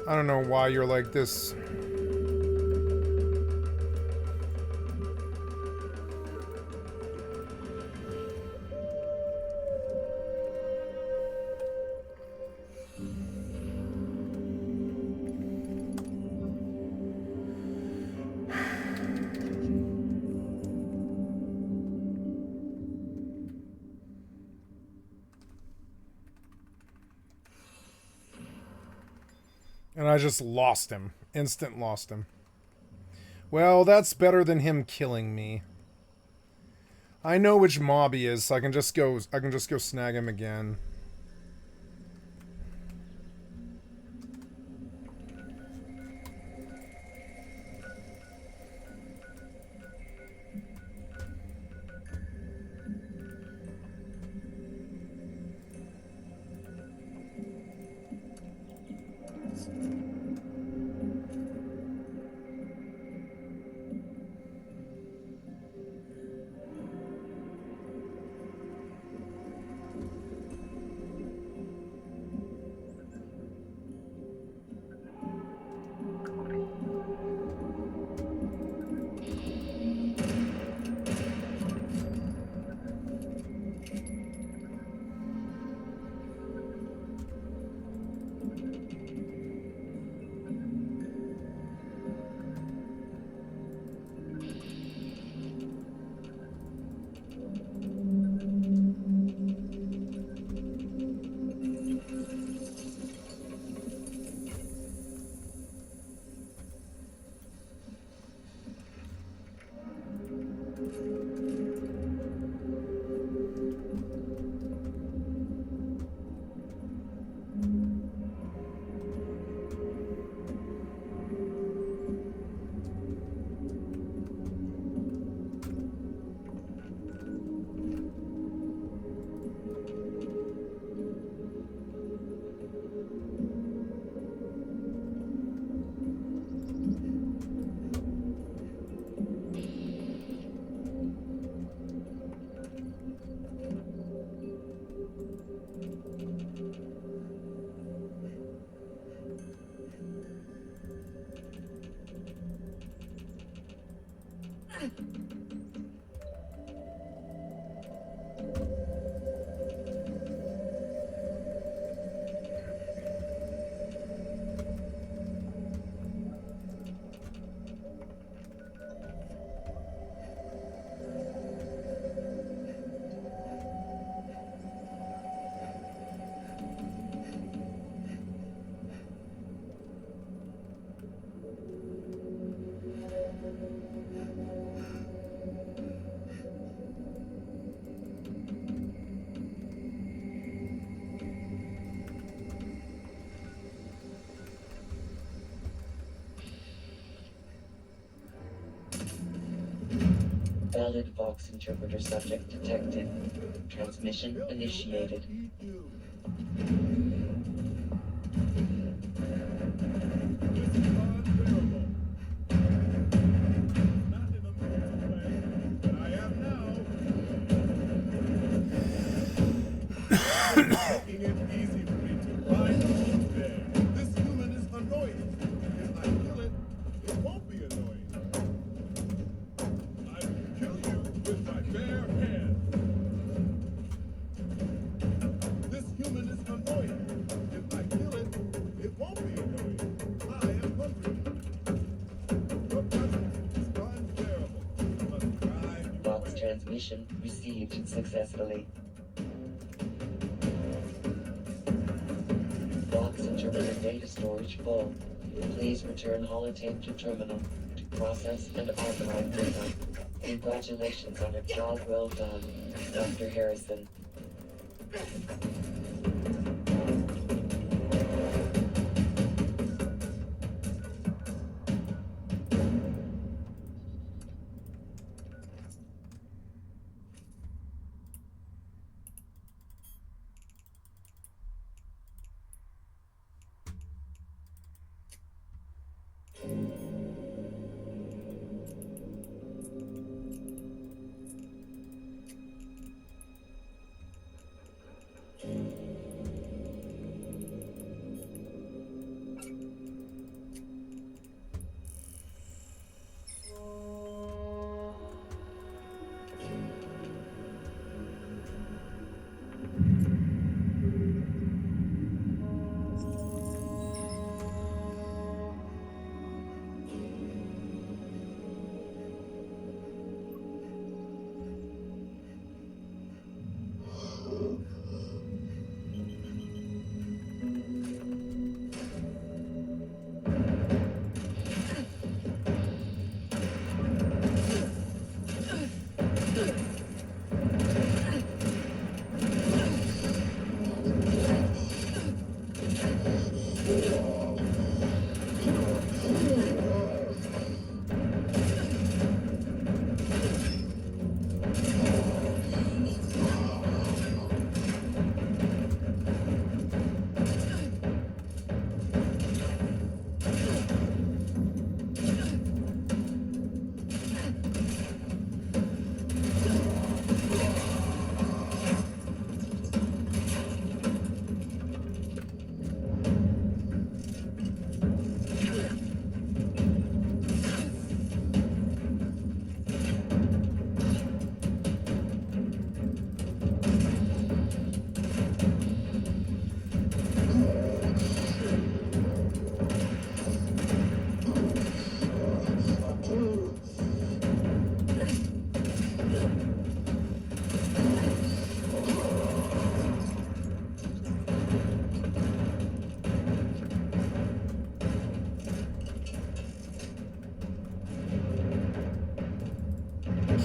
I don't know why you're like this. And I just lost him. Instant lost him. Well, that's better than him killing me. I know which mob he is, so I can just go snag him again. Valid Vox interpreter subject detected. Transmission initiated. Vox transmission received successfully. Vox interpreter data storage full. Please return holotape to terminal to process and archive data. Congratulations on a job well done, Dr. Harrison.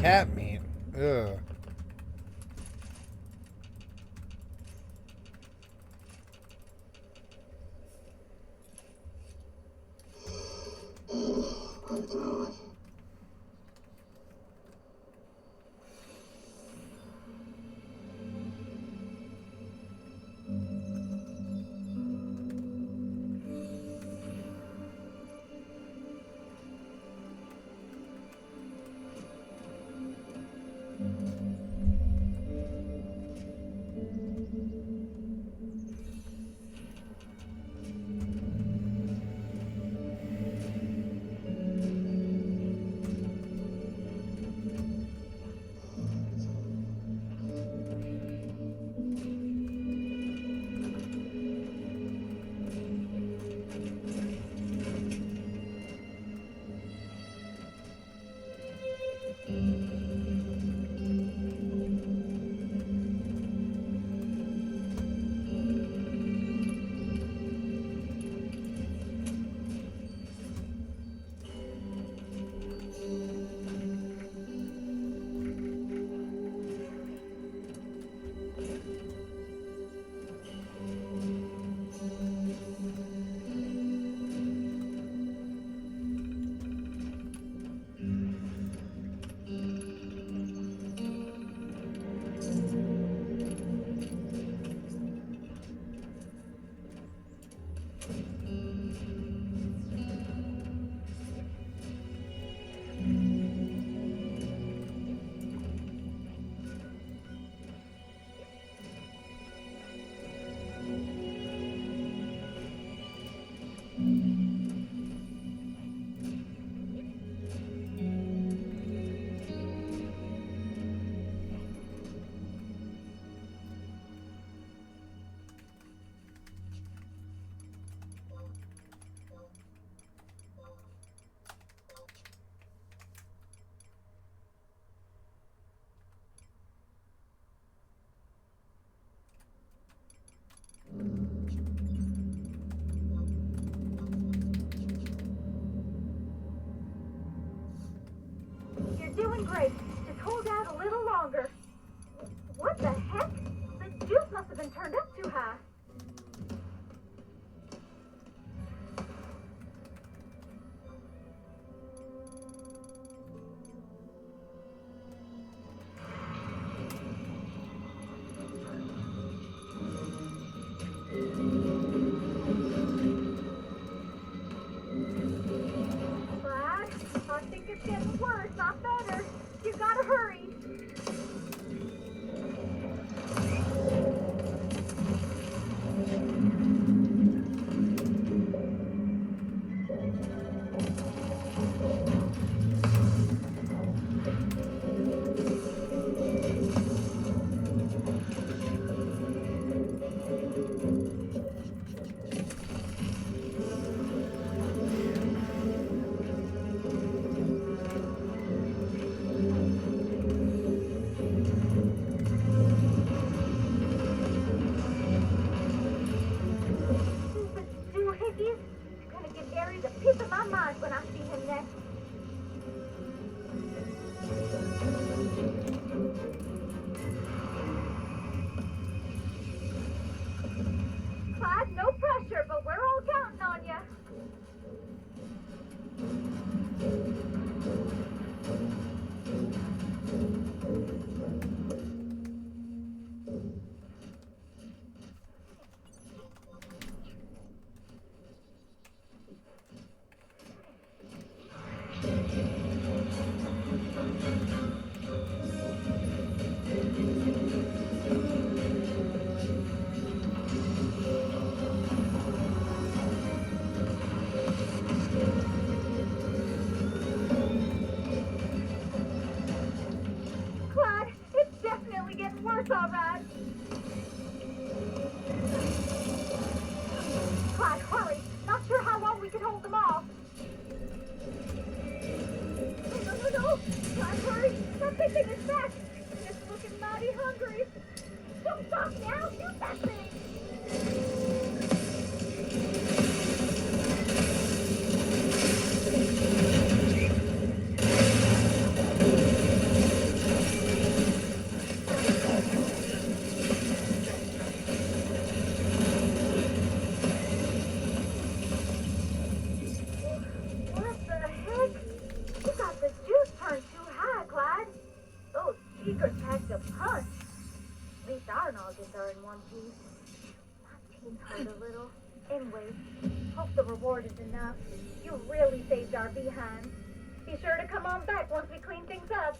cat meat. Ugh. You're doing great. Just hold out a little longer. What the heck? The juice must have been turned up too high. Glad. I think it's getting worse, not better. You gotta hurry. He could pack a punch. At least our noggins are in one piece. My teeth hurt a little. Anyway, hope the reward is enough. You really saved our behinds. Be sure to come on back once we clean things up.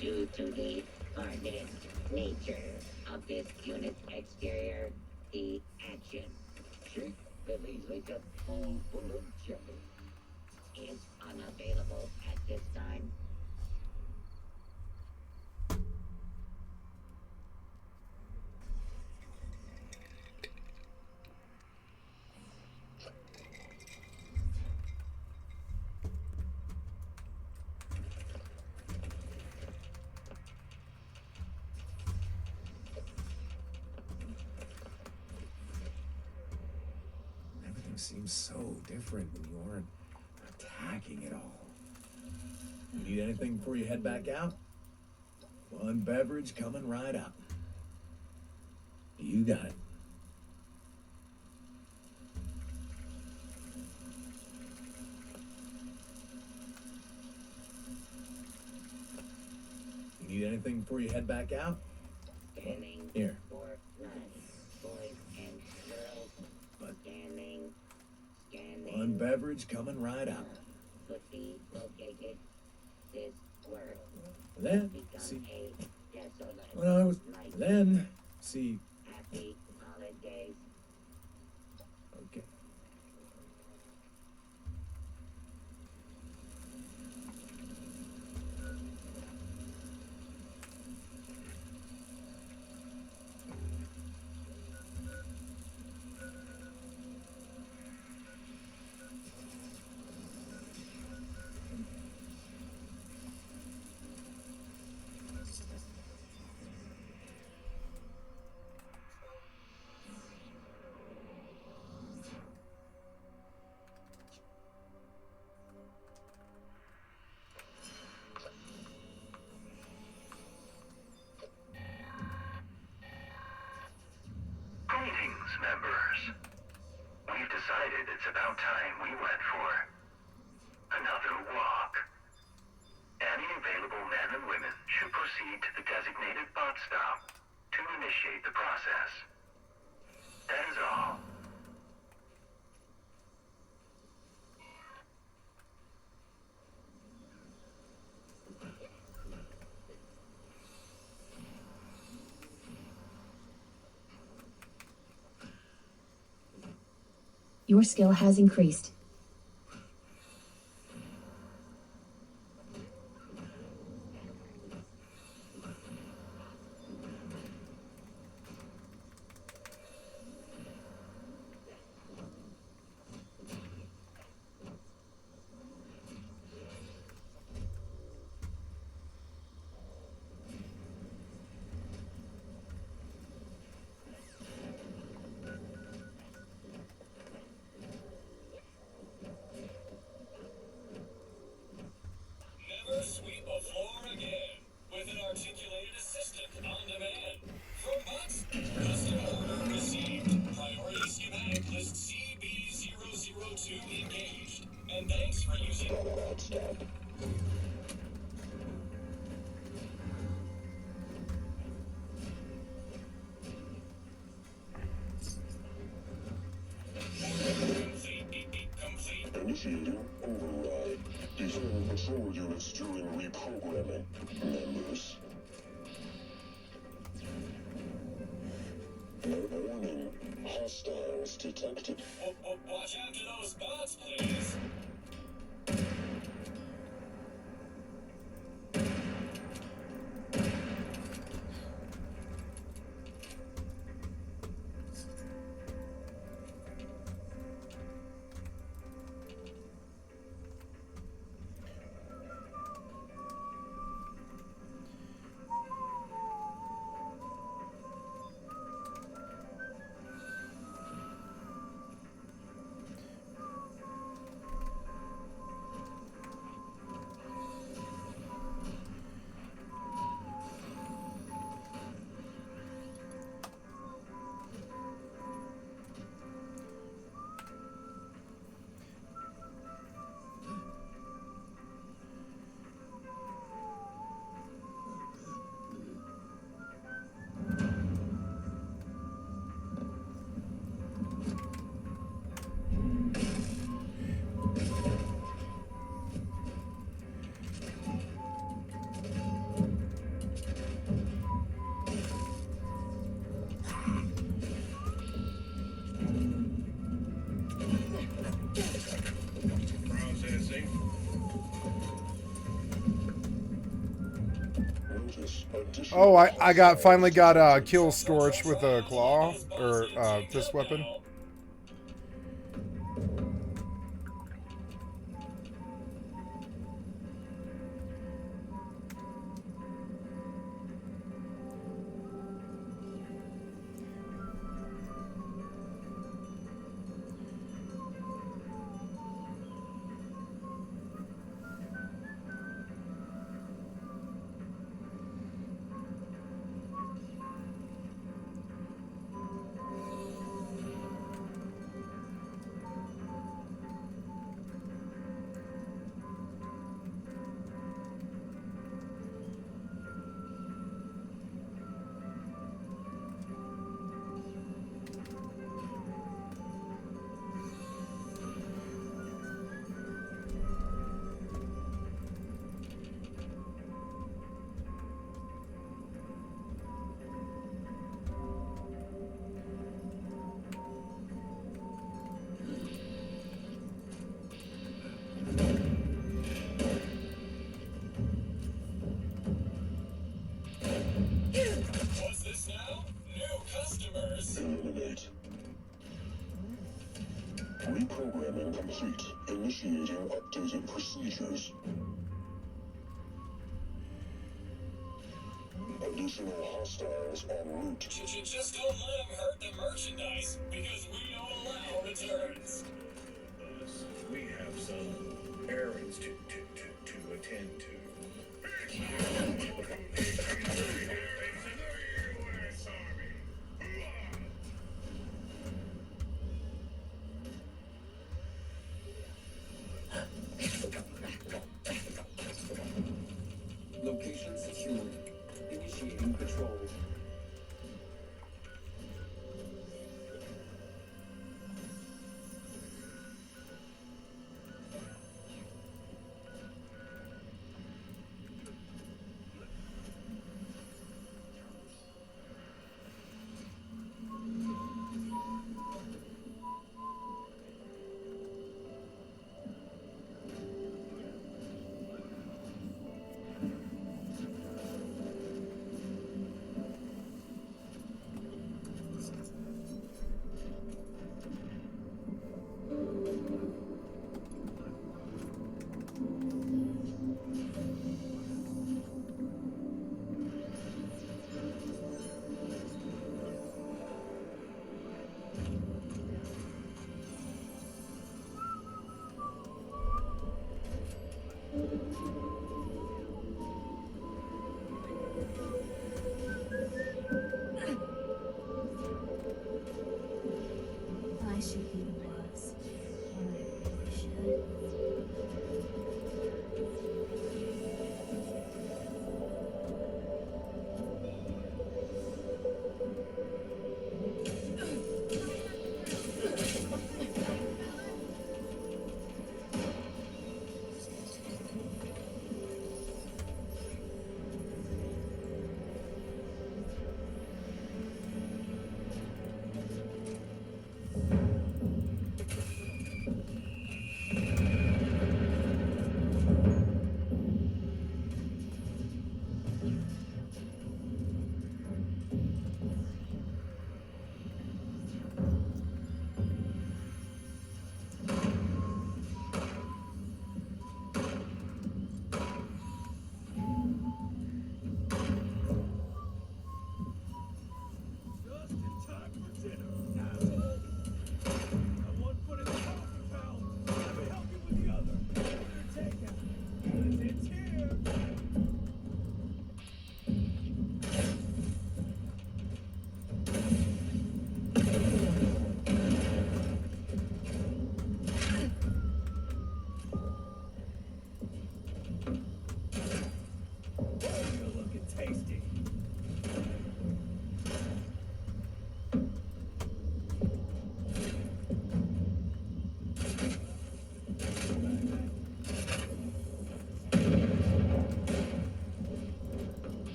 Due to the hardened nature of this unit's exterior, the action believes like a pool full of jelly is unavailable at this time. Everything seems so different when you aren't attacking it all. You need anything before you head back out? One beverage coming right up. You got it. You need anything before you head back out? Scanning Here. for runs, boys and girls. But Scanning. one beverage coming right up. Could be located. This world Then, become see, a desolate. when I was, then, see, Happy holidays. okay. Greetings, members. We've decided it's about time we went for another walk. Any available men and women should proceed to the designated bot stop to initiate the process. That is all. Your skill has increased. Initiating override. Deferring patrol units during reprogramming. Members. Warning. Hostiles detected. Watch out for those bots, please. Processing. Oh, I finally got kill Scorch with a claw or fist weapon. What's this now? New customers. Eliminate. Reprogramming complete. Initiating updated procedures. Additional hostiles en route. Just don't let them hurt the merchandise, because we don't allow returns. We have some errands to attend to. Location secured. Initiating patrol. I should be the boss. I really should.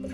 How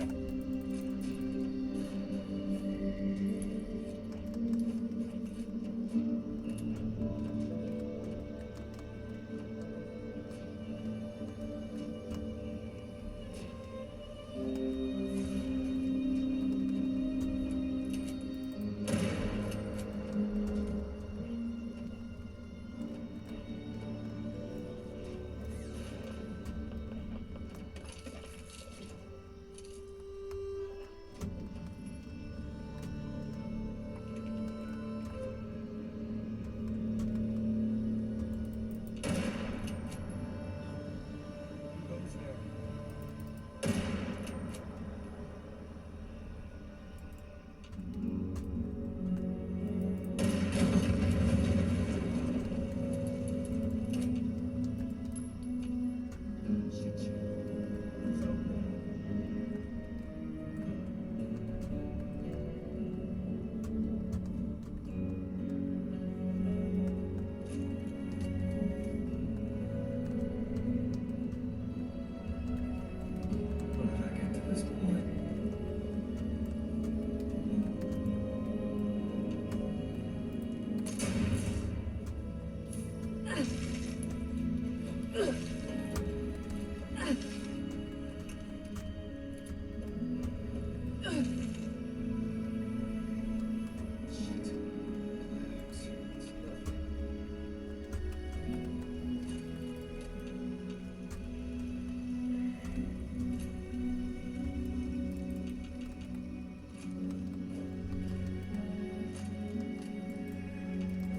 did I get to this point?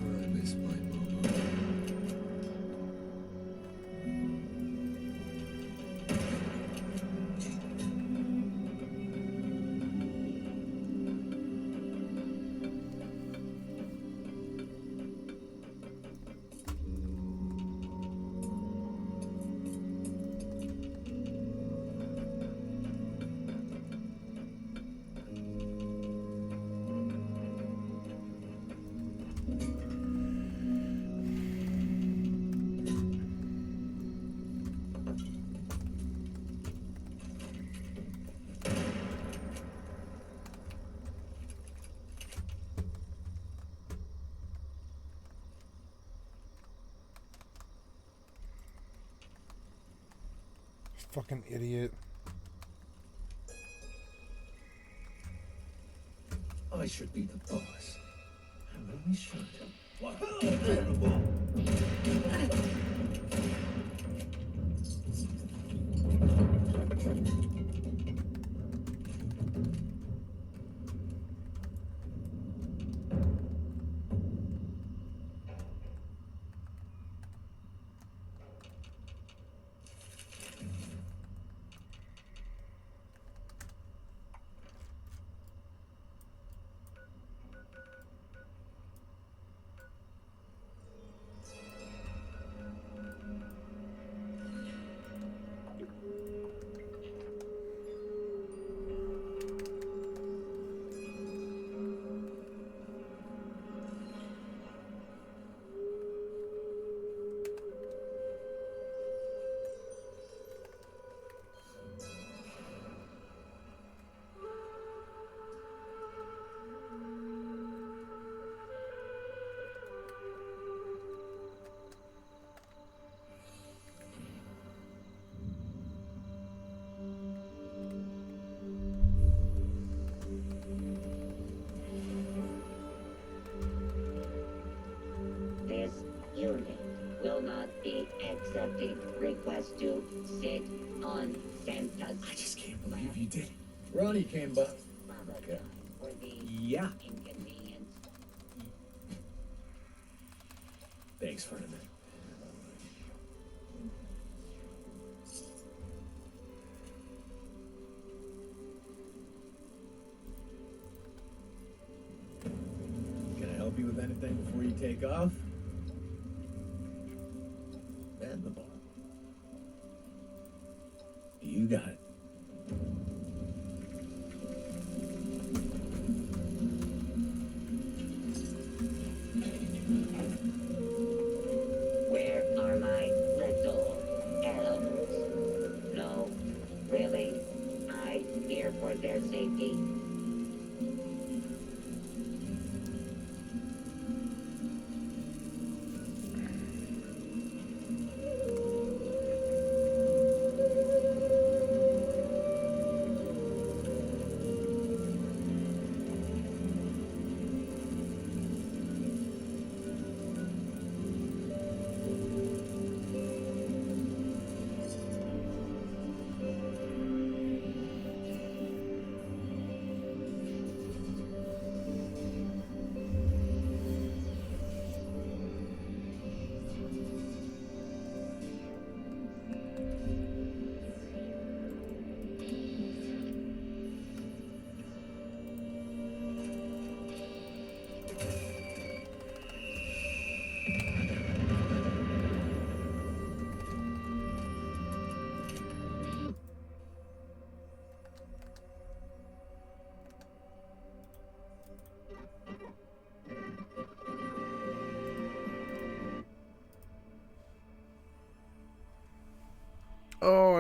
I miss my mama. Fucking idiot. I should be the boss. I really should. Wow, terrible. This unit will not be accepting requests to sit on Santa's I just can't believe you did it. Ronnie came by. Okay. for the Yeah. inconvenience. Thanks for a minute. Can I help you with anything before you take off? And the ball. You got it. Where are my little elves? No, really? I hear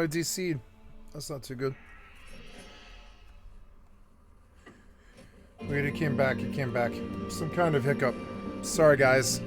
I DC'd. That's not too good. Wait, it came back. It came back. Some kind of hiccup. Sorry, guys.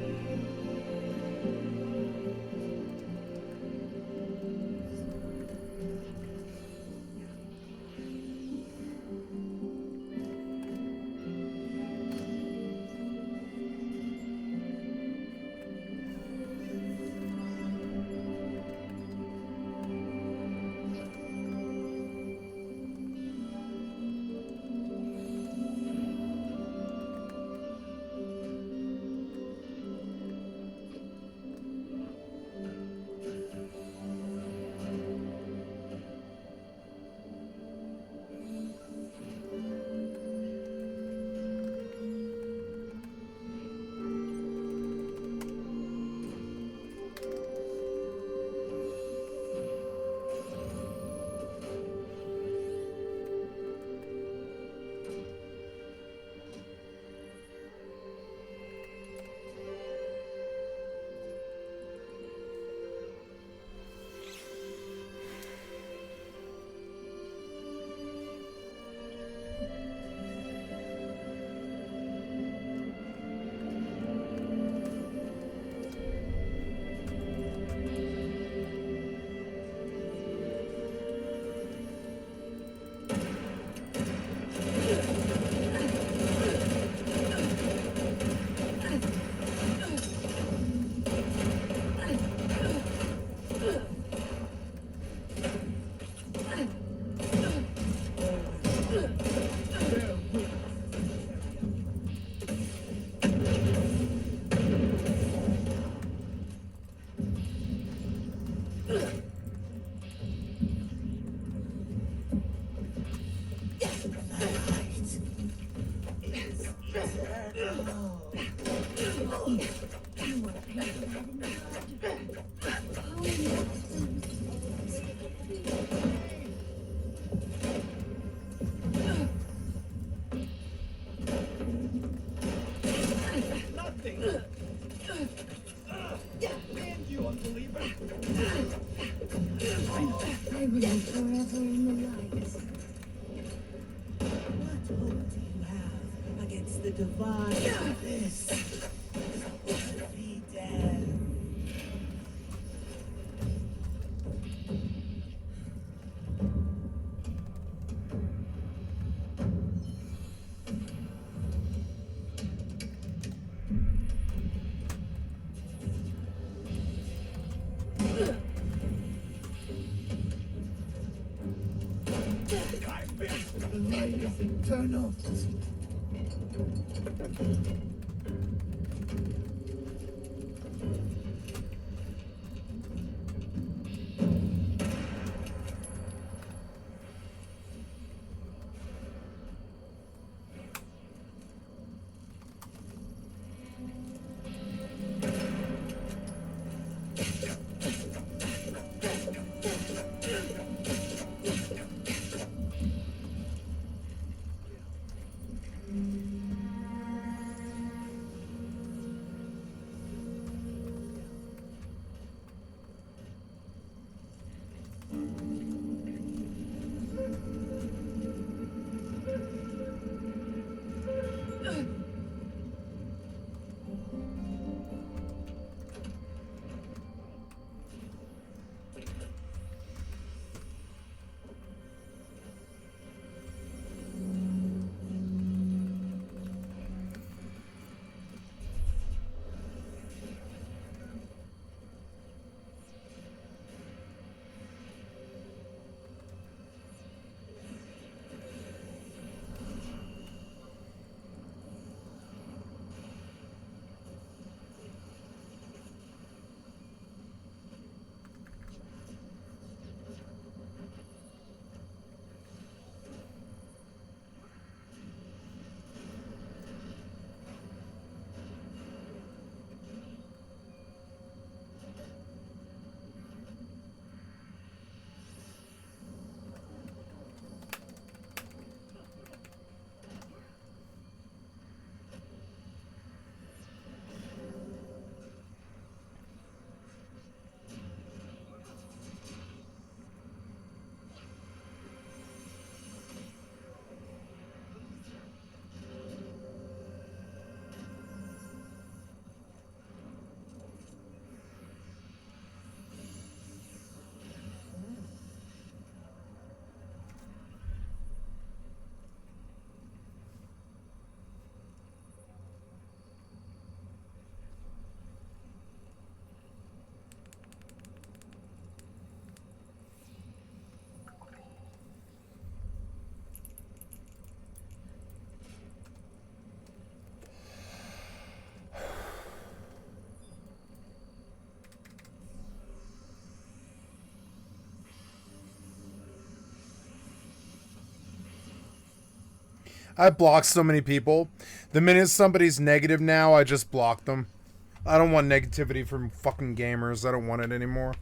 I will forever in the light. What hope do you have against the divine? This would be dead. The light is eternal. I've blocked so many people. The minute somebody's negative now, I just block them. I don't want negativity from fucking gamers. I don't want it anymore.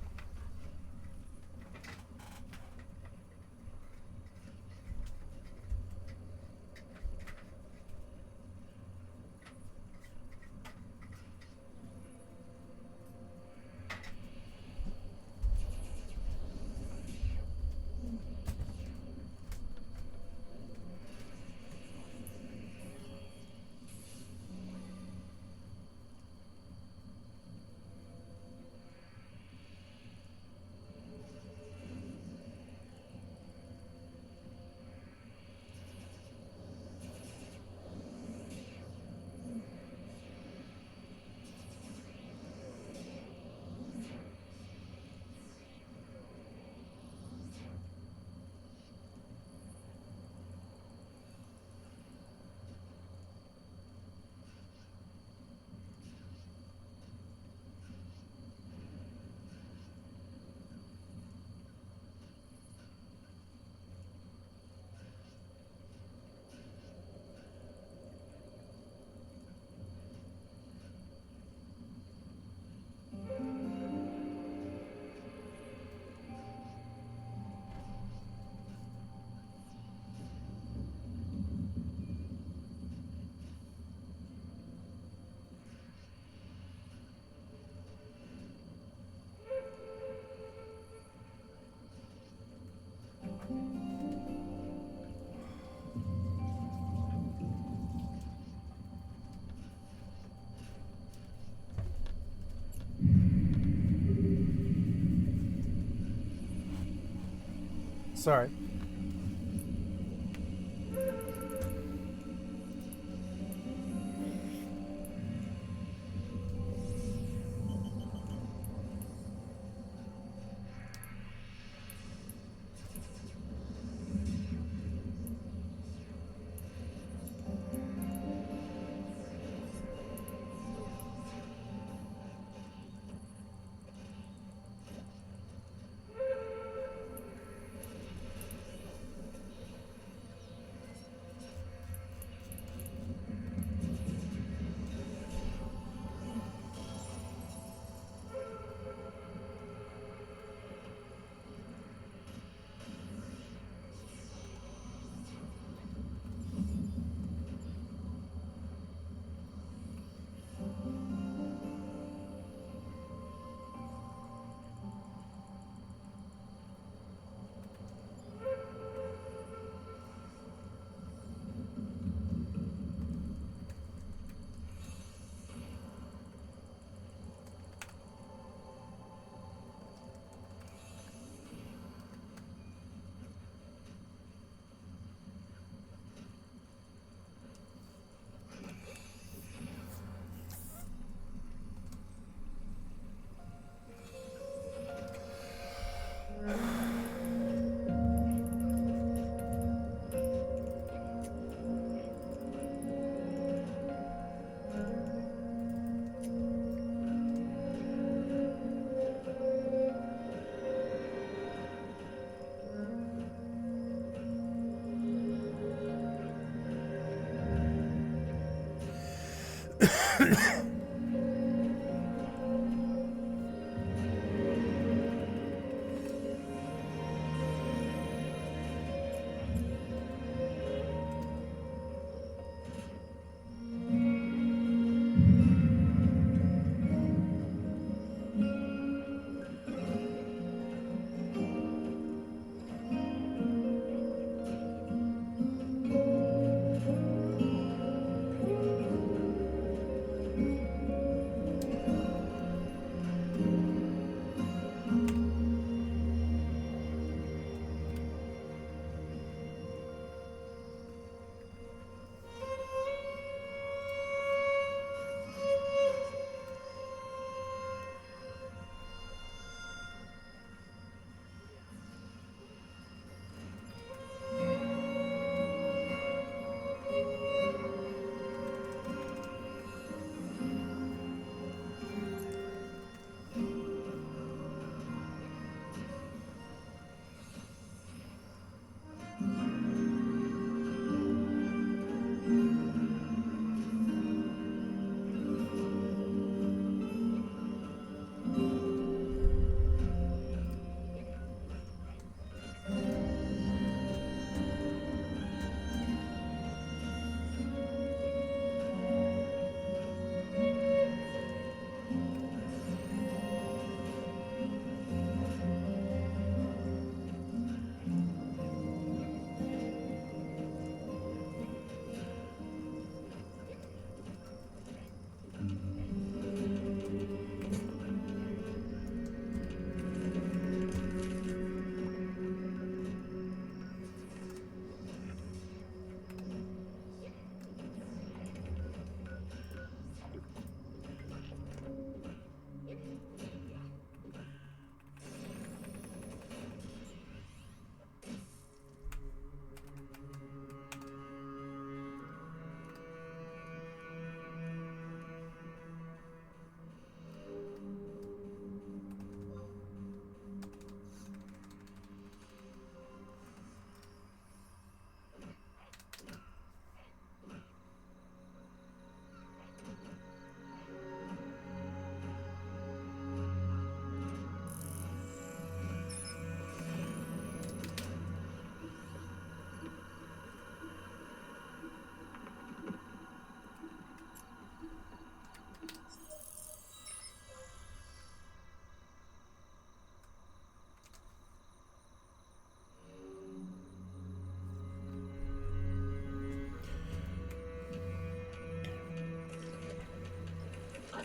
Sorry.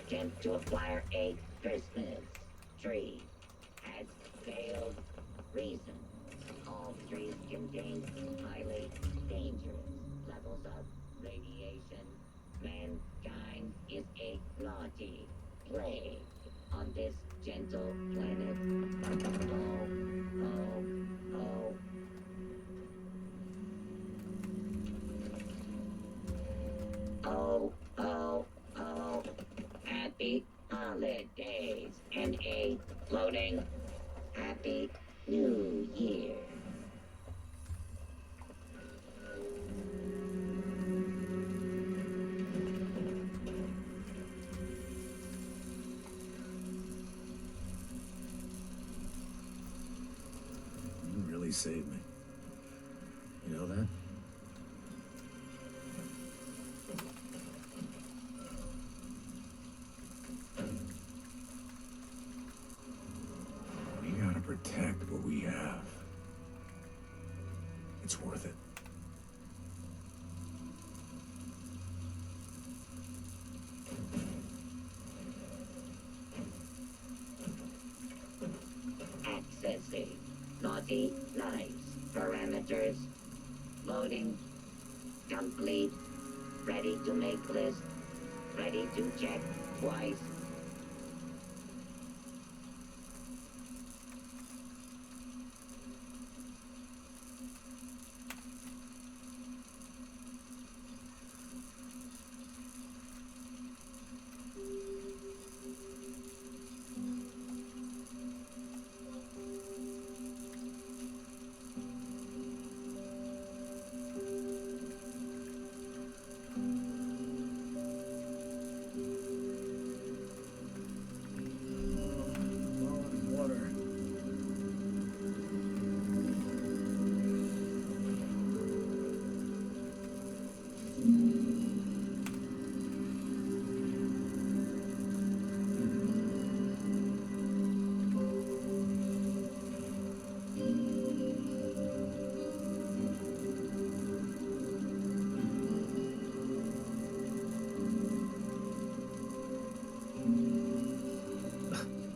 attempt to acquire a Christmas tree has failed. Reason. All trees contain highly dangerous levels of radiation. Mankind is a naughty plague on this gentle planet. Oh, oh, oh. Oh, oh, oh. Happy holidays and a floating happy new year. You really saved me. You know that? We gotta protect what we have. It's worth it. Accessing naughty nice parameters. Loading. Complete. Ready to make list. Ready to check twice. Water.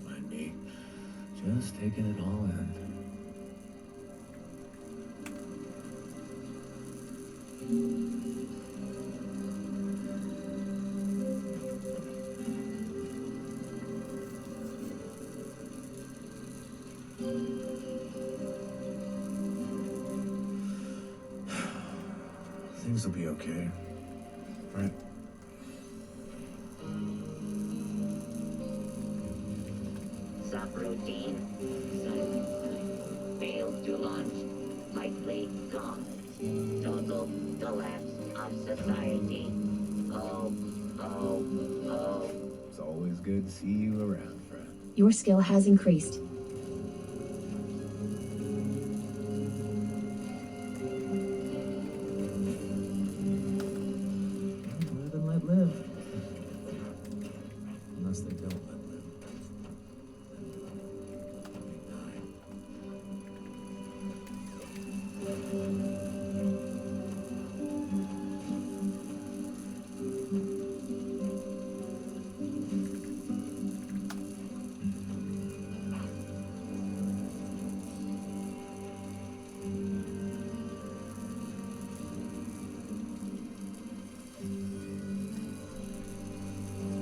Mind me. Just taking it all in. Things will be okay. Right? Subroutine. Failed to launch. Likely cause. Total collapse of society. Oh, oh, oh. It's always good to see you around, friend. Your skill has increased. Live and let live. Unless they don't let live. Then they die.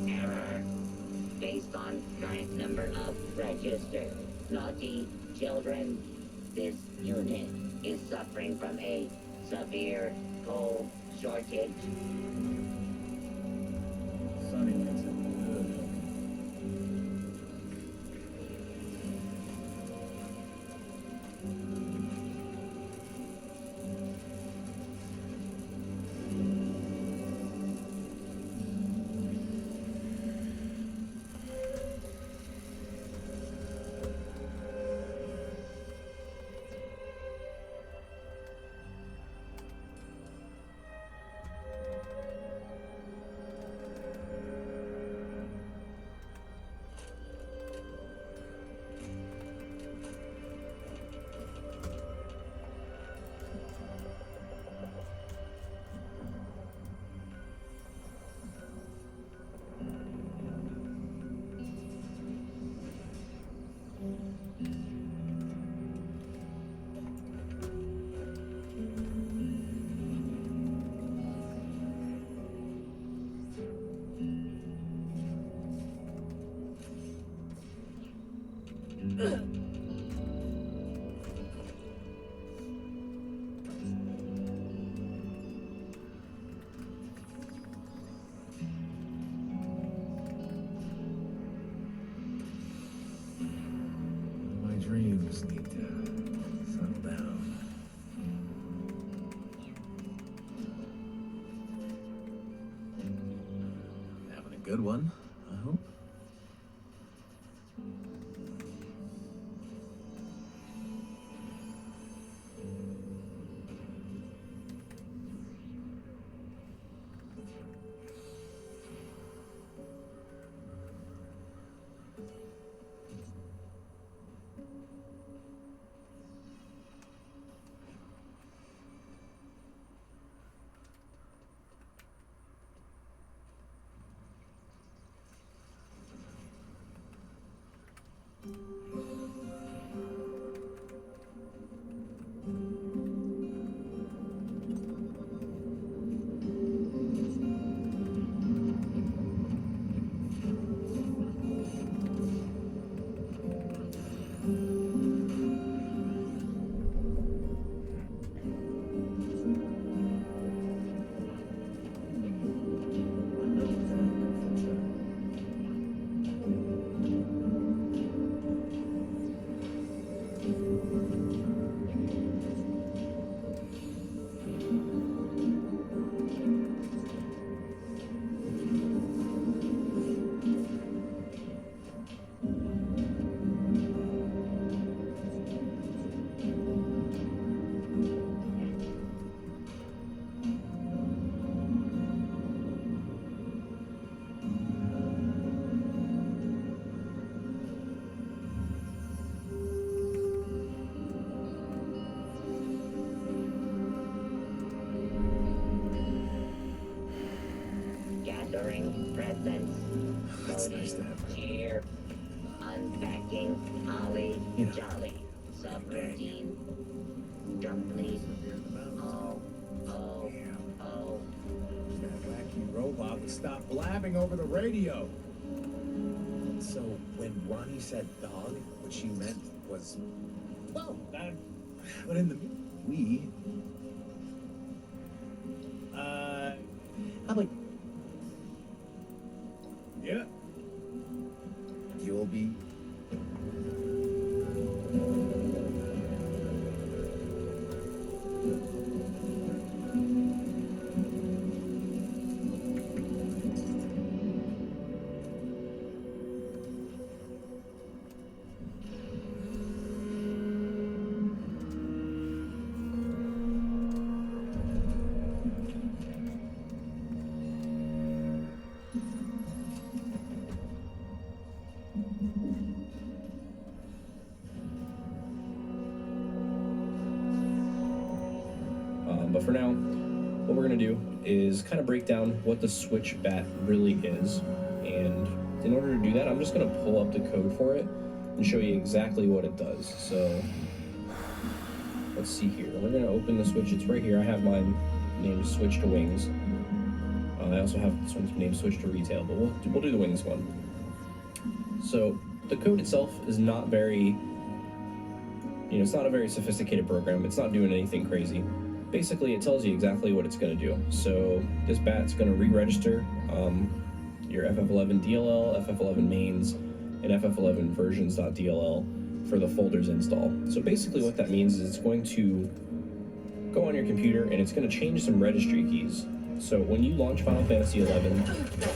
Error. Based on current number of registered naughty children, this unit is suffering from a severe coal shortage. Sonny makes it good. good one, I hope. Gathering presents. That's nice to have. Cheer. Unpacking. Holly. You know. Jolly. Subroutine. Drumly. Oh. That wacky robot would stop blabbing over the radio. So when Ronnie said dog, what she meant was, well, that. But in the I'm like, yeah, you'll be. But for now, what we're going to do is kind of break down what the switch bat really is. And in order to do that, I'm just going to pull up the code for it and show you exactly what it does. So let's see here. We're going to open the switch. It's right here. I have mine named Switch to Wings. I also have this one's named Switch to Retail, but we'll do the Wings one. So the code itself is not very, it's not a very sophisticated program. It's not doing anything crazy. Basically, it tells you exactly what it's going to do. So this bat's going to re-register your FF11 DLL, FF11 mains, and FF11 versions.dll for the folders install. So basically what that means is it's going to go on your computer and it's going to change some registry keys. So when you launch Final Fantasy XI,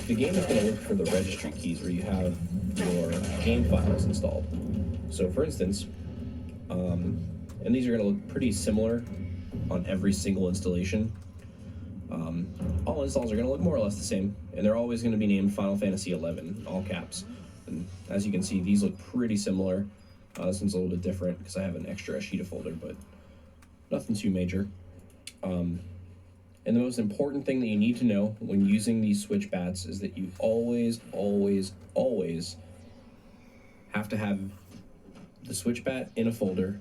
the game is going to look for the registry keys where you have your game files installed. So for instance, and these are going to look pretty similar on every single installation. All installs are going to look more or less the same, and they're always going to be named Final Fantasy XI, all caps. And as you can see, these look pretty similar. This one's a little bit different because I have an extra Ashita folder, but nothing too major. And the most important thing that you need to know when using these switch bats is that you always have to have the switch bat in a folder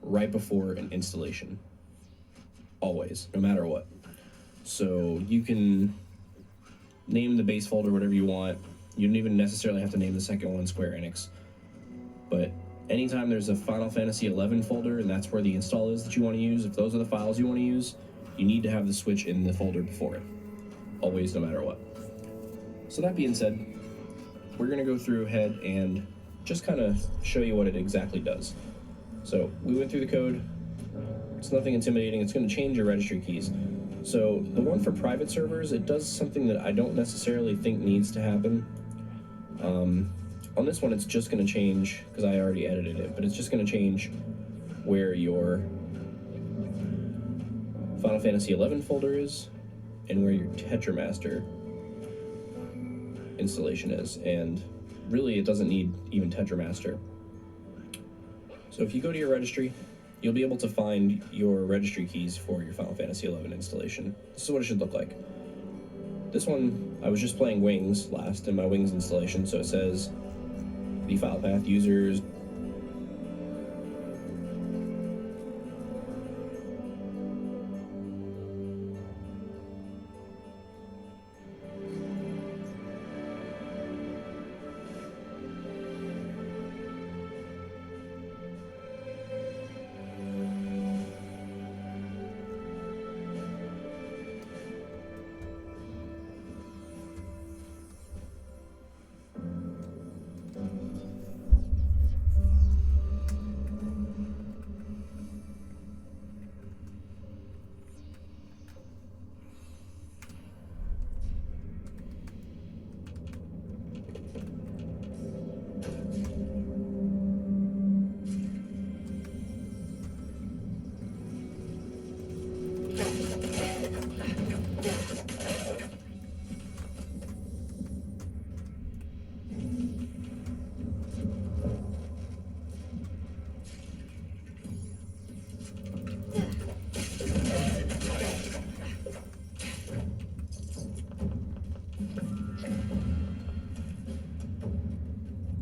right before an installation. Always, no matter what. So you can name the base folder whatever you want. You don't even necessarily have to name the second one Square Enix. But anytime there's a Final Fantasy XI folder and that's where the install is that you want to use, if those are the files you want to use, you need to have the switch in the folder before it. Always, no matter what. So that being said, we're going to go through ahead and just kind of show you what it exactly does. So we went through the code. It's nothing intimidating. It's going to change your registry keys. So the one for private servers, it does something that I don't necessarily think needs to happen. On this one, it's just going to change, because I already edited it, but it's just going to change where your Final Fantasy XI folder is and where your TetraMaster installation is. And really, it doesn't need even TetraMaster. So if you go to your registry, you'll be able to find your registry keys for your Final Fantasy XI installation. This is what it should look like. This one, I was just playing Wings last in my Wings installation, so it says the file path users.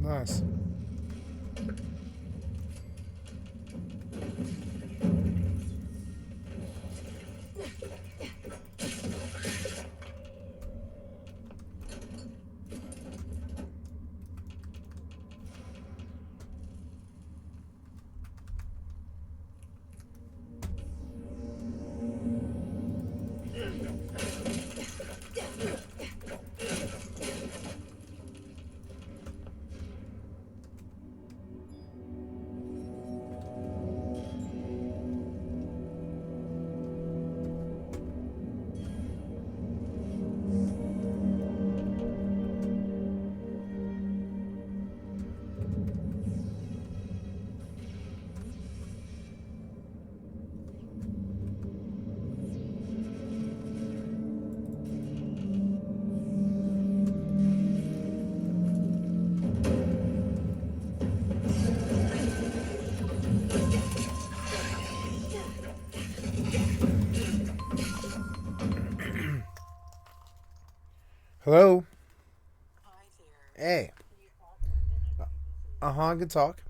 Nice. Hello? Hey. Uh-huh, I can talk.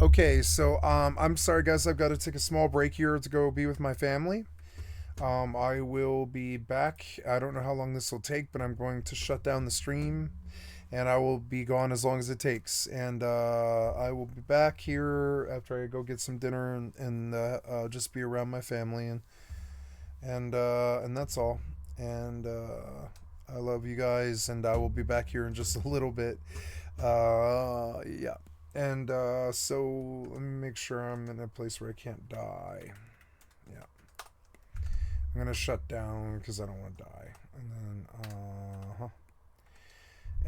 Okay, so I'm sorry, guys. I've got to take a small break here to go be with my family. I will be back. I don't know how long this will take, but I'm going to shut down the stream, and I will be gone as long as it takes. And I will be back here after I go get some dinner and just be around my family and that's all. And I love you guys, and I will be back here in just a little bit. Yeah. And so let me make sure I'm in a place where I can't die. Yeah. I'm gonna shut down because I don't want to die. And then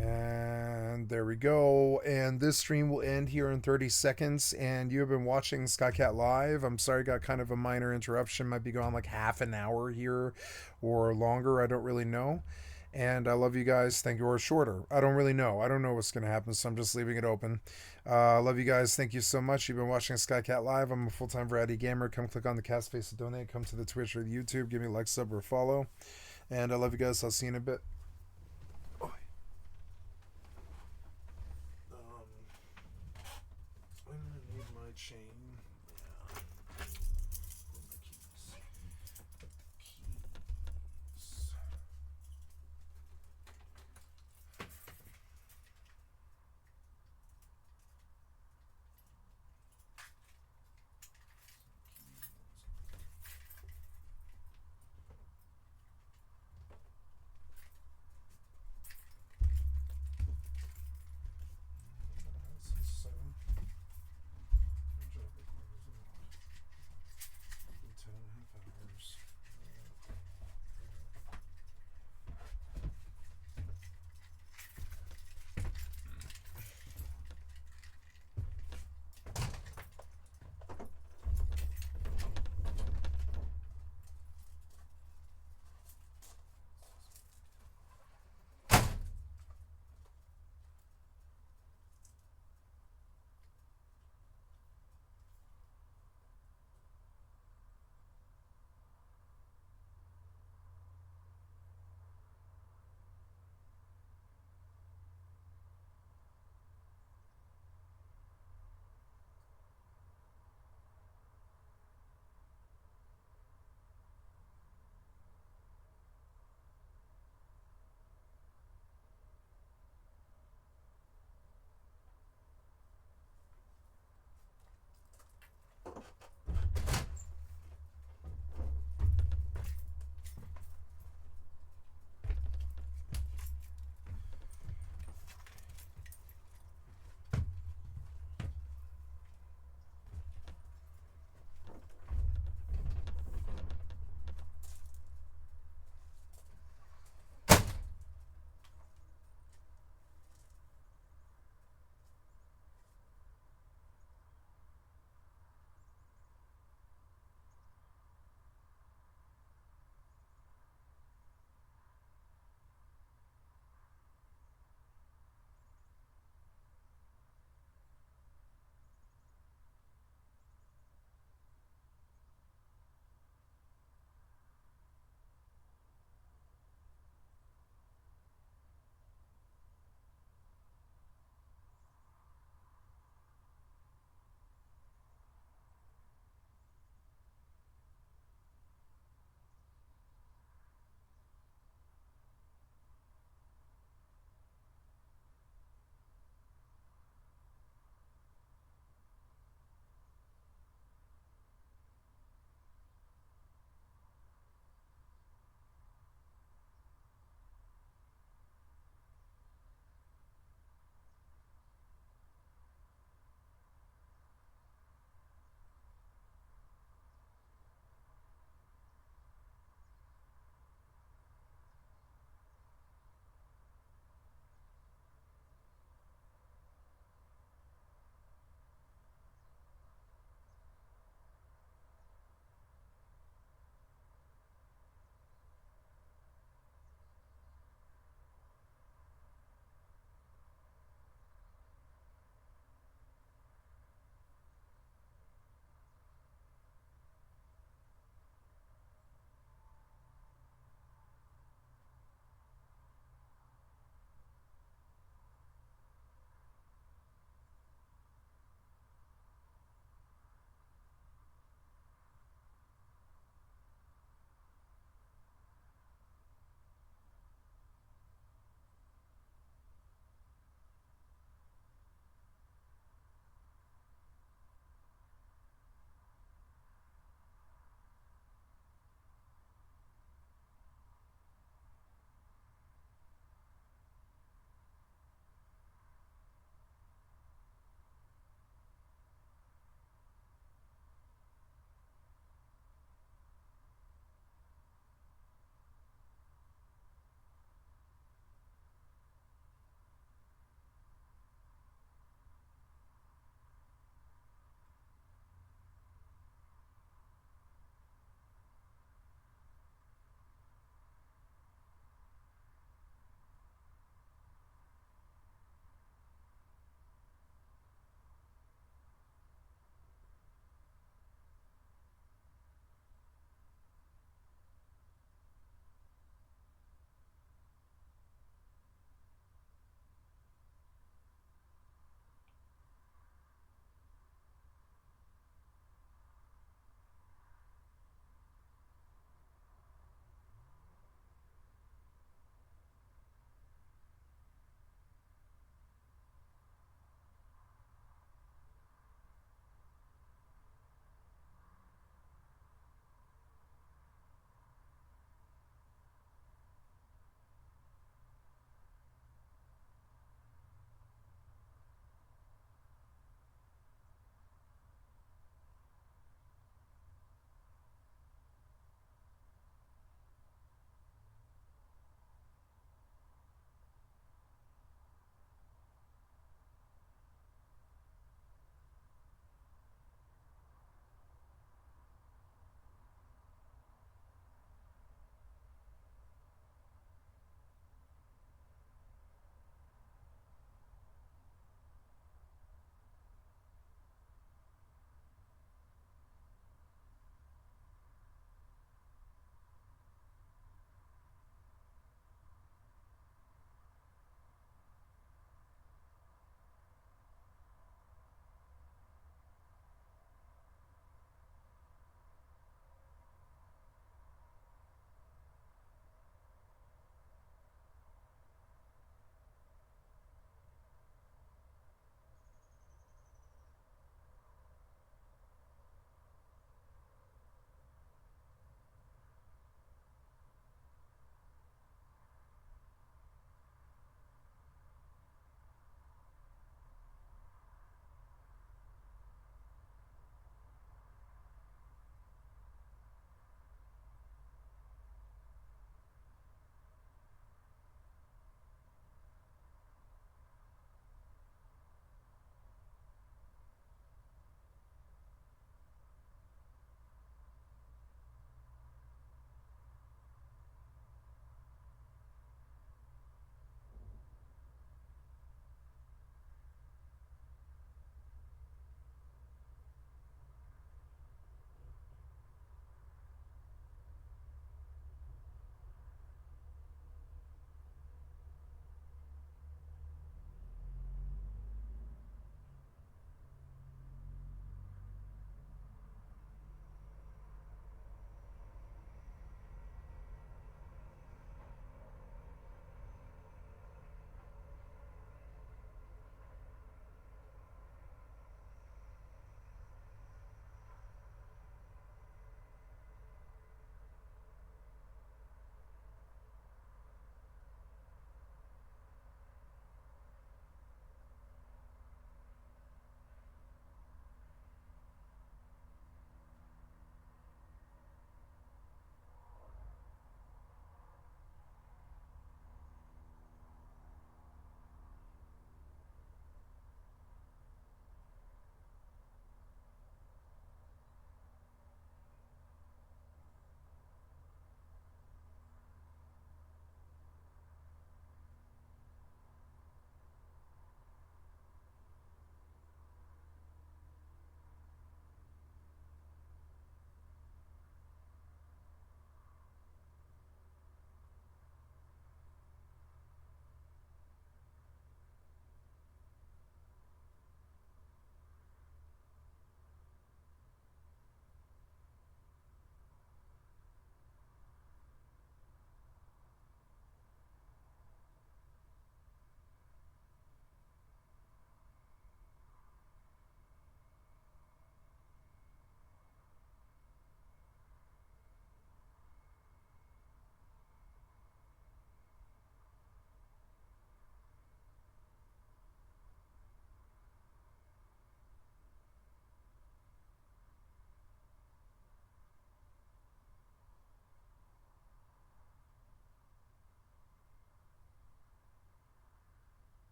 and there we go. And this stream will end here in 30 seconds. And you have been watching Skycat Live. I'm sorry, got kind of a minor interruption. Might be going like half an hour here or longer. I don't really know. And I love you guys. Thank you. Or shorter. I don't really know. I don't know what's going to happen, so I'm just leaving it open. Love you guys. Thank you so much. You've been watching Skycat Live. I'm a full-time variety gamer. Come click on the cast face to donate. Come to the Twitch or the YouTube. Give me a like, sub, or follow. And I love you guys. I'll see you in a bit. I'm gonna need my chain. Yeah. Where are my keys? Keys.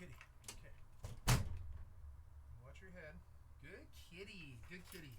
kitty. Okay. Watch your head. Good kitty. Good kitty.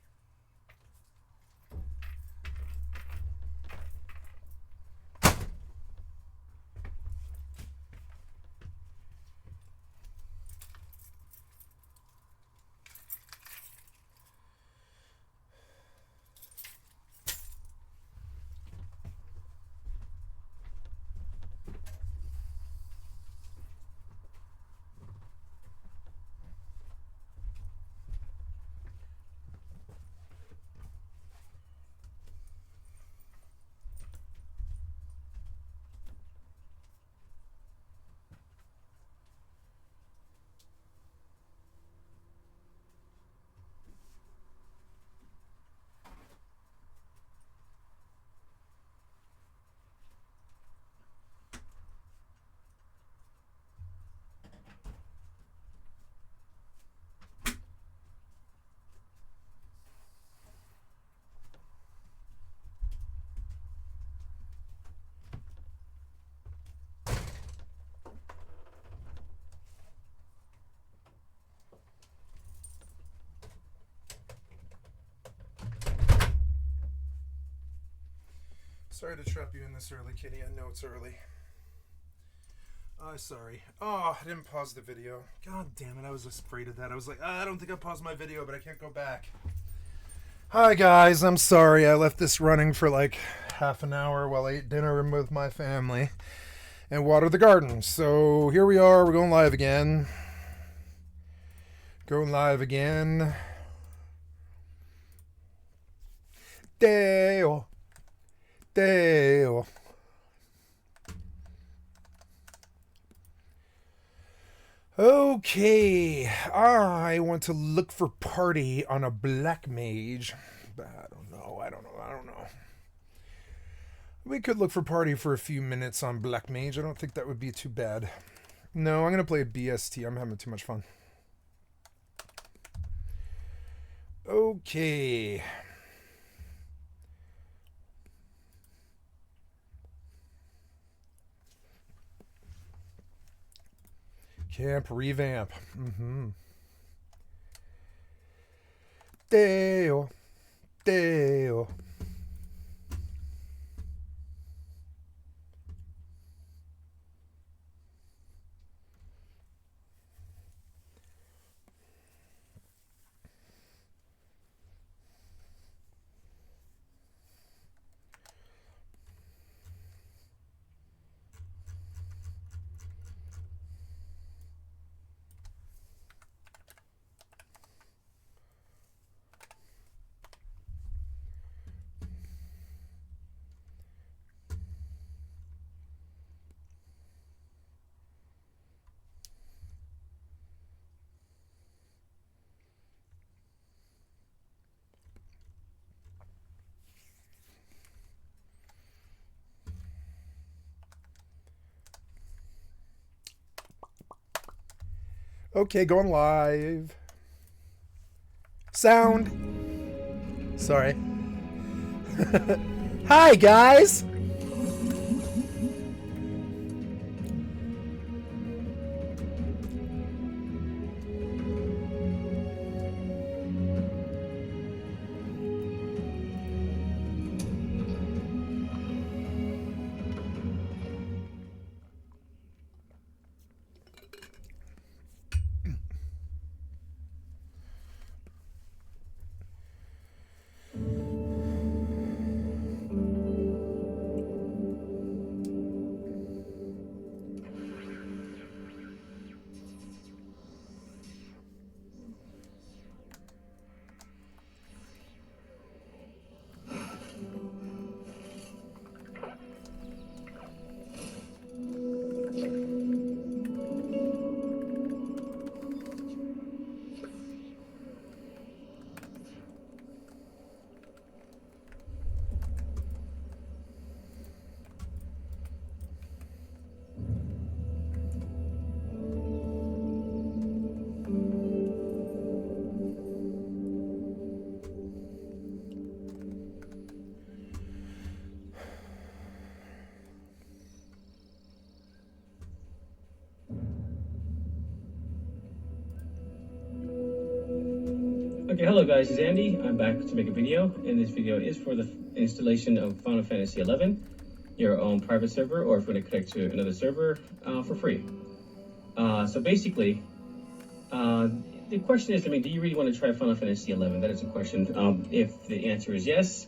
Sorry to trap you in this early, kitty. I know it's early. Sorry. Oh, I didn't pause the video. God damn it, I was afraid of that. I was like, I don't think I paused my video, but I can't go back. Hi, guys. I'm sorry. I left this running for like half an hour while I ate dinner with my family and watered the garden. So here we are. We're going live again. Going live again. Dale. Dale. Okay, I want to look for party on a black mage. I don't know. We could look for party for a few minutes on black mage. I don't think that would be too bad. No, I'm going to play a BST. I'm having too much fun. Okay. Camp revamp. Dale. Dale. Okay, going live. Sound. Sorry. Hi, guys. Okay, hello guys, it's Andy. I'm back to make a video, and this video is for the installation of Final Fantasy XI, your own private server, or if you want to connect to another server for free. So basically, the question is, I mean, do you really want to try Final Fantasy XI? That is a question. If the answer is yes,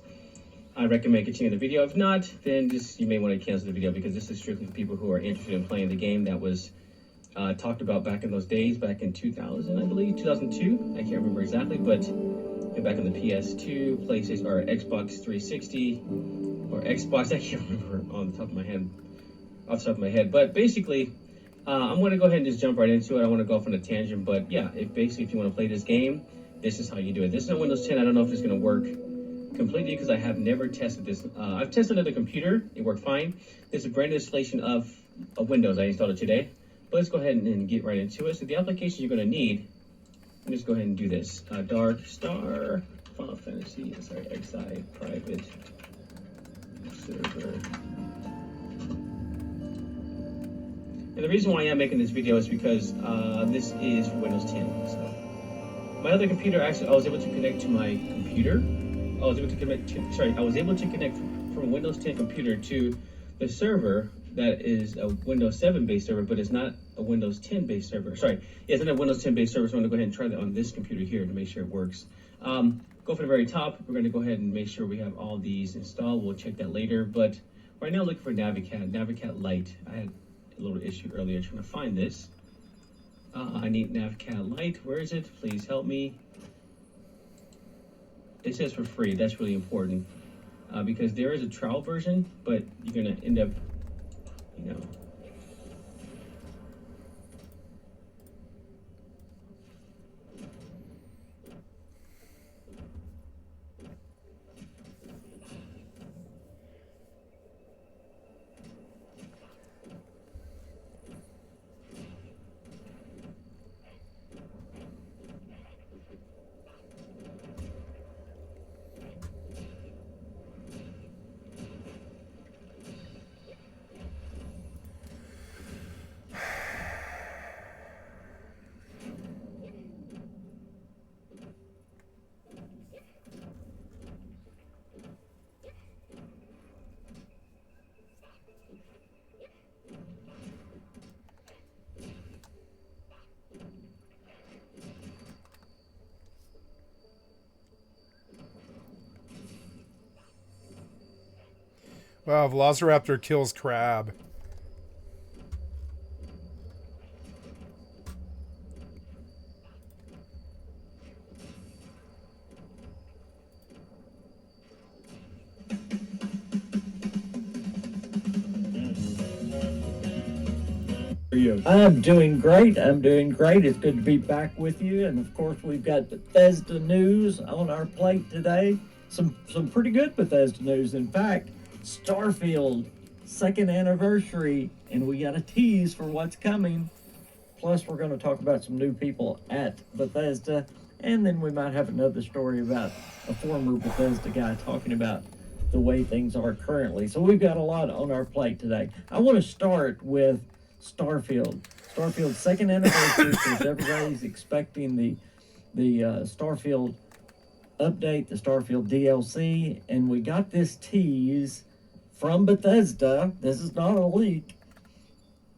I recommend continuing the video. If not, then just you may want to cancel the video, because this is strictly for people who are interested in playing the game that was talked about back in those days, back in 2000, I believe, 2002. I can't remember exactly, but back on the PS2, PlayStation, or Xbox 360, or Xbox. I can't remember on the top of my head, off the top of my head. But basically, I'm going to go ahead and just jump right into it. I want to go off on a tangent, but yeah, if you want to play this game, this is how you do it. This is on Windows 10. I don't know if it's going to work completely because I have never tested this. I've tested it on the computer. It worked fine. This is a brand new installation of Windows. I installed it today. But let's go ahead and get right into it. So the application you're going to need, let me just go ahead and do this. Dark Star, Final Fantasy, XI private server. And the reason why I'm making this video is because this is for Windows 10. So my other computer, actually, I was able to connect to my computer. I was able to connect from a Windows 10 computer to the server that is a Windows 7 based server, but it's not a Windows 10 based server. Sorry, it's not a Windows 10 based server, so I'm gonna go ahead and try that on this computer here to make sure it works. Go for the very top. We're gonna go ahead and make sure we have all these installed. We'll check that later, but right now look for Navicat Lite. I had a little issue earlier trying to find this. I need Navicat Lite. Where is it? Please help me. It says for free. That's really important because there is a trial version, but you're gonna end up, you know. Wow, Velociraptor kills crab. I'm doing great. It's good to be back with you. And of course, we've got Bethesda news on our plate today. Some pretty good Bethesda news. In fact, Starfield, 2nd anniversary, and we got a tease for what's coming. Plus, we're going to talk about some new people at Bethesda. And then we might have another story about a former Bethesda guy talking about the way things are currently. So we've got a lot on our plate today. I want to start with Starfield. Starfield's 2nd anniversary, because everybody's expecting the Starfield update, the Starfield DLC, and we got this tease from Bethesda. This is not a leak,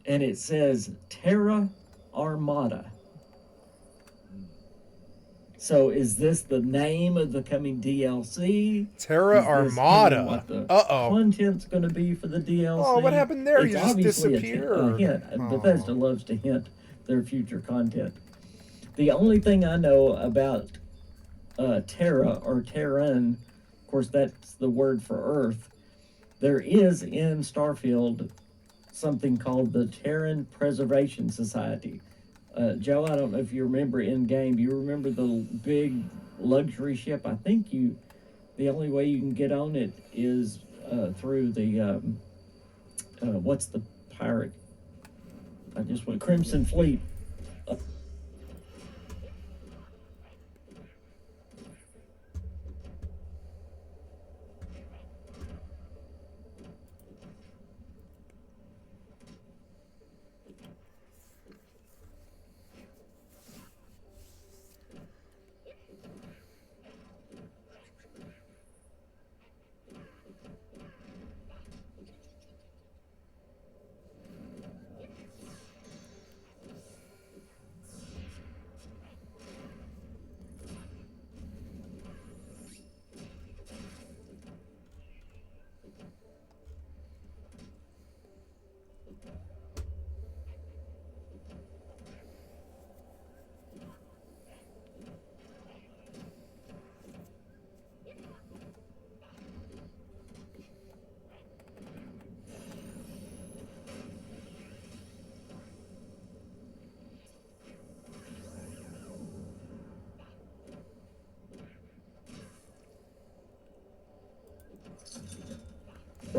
and it says Terra Armada. So is this the name of the coming DLC? Terra Armada. What the Uh-oh. content's going to be for the DLC? Oh, what happened there? It's You just obviously disappeared. a hint. Bethesda loves to hint their future content. The only thing I know about Terra or Terran, of course, that's the word for Earth. There is in Starfield something called the Terran Preservation Society. Joe, I don't know if you remember in game. Do you remember the big luxury ship? I think the only way you can get on it is through the what's the pirate? I just went Crimson Fleet.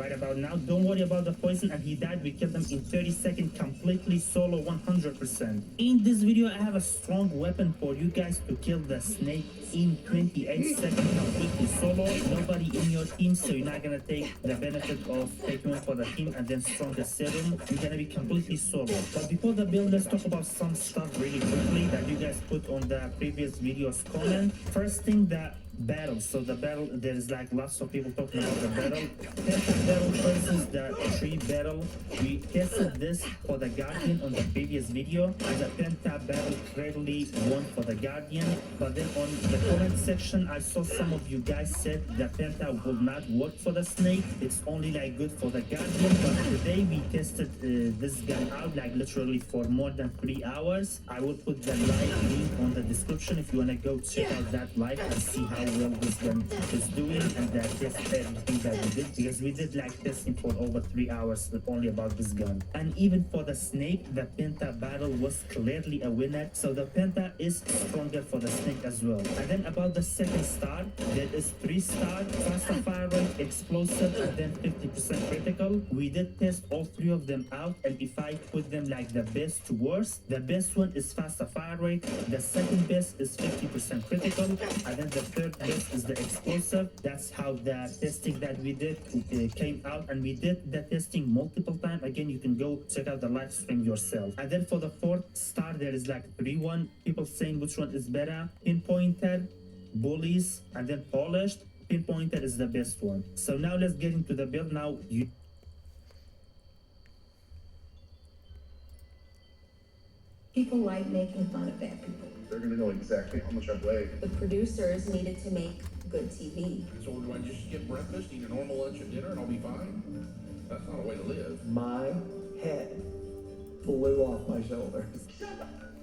right about now. Don't worry about the poison, and he died. We killed him in 30 seconds, completely solo, 100%. In this video, I have a strong weapon for you guys to kill the snake in 28 seconds, completely solo. Nobody in your team, so you're not gonna take the benefit of taking one for the team and then strongest serum. You're gonna be completely solo. But before the build, let's talk about some stuff really quickly that you guys put on the previous video's comment. First thing, the battle. So the battle, there's like lots of people talking about the battle. Penta battle versus the tree battle. We tested this for the Guardian on the previous video, and the Penta battle clearly won for the Guardian. But then on the comment section, I saw some of you guys said the Penta will not work for the snake. It's only like good for the Guardian. But today we tested this gun out like literally for more than 3 hours. I will put the live link on the description if you wanna go check out that live and see how well this gun is doing and that test everything that we did, because we did like testing for over 3 hours only about this gun. And even for the snake, the Penta battle was clearly a winner, so the Penta is stronger for the snake as well. And then about the second star, there is 3-star, faster fire rate, explosive, and then 50% critical. We did test all 3 of them out, and if I put them like the best to worst, the best one is faster fire rate, the second best is 50% critical, and then the third best is the explosive. That's how the testing that we did came out, and we did the testing multiple times. Again, you can go check out the live stream yourself. And then for the 4th star, there is like 3-1 people saying which one is better: pinpointed, bullies, and then polished. Pinpointed is the best one. So now let's get into the build. Now you people like making fun of bad people. They're gonna know exactly how much I weigh. The producers needed to make good TV. So do I just skip breakfast, eat a normal lunch and dinner, and I'll be fine? That's not a way to live. My head flew off my shoulders.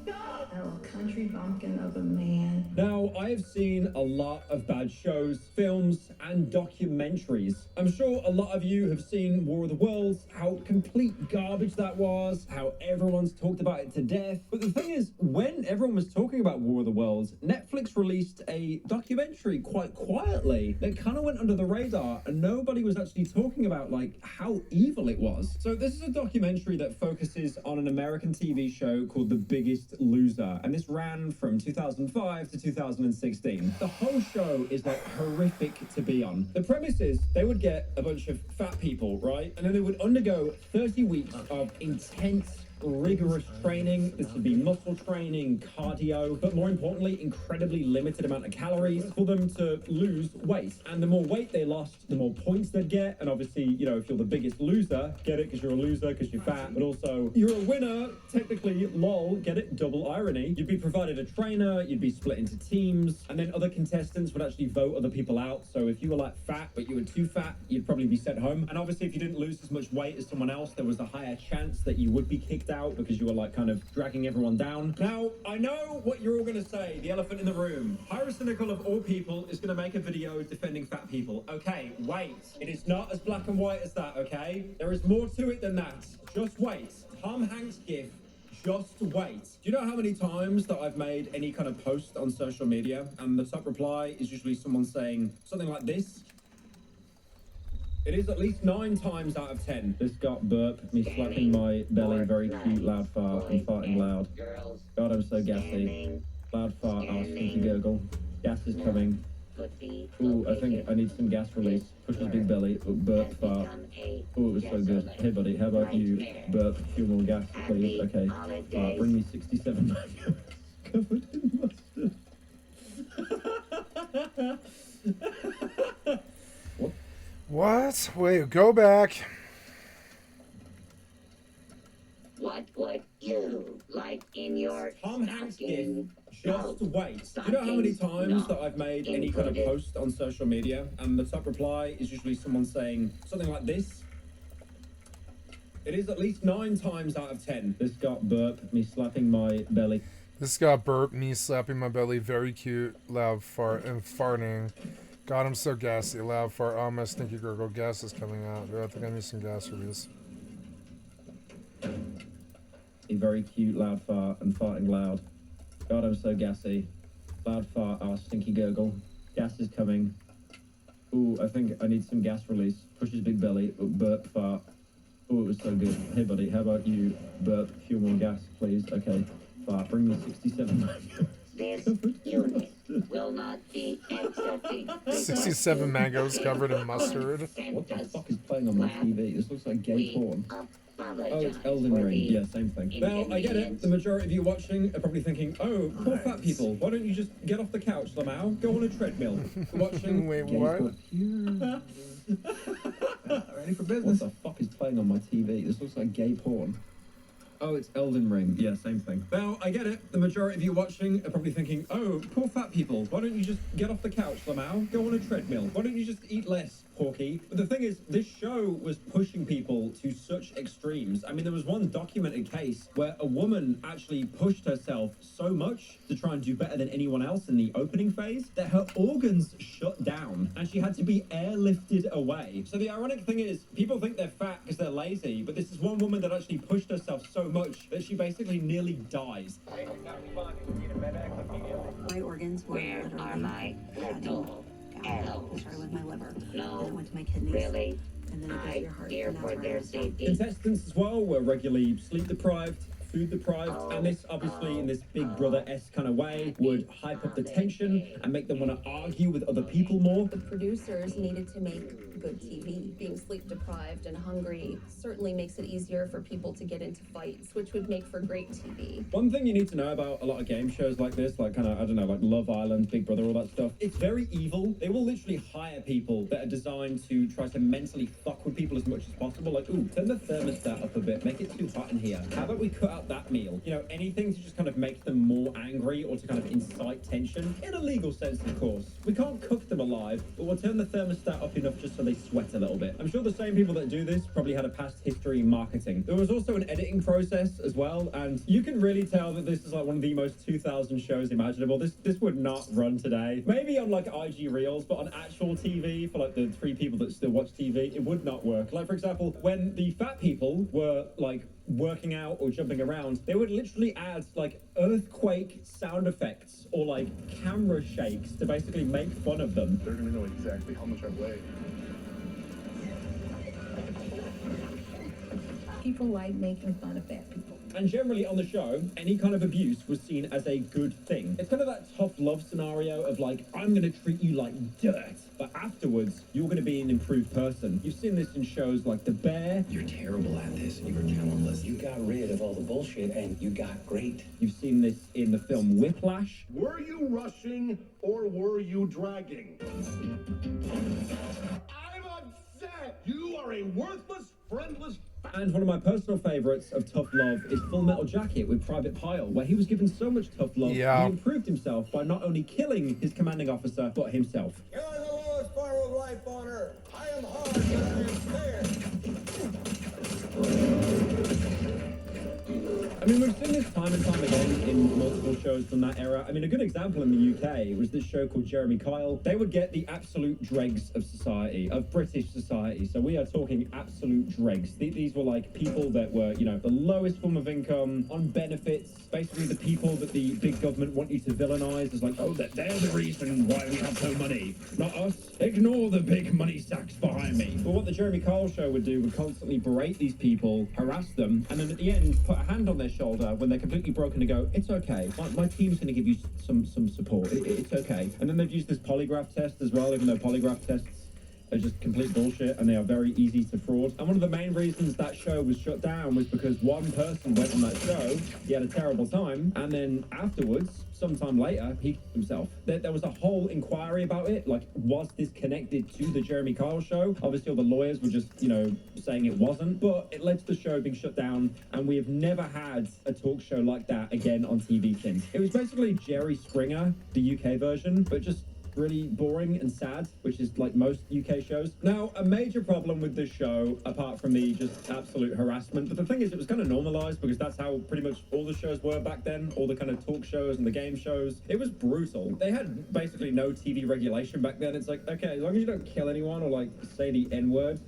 Oh, country bumpkin of a man. Now, I have seen a lot of bad shows, films, and documentaries. I'm sure a lot of you have seen War of the Worlds, how complete garbage that was, how everyone's talked about it to death. But the thing is, when everyone was talking about War of the Worlds, Netflix released a documentary quite quietly that kind of went under the radar, and nobody was actually talking about like how evil it was. So this is a documentary that focuses on an American TV show called The Biggest Loser, and this ran from 2005 to 2016. The whole show is like horrific to be on. The premise is they would get a bunch of fat people, right? And then they would undergo 30 weeks of intense, rigorous training. This would be muscle training, cardio, but more importantly, incredibly limited amount of calories for them to lose weight. And the more weight they lost, the more points they'd get. And obviously, you know, if you're the biggest loser, get it because you're a loser because you're fat, but also you're a winner, technically, lol, get it, double irony. You'd be provided a trainer, you'd be split into teams, and then other contestants would actually vote other people out. So if you were like fat, but you were too fat, you'd probably be sent home. And obviously, if you didn't lose as much weight as someone else, there was a higher chance that you would be kicked out because you were like kind of dragging everyone down. Now, I know what you're all going to say, the elephant in the room. Pyrocynical of all people is going to make a video defending fat people. Okay, wait. It is not as black and white as that, okay? There is more to it than that. Just wait. Tom Hanks gif. Just wait. Do you know how many times that I've made any kind of post on social media and the top reply is usually someone saying something like this? It is at least 9 times out of 10. This got burp, me slapping my belly, very cute, loud fart, and farting loud. God, I'm so gassy. Loud fart, ass, stinky gurgle. Gas is coming. Ooh, I think I need some gas release. Push his big belly. Ooh, burp, fart. Ooh, it was so good. Hey, buddy, how about you? Burp, few more gas, please. Okay. Bring me 67 back. Covered in mustard. What? Wait, go back. What would you like in your Tom Hanks gif? Just wait. Do you know how many times that I've made any kind of post on social media and the top reply is usually someone saying something like this? It is at least 9 times out of 10. This got burp, me slapping my belly. This got burp, me slapping my belly, very cute, loud fart, and farting. God, I'm so gassy. Loud fart. Oh, my stinky gurgle. Gas is coming out. I think I need some gas release. A very cute, loud fart and farting loud. God, I'm so gassy. Loud fart, ass, stinky gurgle. Gas is coming. Ooh, I think I need some gas release. Pushes big belly. Ooh, burp, fart. Oh, it was so good. Hey, buddy, how about you burp, fuel more gas, please? Okay. Fart, bring me 67 This unit will not be accepting. 67 mangoes covered in mustard. What the fuck is playing on my TV? This looks like gay porn. Oh, it's Elden Ring. Yeah, same thing. Now, I get it. The majority of you watching are probably thinking, oh, poor fat people. Why don't you just get off the couch, Lamau? Go on a treadmill. Watching... Wait, what? Ready for business? What the fuck is playing on my TV? This looks like gay porn. Oh, it's Elden Ring. Yeah, same thing. Now, I get it. The majority of you watching are probably thinking, oh, poor fat people. Why don't you just get off the couch, Lamau? Go on a treadmill. Why don't you just eat less, Porky? But the thing is, this show was pushing people to such extremes. I mean, there was one documented case where a woman actually pushed herself so much to try and do better than anyone else in the opening phase that her organs shut down and she had to be airlifted away. So the ironic thing is, people think they're fat because they're lazy, but this is one woman that actually pushed herself so much that she basically nearly dies. My organs were Where literally are my portal arrows? It started with my liver, No, then it went to my kidneys, really? and then it goes to your heart. Fear and that's for where their I was. safety. Contestants as well were regularly sleep deprived, food deprived, and this obviously in this Big Brother-esque kind of way would hype up the tension and make them want to argue with other people more. The producers needed to make good TV. Being sleep deprived and hungry certainly makes it easier for people to get into fights, which would make for great TV. One thing you need to know about a lot of game shows like this, like kind of, I don't know, like Love Island, Big Brother, all that stuff, it's very evil. They will literally hire people that are designed to try to mentally fuck with people as much as possible. Like, ooh, turn the thermostat up a bit, make it too hot in here. How about we cut out that meal? You know, anything to just kind of make them more angry or to kind of incite tension. In a legal sense, of course. We can't cook them alive, but we'll turn the thermostat up enough just so they sweat a little bit. I'm sure the same people that do this probably had a past history in marketing. There was also an editing process as well, and you can really tell that this is like one of the most 2000 shows imaginable. This would not run today. Maybe on like IG Reels, but on actual TV for like the 3 people that still watch TV, it would not work. Like, for example, when the fat people were like working out or jumping around, they would literally add like earthquake sound effects or like camera shakes to basically make fun of them. They're gonna know exactly how much I weigh. People like making fun of fat people. And generally on the show, any kind of abuse was seen as a good thing. It's kind of that tough love scenario of like, I'm going to treat you like dirt, but afterwards, you're going to be an improved person. You've seen this in shows like The Bear. You're terrible at this. You were talentless. You got rid of all the bullshit and you got great. You've seen this in the film Whiplash. Were you rushing or were you dragging? I'm upset! You are a worthless, friendless... And one of my personal favourites of tough love is Full Metal Jacket with Private Pyle, where he was given so much tough love, he improved himself by not only killing his commanding officer, but himself. You're the lowest form of life on Earth. I am hard, but I am fair. I mean, we've seen this time and time again in multiple shows from that era. I mean, a good example in the UK was this show called Jeremy Kyle. They would get the absolute dregs of society, of British society. So we are talking absolute dregs. These were like people that were, you know, the lowest form of income, on benefits, basically the people that the big government want you to villainize as like, oh, they're the reason why we have no money, not us. Ignore the big money sacks behind me. But what the Jeremy Kyle show would do would constantly berate these people, harass them, and then at the end, put a hand on their shoulder when they're completely broken to go, it's okay. My team's going to give you some support. It's okay. And then they'd use this polygraph test as well, even though polygraph tests are just complete bullshit and they are very easy to fraud. And one of the main reasons that show was shut down was because one person went on that show, he had a terrible time, and then afterwards, sometime later, he killed himself. There was a whole inquiry about it, like, was this connected to the Jeremy Kyle show? Obviously, all the lawyers were just, you know, saying it wasn't, but it led to the show being shut down, and we have never had a talk show like that again on TV since. It was basically Jerry Springer, the UK version, but just really boring and sad, which is like most UK shows. Now, a major problem with this show, apart from the just absolute harassment, but the thing is, it was kind of normalized because that's how pretty much all the shows were back then, all the kind of talk shows and the game shows. It was brutal. They had basically no TV regulation back then. It's like, okay, as long as you don't kill anyone or like say the N-word,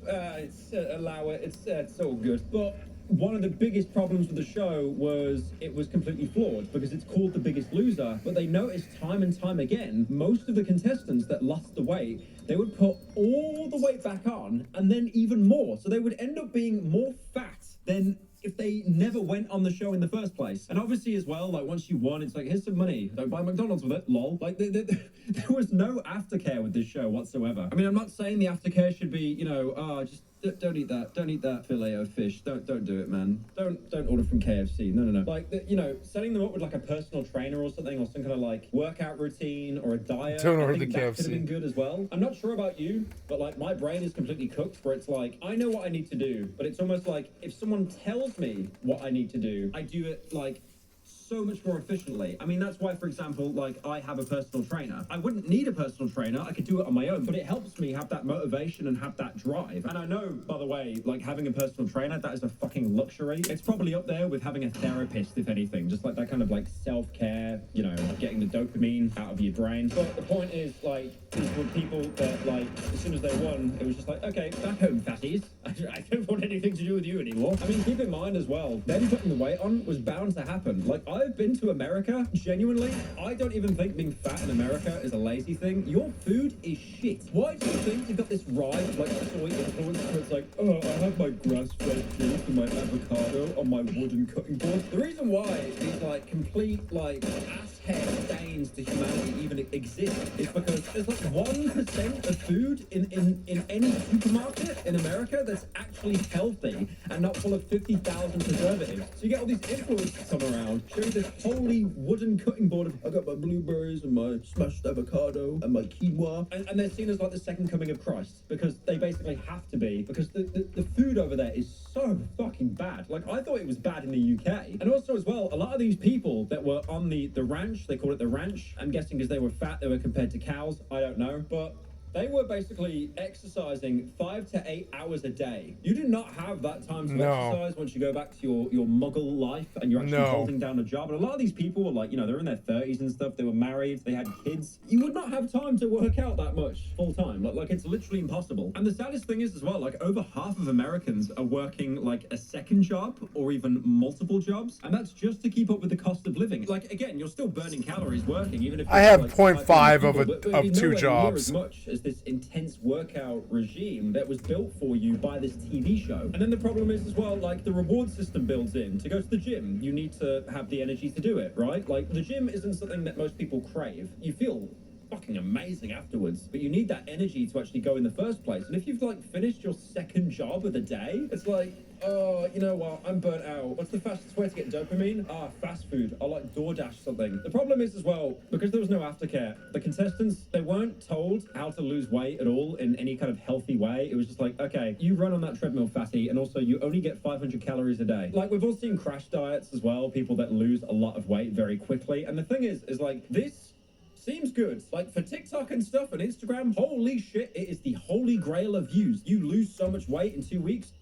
allow it, it's all good. But one of the biggest problems with the show was it was completely flawed because it's called The Biggest Loser, but they noticed time and time again, most of the contestants that lost the weight, they would put all the weight back on and then even more. So they would end up being more fat than if they never went on the show in the first place. And obviously as well, like once you won, it's like, here's some money, don't buy McDonald's with it, lol. Like there was no aftercare with this show whatsoever. I mean, I'm not saying the aftercare should be, you know, just don't eat that fillet of fish. Don't do it, man. Don't order from KFC. No. Like, you know, setting them up with like a personal trainer or something, or some kind of like workout routine or a diet. Don't order I think the that KFC. could have been good as well. I'm not sure about you, but like my brain is completely cooked where it's like, I know what I need to do, but it's almost like if someone tells me what I need to do, I do it like so much more efficiently. I mean, that's why, for example, like I have a personal trainer. I wouldn't need a personal trainer. I could do it on my own, but it helps me have that motivation and have that drive. And I know, by the way, like having a personal trainer, that is a fucking luxury. It's probably up there with having a therapist, if anything, just like that kind of like self-care, you know, getting the dopamine out of your brain. But the point is, like, these were people that, like, as soon as they won, it was just like, okay, back home, fatties. I don't want anything to do with you anymore. I mean, keep in mind as well, them putting the weight on was bound to happen. Like, I've been to America, genuinely, I don't even think being fat in America is a lazy thing. Your food is shit. Why do you think you've got this ride of, like, soy influence where it's like, oh, I have my grass-fed beef and my avocado on my wooden cutting board? The reason why these, like, complete, like, ass-hair stains to humanity even exist is because there's, like, 1% of food in any supermarket in America that's actually healthy and not full of 50,000 preservatives. So you get all these influencers come around, show you this holy wooden cutting board of, I got my blueberries and my smashed avocado and my quinoa, and they're seen as like the second coming of Christ because they basically have to be, because the food over there is so fucking bad. Like, I thought it was bad in the UK. And also as well, a lot of these people that were on the ranch, they call it the ranch, I'm guessing because they were fat, they were compared to cows, I don't know, but they were basically exercising 5 to 8 hours a day. You do not have that time to exercise once you go back to your muggle life and you're actually holding down a job. And a lot of these people were like, you know, they're in their 30s and stuff. They were married. They had kids. You would not have time to work out that much full time. Like it's literally impossible. And the saddest thing is as well, like over half of Americans are working like a second job or even multiple jobs. And that's just to keep up with the cost of living. Like, again, you're still burning calories working, even if I have like 0.5 of 2 near jobs. as much as this intense workout regime that was built for you by this TV show. And then the problem is as well, like the reward system builds in. To go to the gym, you need to have the energy to do it, right? Like the gym isn't something that most people crave. You feel fucking amazing afterwards, but you need that energy to actually go in the first place. And if you've like finished your second job of the day, it's like, oh, you know what, I'm burnt out. What's the fastest way to get dopamine? Fast food. I'll like DoorDash something. The problem is as well, because there was no aftercare, the contestants, they weren't told how to lose weight at all in any kind of healthy way. It was just like, okay, you run on that treadmill, fatty, and also you only get 500 calories a day. Like, we've all seen crash diets as well, people that lose a lot of weight very quickly. And the thing is like, this seems good. Like, for TikTok and stuff and Instagram, holy shit, it is the holy grail of views. You lose so much weight in 2 weeks.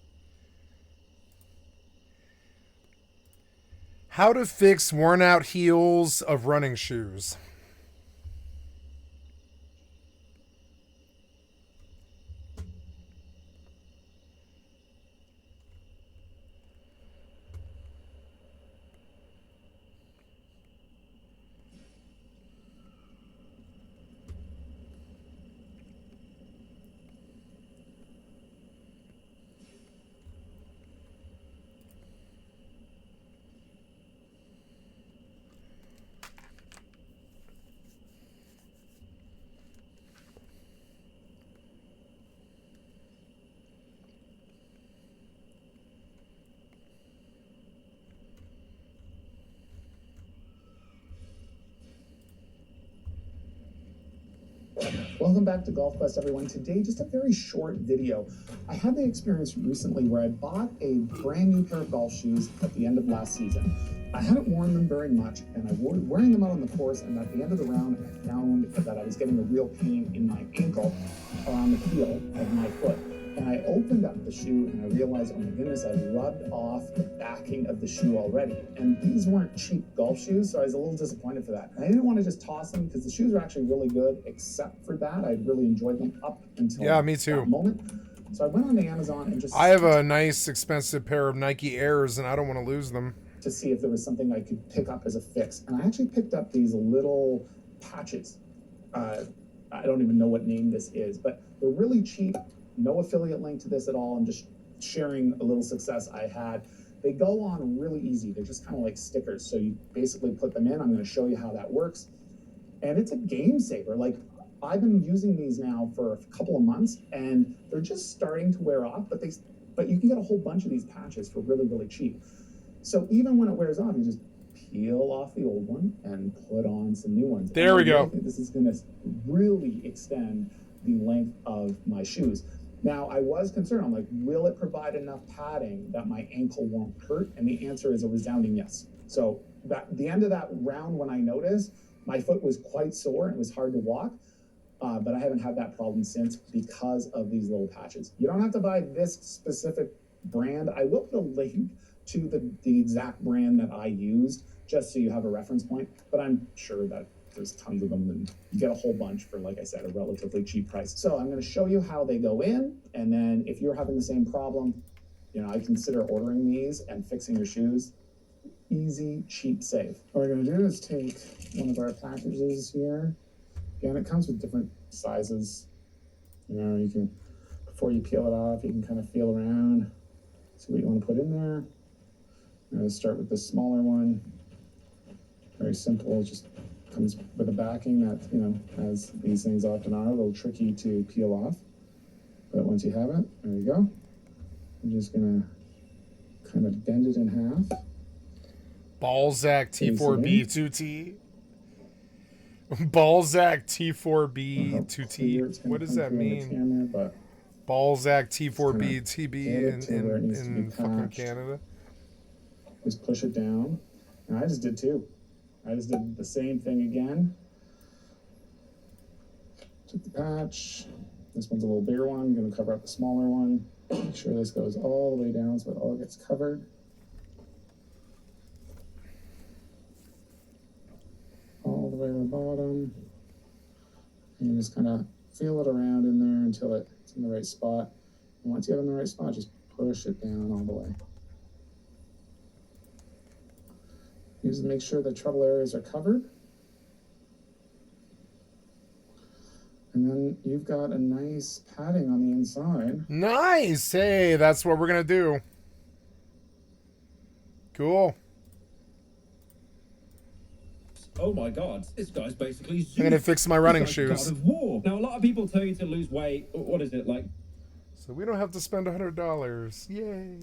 How to fix worn out heels of running shoes. Welcome back to Golf Quest, everyone. Today, just a very short video. I had the experience recently where I bought a brand new pair of golf shoes at the end of last season. I hadn't worn them very much, and I was wearing them out on the course, and at the end of the round, I found that I was getting a real pain in my ankle or on the heel of my foot. And I opened up the shoe and I realized, oh my goodness, I rubbed off the backing of the shoe already. And these weren't cheap golf shoes, so I was a little disappointed for that. And I didn't want to just toss them because the shoes are actually really good, except for that. I really enjoyed them up until me too. that moment. So I went on the Amazon and just... I have a nice, expensive pair of Nike Airs, and I don't want to lose them. To see if there was something I could pick up as a fix. And I actually picked up these little patches. I don't even know what name this is, but they're really cheap. No affiliate link to this at all. I'm just sharing a little success I had. They go on really easy. They're just kind of like stickers. So you basically put them in. I'm going to show you how that works. And it's a game saver. Like, I've been using these now for a couple of months, and they're just starting to wear off, but you can get a whole bunch of these patches for really, really cheap. So even when it wears off, you just peel off the old one and put on some new ones. There we go. I think this is going to really extend the length of my shoes. Now, I was concerned. I'm like, will it provide enough padding that my ankle won't hurt? And the answer is a resounding yes. So the end of that round, when I noticed, my foot was quite sore. It was hard to walk. But I haven't had that problem since because of these little patches. You don't have to buy this specific brand. I will put a link to the exact brand that I used, just so you have a reference point. But I'm sure that there's tons of them, and you get a whole bunch for, like I said, a relatively cheap price. So I'm going to show you how they go in, and then if you're having the same problem, I consider ordering these and fixing your shoes. Easy, cheap, safe. What we're going to do is take one of our packages here. Again, it comes with different sizes. You can, before you peel it off, you can kind of feel around, see what you want to put in there. I'm going to start with the smaller one. Very simple, just comes with a backing that, as these things often are, a little tricky to peel off. But once you have it, there you go. I'm just going to kind of bend it in half. Balzac T4B2T. Balzac T4B2T. What does that mean? Balzac T4B2B in fucking Canada. Just push it down. And I just did two. I just did the same thing again. Took the patch. This one's a little bigger one. I'm going to cover up the smaller one. Make sure this goes all the way down so it all gets covered. All the way to the bottom. And you just kind of feel it around in there until it's in the right spot. And once you have it in the right spot, just push it down all the way. You just make sure the trouble areas are covered. And then you've got a nice padding on the inside. Nice! Hey, that's what we're going to do. Cool. Oh my god, this guy's basically Zeus. I'm going to fix my running shoes. God of war. Now, a lot of people tell you to lose weight. What is it, like? So we don't have to spend $100. Yay.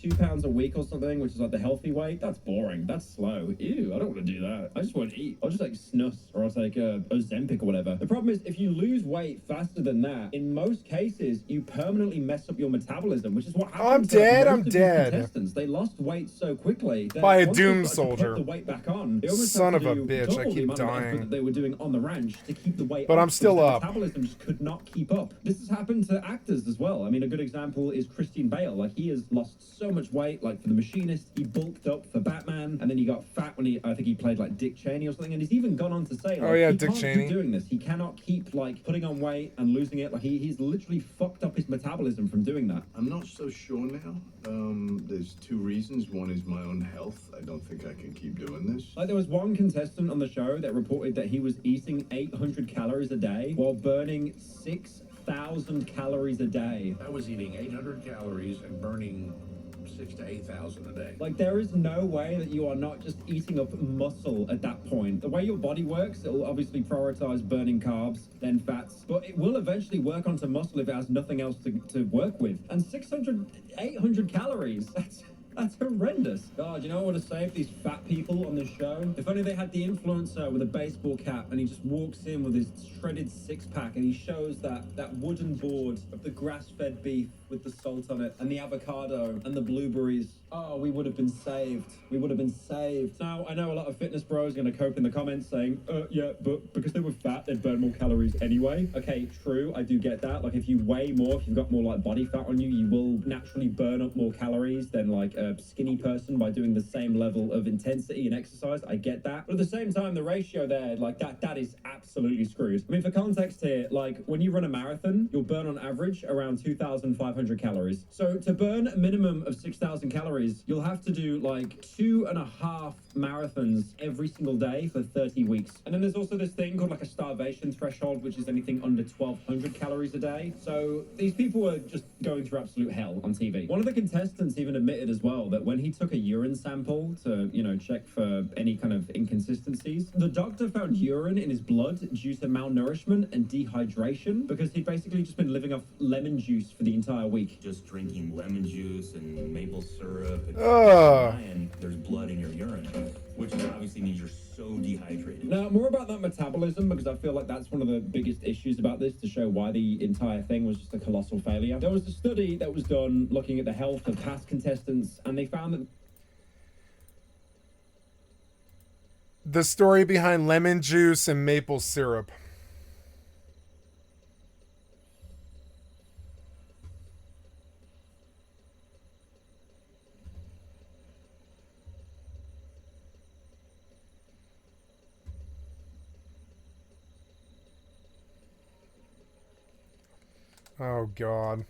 2 pounds a week or something, which is like the healthy weight. That's boring. That's slow. Ew, I don't want to do that. I just want to eat. I'll just like snus, or I'll take Ozempic or whatever. The problem is, if you lose weight faster than that, in most cases, you permanently mess up your metabolism, which is what happens. Oh, I'm dead. I'm dead. Contestants. They lost weight so quickly that by a once doom they started to soldier. put the weight back on, they almost Son had to of a do bitch! I double the keep amount of effort dying. that they were doing on the ranch to keep the weight But up, I'm still because up. the metabolism just could not keep up. This has happened to actors as well. I mean, a good example is Christian Bale. Like, he has lost so much weight. Like, for The Machinist, he bulked up for Batman, and then he got fat when I think he played like Dick Cheney or something. And he's even gone on to say, like, oh yeah, he Dick can't Cheney. keep doing this. He cannot keep like putting on weight and losing it. Like, he's literally fucked up his metabolism from doing that. I'm not so sure now. There's two reasons. One is my own health. I don't think I can keep doing this. Like, there was one contestant on the show that reported that he was eating 800 calories a day while burning 6,000 calories a day. I was eating 800 calories and burning 6,000 to 8,000 a day. Like, there is no way that you are not just eating up muscle at that point. The way your body works, it will obviously prioritize burning carbs, then fats, but it will eventually work onto muscle if it has nothing else to work with. And 800 calories, that's horrendous. God, you know what I want to say for these fat people on this show? If only they had the influencer with a baseball cap and he just walks in with his shredded six-pack and he shows that wooden board of the grass-fed beef with the salt on it, and the avocado, and the blueberries. Oh, we would have been saved. We would have been saved. Now, I know a lot of fitness bros are going to cope in the comments saying, yeah, but because they were fat, they'd burn more calories anyway. Okay, true, I do get that. Like, if you weigh more, if you've got more, like, body fat on you, you will naturally burn up more calories than, like, a skinny person by doing the same level of intensity and exercise. I get that. But at the same time, the ratio there, like, that is absolutely screwed. I mean, for context here, like, when you run a marathon, you'll burn on average around 2,500 calories. So to burn a minimum of 6,000 calories, you'll have to do like 2.5 marathons every single day for 30 weeks. And then there's also this thing called like a starvation threshold, which is anything under 1,200 calories a day. So these people are just going through absolute hell on TV. One of the contestants even admitted as well that when he took a urine sample to, you know, check for any kind of inconsistencies, the doctor found urine in his blood due to malnourishment and dehydration because he'd basically just been living off lemon juice for the entire week. Just drinking lemon juice and maple syrup and and there's blood in your urine, which obviously means you're so dehydrated. Now, more about that metabolism, because I feel like that's one of the biggest issues about this, to show why the entire thing was just a colossal failure. There was a study that was done looking at the health of past contestants, and they found that the story behind lemon juice and maple syrup. Oh, God.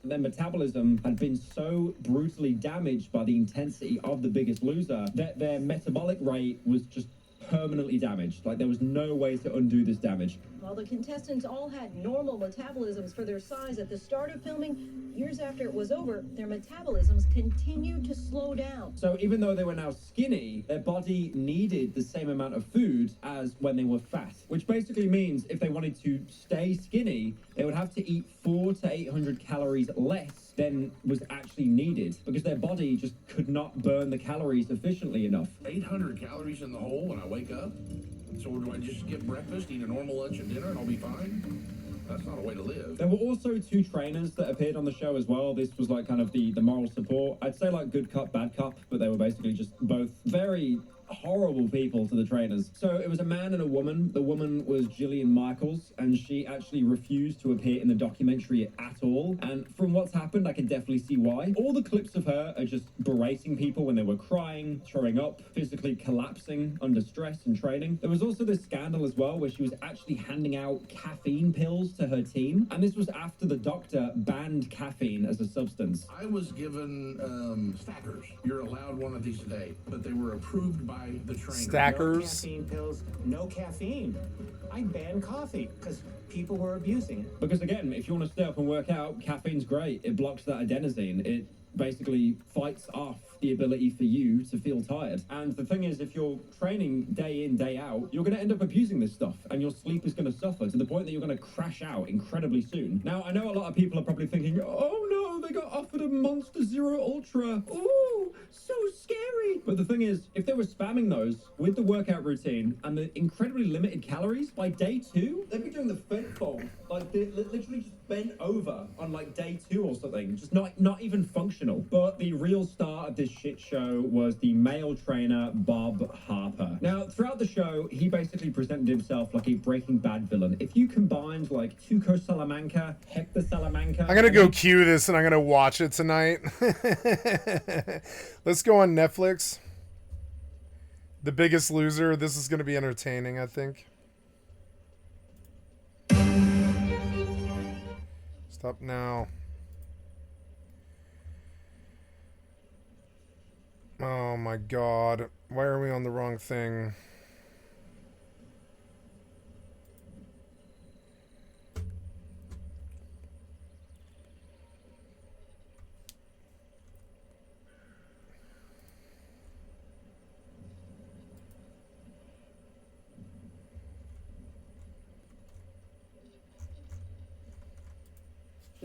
their metabolism had been so brutally damaged by the intensity of The Biggest Loser that their metabolic rate was just permanently damaged. Like, there was no way to undo this damage. While the contestants all had normal metabolisms for their size at the start of filming, years after it was over, their metabolisms continued to slow down. So even though they were now skinny, their body needed the same amount of food as when they were fat, which basically means if they wanted to stay skinny, they would have to eat 400 to 800 calories less than was actually needed, because their body just could not burn the calories efficiently enough. 800 calories in the hole when I wake up? So do I just skip breakfast, eat a normal lunch and dinner, and I'll be fine? That's not a way to live. There were also two trainers that appeared on the show as well. This was like kind of the moral support. I'd say like good cop, bad cop, but they were basically just both very horrible people to the trainers. So it was a man and a woman. The woman was Jillian Michaels, and she actually refused to appear in the documentary at all. And from what's happened, I can definitely see why. All the clips of her are just berating people when they were crying, throwing up, physically collapsing under stress and training. There was also this scandal as well where she was actually handing out caffeine pills to her team, and this was after the doctor banned caffeine as a substance. I was given stackers. You're allowed one of these today, but they were approved by the trainer. Stackers. No caffeine pills, no caffeine. I banned coffee because people were abusing it. Because again, if you want to stay up and work out, caffeine's great. It blocks that adenosine. It basically fights off the ability for you to feel tired. And the thing is, if you're training day in, day out, you're going to end up abusing this stuff, and your sleep is going to suffer to the point that you're going to crash out incredibly soon. Now, I know a lot of people are probably thinking, oh no, they got offered a Monster Zero Ultra. Ooh, so scary. But the thing is, if they were spamming those with the workout routine and the incredibly limited calories, by day 2, they'd be doing the fence fold. Like, they literally just bent over on like day 2 or something. Just not even functional. But the real star of this shit show was the male trainer, Bob Harper. Now, throughout the show, he basically presented himself like a Breaking Bad villain. If you combined like Tuco Salamanca, Hector Salamanca... I'm gonna go cue this and I'm gonna watch it tonight. Let's go on Netflix. The Biggest Loser. This is gonna be entertaining, I think. Stop now. Oh my god. Why are we on the wrong thing?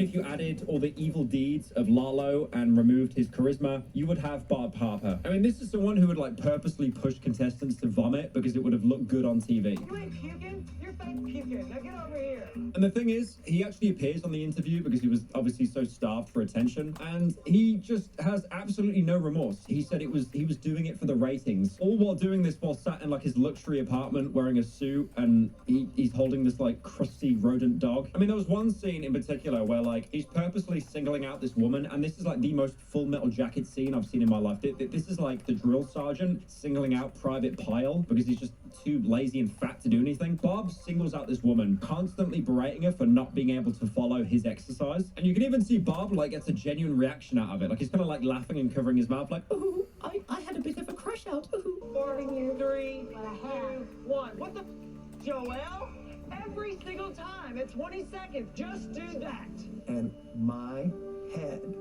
If you added all the evil deeds of Lalo and removed his charisma, you would have Bob Harper. I mean, this is someone who would like purposely push contestants to vomit because it would have looked good on TV. You ain't puking? You're fake puking. Now get over here. And the thing is, he actually appears on the interview because he was obviously so starved for attention, and he just has absolutely no remorse. He said he was doing it for the ratings, all while doing this while sat in like his luxury apartment wearing a suit, and he's holding this like crusty rodent dog. I mean, there was one scene in particular where like he's purposely singling out this woman, and this is like the most Full Metal Jacket scene I've seen in my life. This is like the drill sergeant singling out Private Pyle because he's just too lazy and fat to do anything. Bob singles out this woman, constantly berating her for not being able to follow his exercise. And you can even see Bob like gets a genuine reaction out of it. Like he's kind of like laughing and covering his mouth like, ooh, I had a bit of a crush out. Ooh. 3, 2, 1. What the Joel? Every single time at 20 seconds, just do that. And my head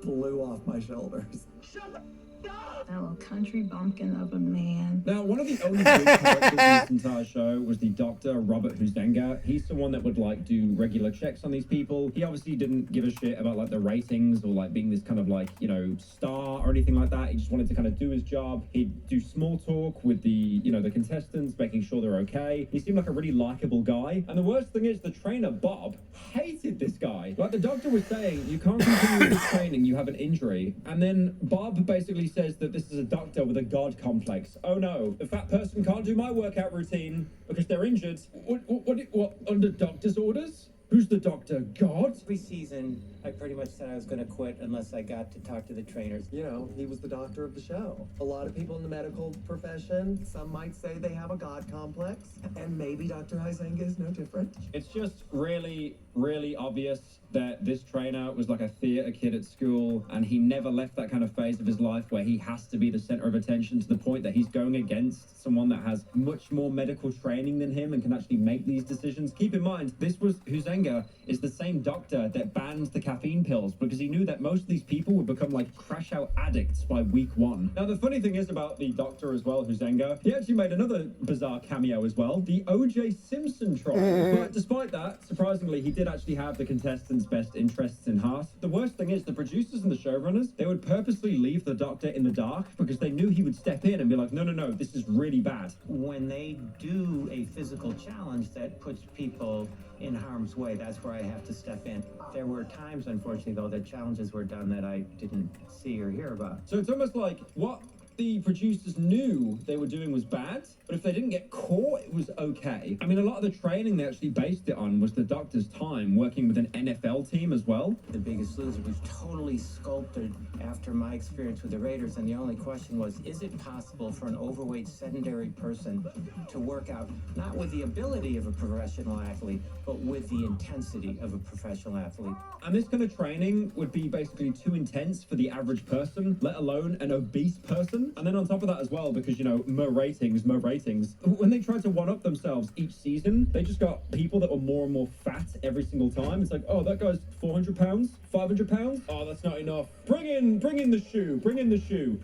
flew off my shoulders. Shut the up! That little country bumpkin of a man. Now, one of the only good characters in this entire show was the doctor, Robert Huizenga. He's someone that would, like, do regular checks on these people. He obviously didn't give a shit about, like, the ratings or, like, being this kind of, like, you know, star or anything like that. He just wanted to kind of do his job. He'd do small talk with the, you know, the contestants, making sure they're okay. He seemed like a really likable guy. And the worst thing is, the trainer, Bob, hated this guy. Like, the doctor was saying, you can't continue with this training, you have an injury. And then Bob basically says that this is a doctor with a god complex. Oh no, the fat person can't do my workout routine because they're injured. What under doctor's orders? Who's the doctor? God? Every season, I pretty much said I was going to quit unless I got to talk to the trainers. You know, he was the doctor of the show. A lot of people in the medical profession, some might say they have a god complex, and maybe Dr. Huizenga is no different. It's just really, really obvious that this trainer was like a theater kid at school, and he never left that kind of phase of his life where he has to be the center of attention to the point that he's going against someone that has much more medical training than him and can actually make these decisions. Keep in mind, Huizenga is the same doctor that banned the caffeine pills because he knew that most of these people would become like crash out addicts by week 1. Now, the funny thing is about the doctor as well, Huizenga, he actually made another bizarre cameo as well, the O.J. Simpson trial. But despite that, surprisingly, he did actually have the contestants' best interests in heart. The worst thing is the producers and the showrunners, they would purposely leave the doctor in the dark because they knew he would step in and be like, no, this is really bad. When they do a physical challenge that puts people in harm's way, that's where I have to step in. There were times, unfortunately, though, that challenges were done that I didn't see or hear about. So it's almost like what the producers knew they were doing was bad, but if they didn't get caught, it was okay. I mean, a lot of the training they actually based it on was the doctor's time working with an NFL team as well. The Biggest Loser was totally sculpted after my experience with the Raiders, and the only question was, is it possible for an overweight, sedentary person to work out, not with the ability of a professional athlete, but with the intensity of a professional athlete? And this kind of training would be basically too intense for the average person, let alone an obese person. And then on top of that as well, because, you know, more ratings, when they tried to one-up themselves each season, they just got people that were more and more fat every single time. It's like, oh, that guy's 400 pounds, 500 pounds. Oh, that's not enough. Bring in the shoe.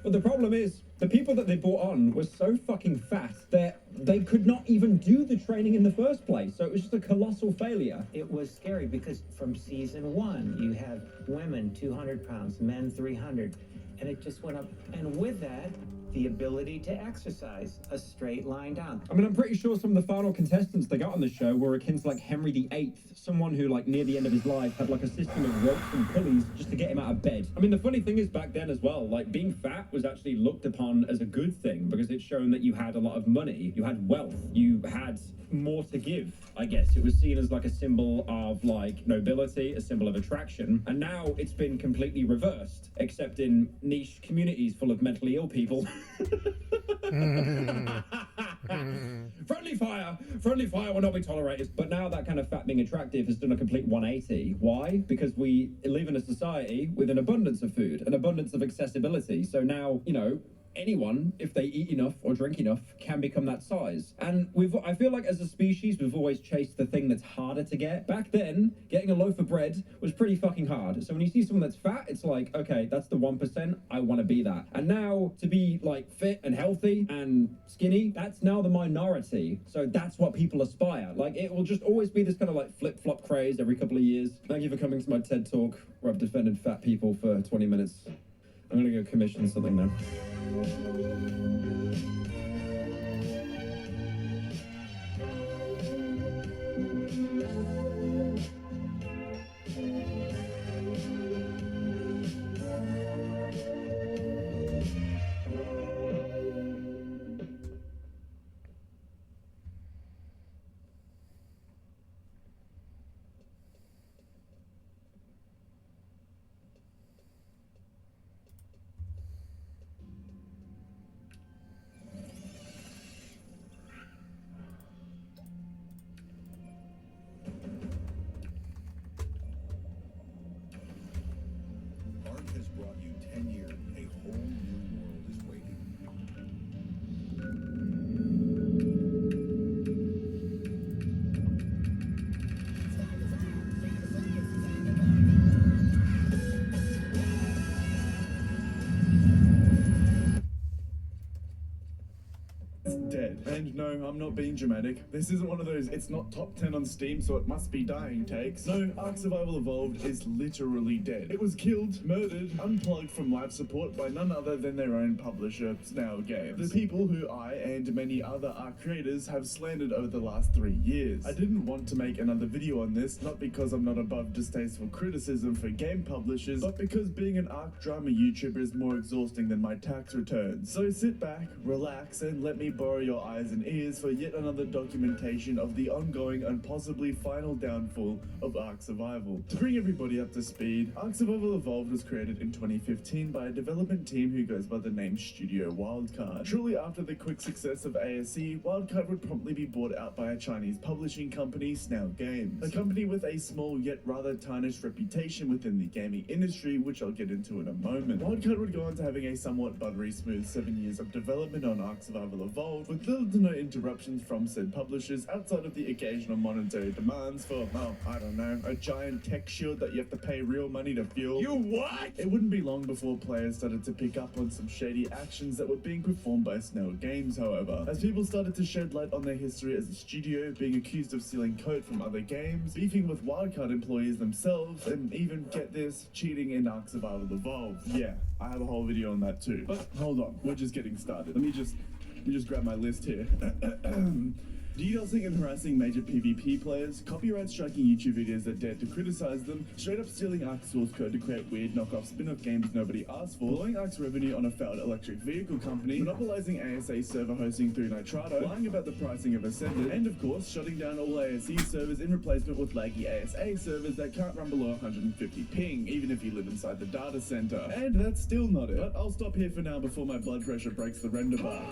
But the problem is, the people that they brought on were so fucking fat that they could not even do the training in the first place. So it was just a colossal failure. It was scary because from season 1, you have women 200 pounds, men 300, and it just went up. And with that, the ability to exercise a straight line down. I mean, I'm pretty sure some of the final contestants they got on the show were akin to like Henry VIII, someone who like near the end of his life had like a system of ropes and pulleys just to get him out of bed. I mean, the funny thing is back then as well, like being fat was actually looked upon as a good thing because it's shown that you had a lot of money, you had wealth, you had more to give, I guess. It was seen as like a symbol of like nobility, a symbol of attraction, and now it's been completely reversed, except in niche communities full of mentally ill people. Friendly fire will not be tolerated. But now that kind of fat being attractive has done a complete 180. Why? Because we live in a society with an abundance of food, an abundance of accessibility. So now, you know, anyone, if they eat enough or drink enough, can become that size. And I feel like as a species, we've always chased the thing that's harder to get. Back then, getting a loaf of bread was pretty fucking hard. So when you see someone that's fat, it's like, okay, that's the 1%, I want to be that. And now, to be like fit and healthy and skinny, that's now the minority. So that's what people aspire. Like, it will just always be this kind of like flip-flop craze every couple of years. Thank you for coming to my TED Talk, where I've defended fat people for 20 minutes. I'm gonna go commission something now. Ark has brought you 10 years. A whole new world is waiting. Dead. And no, I'm not being dramatic. This isn't one of those, it's not top 10 on Steam, so it must be dying takes. No, Ark Survival Evolved is literally dead. It was killed, murdered, unplugged from live support by none other than their own publisher, Snail Games. The people who I and many other Ark creators have slandered over the last 3 years. I didn't want to make another video on this, not because I'm not above distasteful criticism for game publishers, but because being an Ark drama YouTuber is more exhausting than my tax returns. So sit back, relax, and let me borrow your eyes and ears for yet another documentation of the ongoing and possibly final downfall of Ark Survival. To bring everybody up to speed, Ark Survival Evolved was created in 2015 by a development team who goes by the name Studio Wildcard. Shortly after the quick success of ASE, Wildcard would promptly be bought out by a Chinese publishing company, Snail Games, a company with a small yet rather tarnished reputation within the gaming industry, which I'll get into in a moment. Wildcard would go on to having a somewhat buttery smooth 7 years of development on Ark Survival Evolved, with little to no interruptions from said publishers outside of the occasional monetary demands for, well, I don't know, a giant tech shield that you have to pay real money to fuel. You what? It wouldn't be long before players started to pick up on some shady actions that were being performed by Snail Games, however. As people started to shed light on their history as a studio, being accused of stealing code from other games, beefing with Wildcard employees themselves, and even, get this, cheating in Ark Survival Evolved. Yeah, I have a whole video on that too. But hold on, we're just getting started. Let me just grab my list here. DDoSing and harassing major PvP players, copyright striking YouTube videos that dared to criticize them, straight up stealing Ark's source code to create weird knockoff spin-off games nobody asked for, blowing Ark's revenue on a failed electric vehicle company, monopolizing ASA server hosting through Nitrado, lying about the pricing of Ascended, and of course, shutting down all ASE servers in replacement with laggy ASA servers that can't run below 150 ping, even if you live inside the data center. And that's still not it. But I'll stop here for now before my blood pressure breaks the render bar.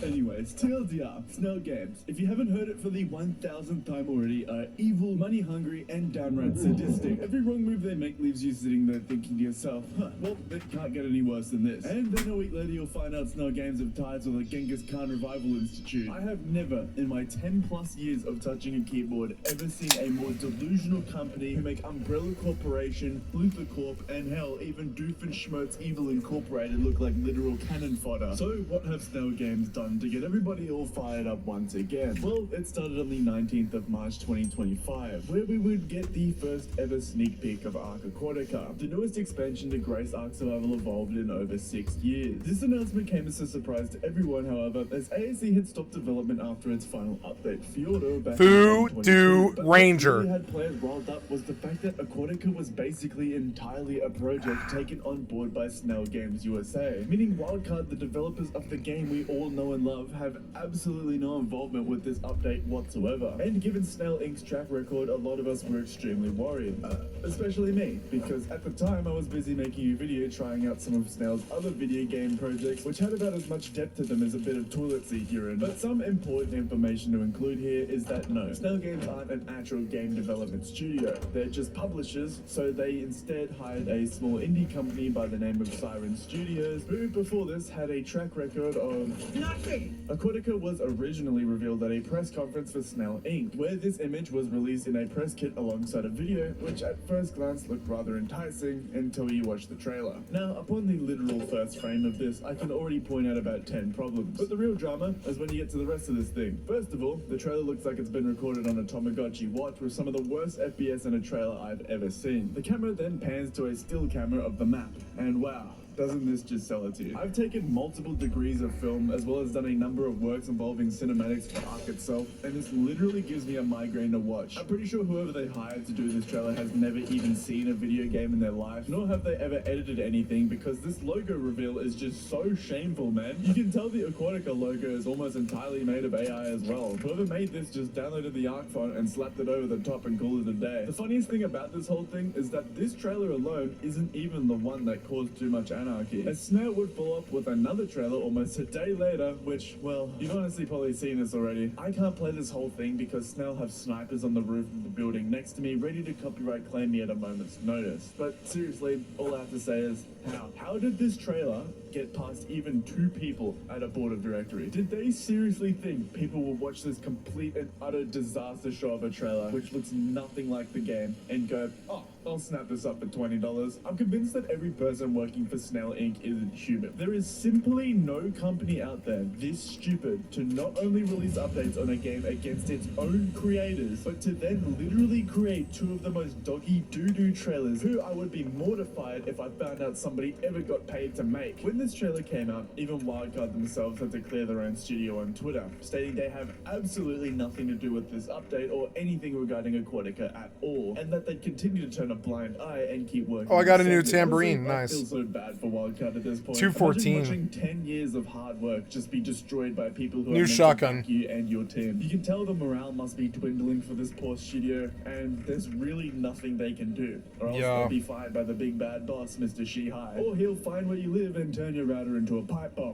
Anyways, TLDR, Snail Games. If you haven't heard it for the 1000th time already, are evil, money-hungry, and downright sadistic. Every wrong move they make leaves you sitting there thinking to yourself, huh, well, it can't get any worse than this. And then a week later you'll find out Snail Games have ties with the Genghis Khan Revival Institute. I have never, in my 10 plus years of touching a keyboard, ever seen a more delusional company who make Umbrella Corporation, Luther Corp, and hell, even Doofenshmirtz Evil Incorporated look like literal cannon fodder. So what have Snail Games done to get everybody all fired up once again? Well, it started on the 19th of March 2025, where we would get the first ever sneak peek of Ark Aquatica, the newest expansion to grace Ark Survival Evolved in over 6 years. This announcement came as a surprise to everyone, however, as ASE had stopped development after its final update, Fjordo, back in 2022. Ranger. What really had players riled up was the fact that Aquatica was basically entirely a project taken on board by Snail Games USA, meaning Wildcard, the developers of the game we all know and love, have absolutely no involvement with this update whatsoever. And given Snail Inc.'s track record, a lot of us were extremely worried. especially me, because at the time I was busy making a video trying out some of Snail's other video game projects, which had about as much depth to them as a bit of toilet seat urine. But some important information to include here is that no, Snail Games aren't an actual game development studio. They're just publishers, so they instead hired a small indie company by the name of Siren Studios, who before this had a track record of nothing. Aquatica was originally revealed at a press conference for Snail Inc., where this image was released in a press kit alongside a video, which at first glance looked rather enticing until you watch the trailer. Now, upon the literal first frame of this, I can already point out about 10 problems. But the real drama is when you get to the rest of this thing. First of all, the trailer looks like it's been recorded on a Tamagotchi watch with some of the worst FPS in a trailer I've ever seen. The camera then pans to a still camera of the map, and wow, doesn't this just sell it to you? I've taken multiple degrees of film as well as done a number of works involving cinematics for Ark itself, and this literally gives me a migraine to watch. I'm pretty sure whoever they hired to do this trailer has never even seen a video game in their life, nor have they ever edited anything, because this logo reveal is just so shameful, man. You can tell the Aquatica logo is almost entirely made of AI as well. Whoever made this just downloaded the Ark font and slapped it over the top and called it a day. The funniest thing about this whole thing is that this trailer alone isn't even the one that caused too much anarchy, as Snail would follow up with another trailer almost a day later, which, well, you've honestly probably seen this already. I can't play this whole thing because Snail have snipers on the roof of the building next to me ready to copyright claim me at a moment's notice. But seriously, all I have to say is, how did this trailer get past even 2 people at a board of directory? Did they seriously think people will watch this complete and utter disaster show of a trailer, which looks nothing like the game, and go, oh, I'll snap this up for $20? I'm convinced that every person working for Snail Inc. isn't human. There is simply no company out there this stupid to not only release updates on a game against its own creators, but to then literally create 2 of the most doggy doo-doo trailers, who I would be mortified if I found out somebody ever got paid to make. When this trailer came out, even Wildcard themselves had to clear their own studio on Twitter, stating they have absolutely nothing to do with this update or anything regarding Aquatica at all, and that they'd continue to turn a blind eye and keep working. Oh, I got a new Honestly, tambourine. I Nice. feel so bad for Wildcard at this point. 214. Imagine watching 10 years of hard work just be destroyed by people who New are meant shotgun. to back you and your team. You can tell the morale must be dwindling for this poor studio, and there's really nothing they can do, or else they'll be fired by the big bad boss, Mr. Shihai, or he'll find where you live and turn your router into a pipe bomb.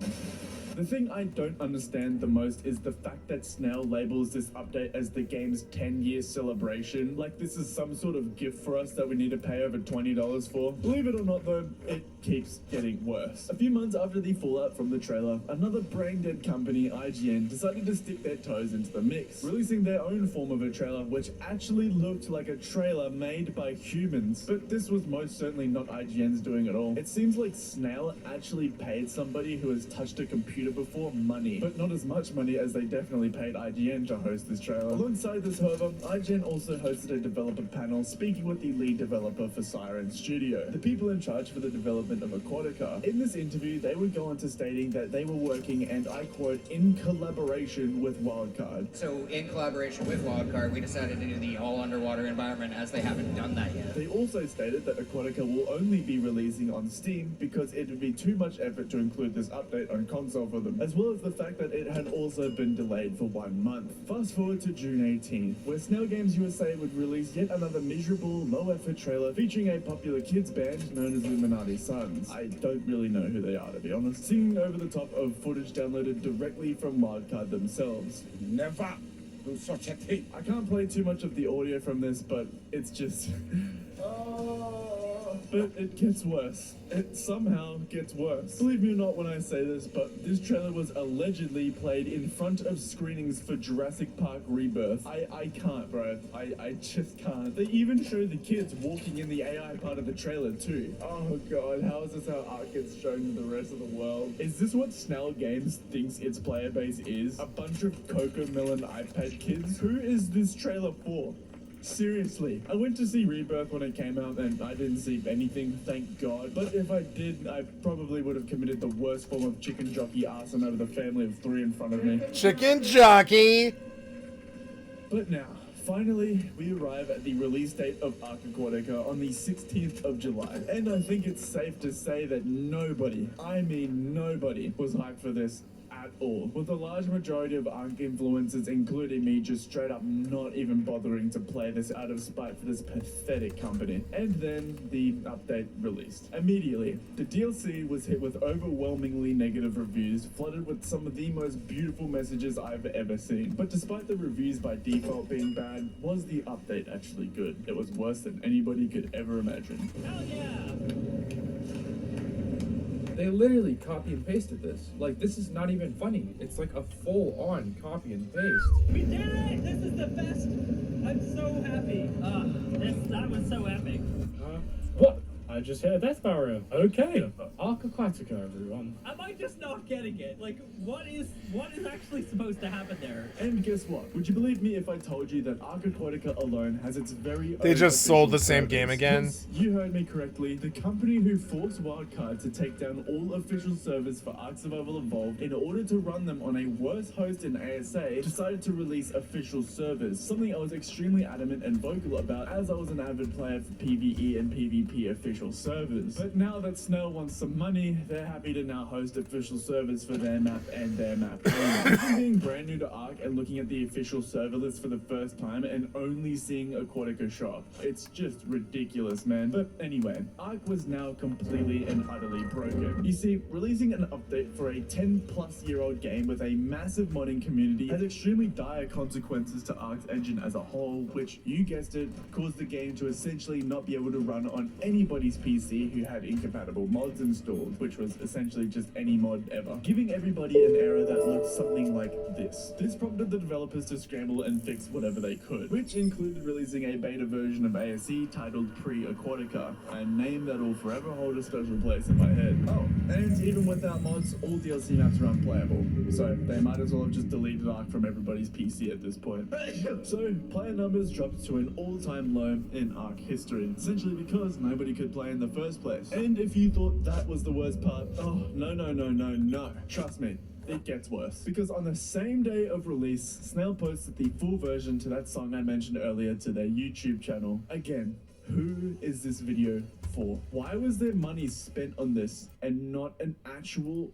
The thing I don't understand the most is the fact that Snail labels this update as the game's 10-year celebration, like this is some sort of gift for us that we need to pay over $20 for. Believe it or not though, it keeps getting worse. A few months after the fallout from the trailer, another brain-dead company, IGN, decided to stick their toes into the mix, releasing their own form of a trailer which actually looked like a trailer made by humans. But this was most certainly not IGN's doing at all. It seems like Snail actually paid somebody who has touched a computer before money, but not as much money as they definitely paid IGN to host this trailer. Alongside this, however, IGN also hosted a developer panel speaking with the lead developer for Siren Studio, the people in charge for the development of Aquatica. In this interview, they would go on to stating that they were working, and I quote, in collaboration with Wildcard. So in collaboration with Wildcard, we decided to do the all underwater environment, as they haven't done that yet. They also stated that Aquatica will only be releasing on Steam because it would be too much effort to include this update on console for them, as well as the fact that it had also been delayed for 1 month. Fast forward to June 18, where Snail Games USA would release yet another miserable, low-effort trailer featuring a popular kids band known as Illuminati Sons. I don't really know who they are, to be honest, singing over the top of footage downloaded directly from Wildcard themselves. Never do such a thing. I can't play too much of the audio from this, but it's just... But it gets worse. It somehow gets worse. Believe me or not when I say this, but this trailer was allegedly played in front of screenings for Jurassic Park Rebirth. I can't, bro. I just can't. They even show the kids walking in the AI part of the trailer too. Oh god, how is this how art gets shown to the rest of the world? Is this what Snail Games thinks its player base is? A bunch of Cocomelon iPad kids? Who is this trailer for? Seriously, I went to see Rebirth when it came out and I didn't see anything, thank God. But if I did, I probably would have committed the worst form of chicken jockey arson over the family of 3 in front of me. Chicken jockey! But now, finally, we arrive at the release date of Ark Aquatica on the 16th of July. And I think it's safe to say that nobody, I mean nobody, was hyped for this at all, with the large majority of Ark influencers, including me, just straight up not even bothering to play this out of spite for this pathetic company. And then the update released. Immediately, the DLC was hit with overwhelmingly negative reviews, flooded with some of the most beautiful messages I've ever seen. But despite the reviews by default being bad, was the update actually good? It was worse than anybody could ever imagine. Hell yeah! They literally copy and pasted this. Like, this is not even funny. It's like a full-on copy and paste. We did it! This is the best! I'm so happy. That was so epic. What? I just heard Death Barrow. Okay. Ark Aquatica, everyone. Am I just not getting it? Like, what is actually supposed to happen there? And guess what? Would you believe me if I told you that Ark Aquatica alone has its very They own just sold the official same service? game again? Yes, you heard me correctly. The company who forced Wildcard to take down all official servers for Ark Survival Evolved in order to run them on a worse host in ASA decided to release official servers, something I was extremely adamant and vocal about as I was an avid player for PvE and PvP official servers. But now that Snail wants some money, they're happy to now host official servers for their map and their map only. Even being brand new to Ark and looking at the official server list for the first time and only seeing Aquatica shop, it's just ridiculous, man. But anyway, Ark was now completely and utterly broken. You see, releasing an update for a 10-plus-year-old game with a massive modding community has extremely dire consequences to Ark's engine as a whole, which, you guessed it, caused the game to essentially not be able to run on anybody's PC who had incompatible mods installed, which was essentially just any mod ever, giving everybody an error that looked something like this. This prompted the developers to scramble and fix whatever they could, which included releasing a beta version of ASE titled Pre-Aquatica, a name that will forever hold a special place in my head. Oh, and even without mods, all DLC maps are unplayable, so they might as well have just deleted Ark from everybody's PC at this point. So, player numbers dropped to an all-time low in Ark history, essentially because nobody could play in the first place. And if you thought that was the worst part, oh, no. Trust me, it gets worse. Because on the same day of release, Snail posted the full version to that song I mentioned earlier to their YouTube channel. Again, who is this video for? Why was there money spent on this and not an actual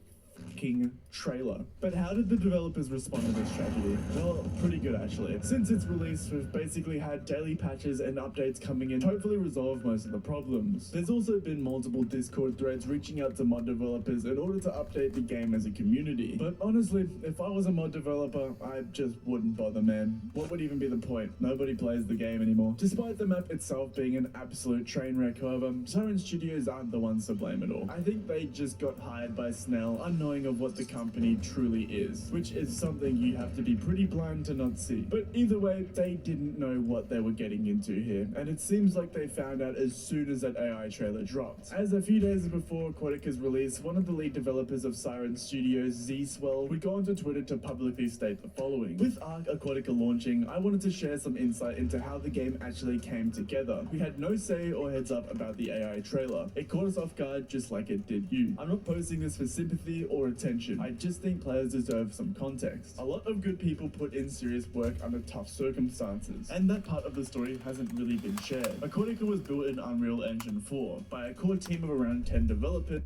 fucking trailer? But how did the developers respond to this tragedy? Well, pretty good actually. Since its release, we've basically had daily patches and updates coming in to hopefully resolve most of the problems. There's also been multiple Discord threads reaching out to mod developers in order to update the game as a community. But honestly, if I was a mod developer, I just wouldn't bother, man. What would even be the point? Nobody plays the game anymore. Despite the map itself being an absolute train wreck, however, Siren Studios aren't the ones to blame at all. I think they just got hired by Snail unknowing of what the company truly is, which is something you have to be pretty blind to not see. But either way, they didn't know what they were getting into here, and it seems like they found out as soon as that AI trailer dropped. As a few days before Aquatica's release, one of the lead developers of Siren Studios, Z-Swell, would go onto Twitter to publicly state the following. With Ark Aquatica launching, I wanted to share some insight into how the game actually came together. We had no say or heads up about the AI trailer. It caught us off guard just like it did you. I'm not posting this for sympathy or attention. I just think players deserve some context. A lot of good people put in serious work under tough circumstances, and that part of the story hasn't really been shared. Aquatica was built in Unreal Engine 4 by a core team of around 10 developers.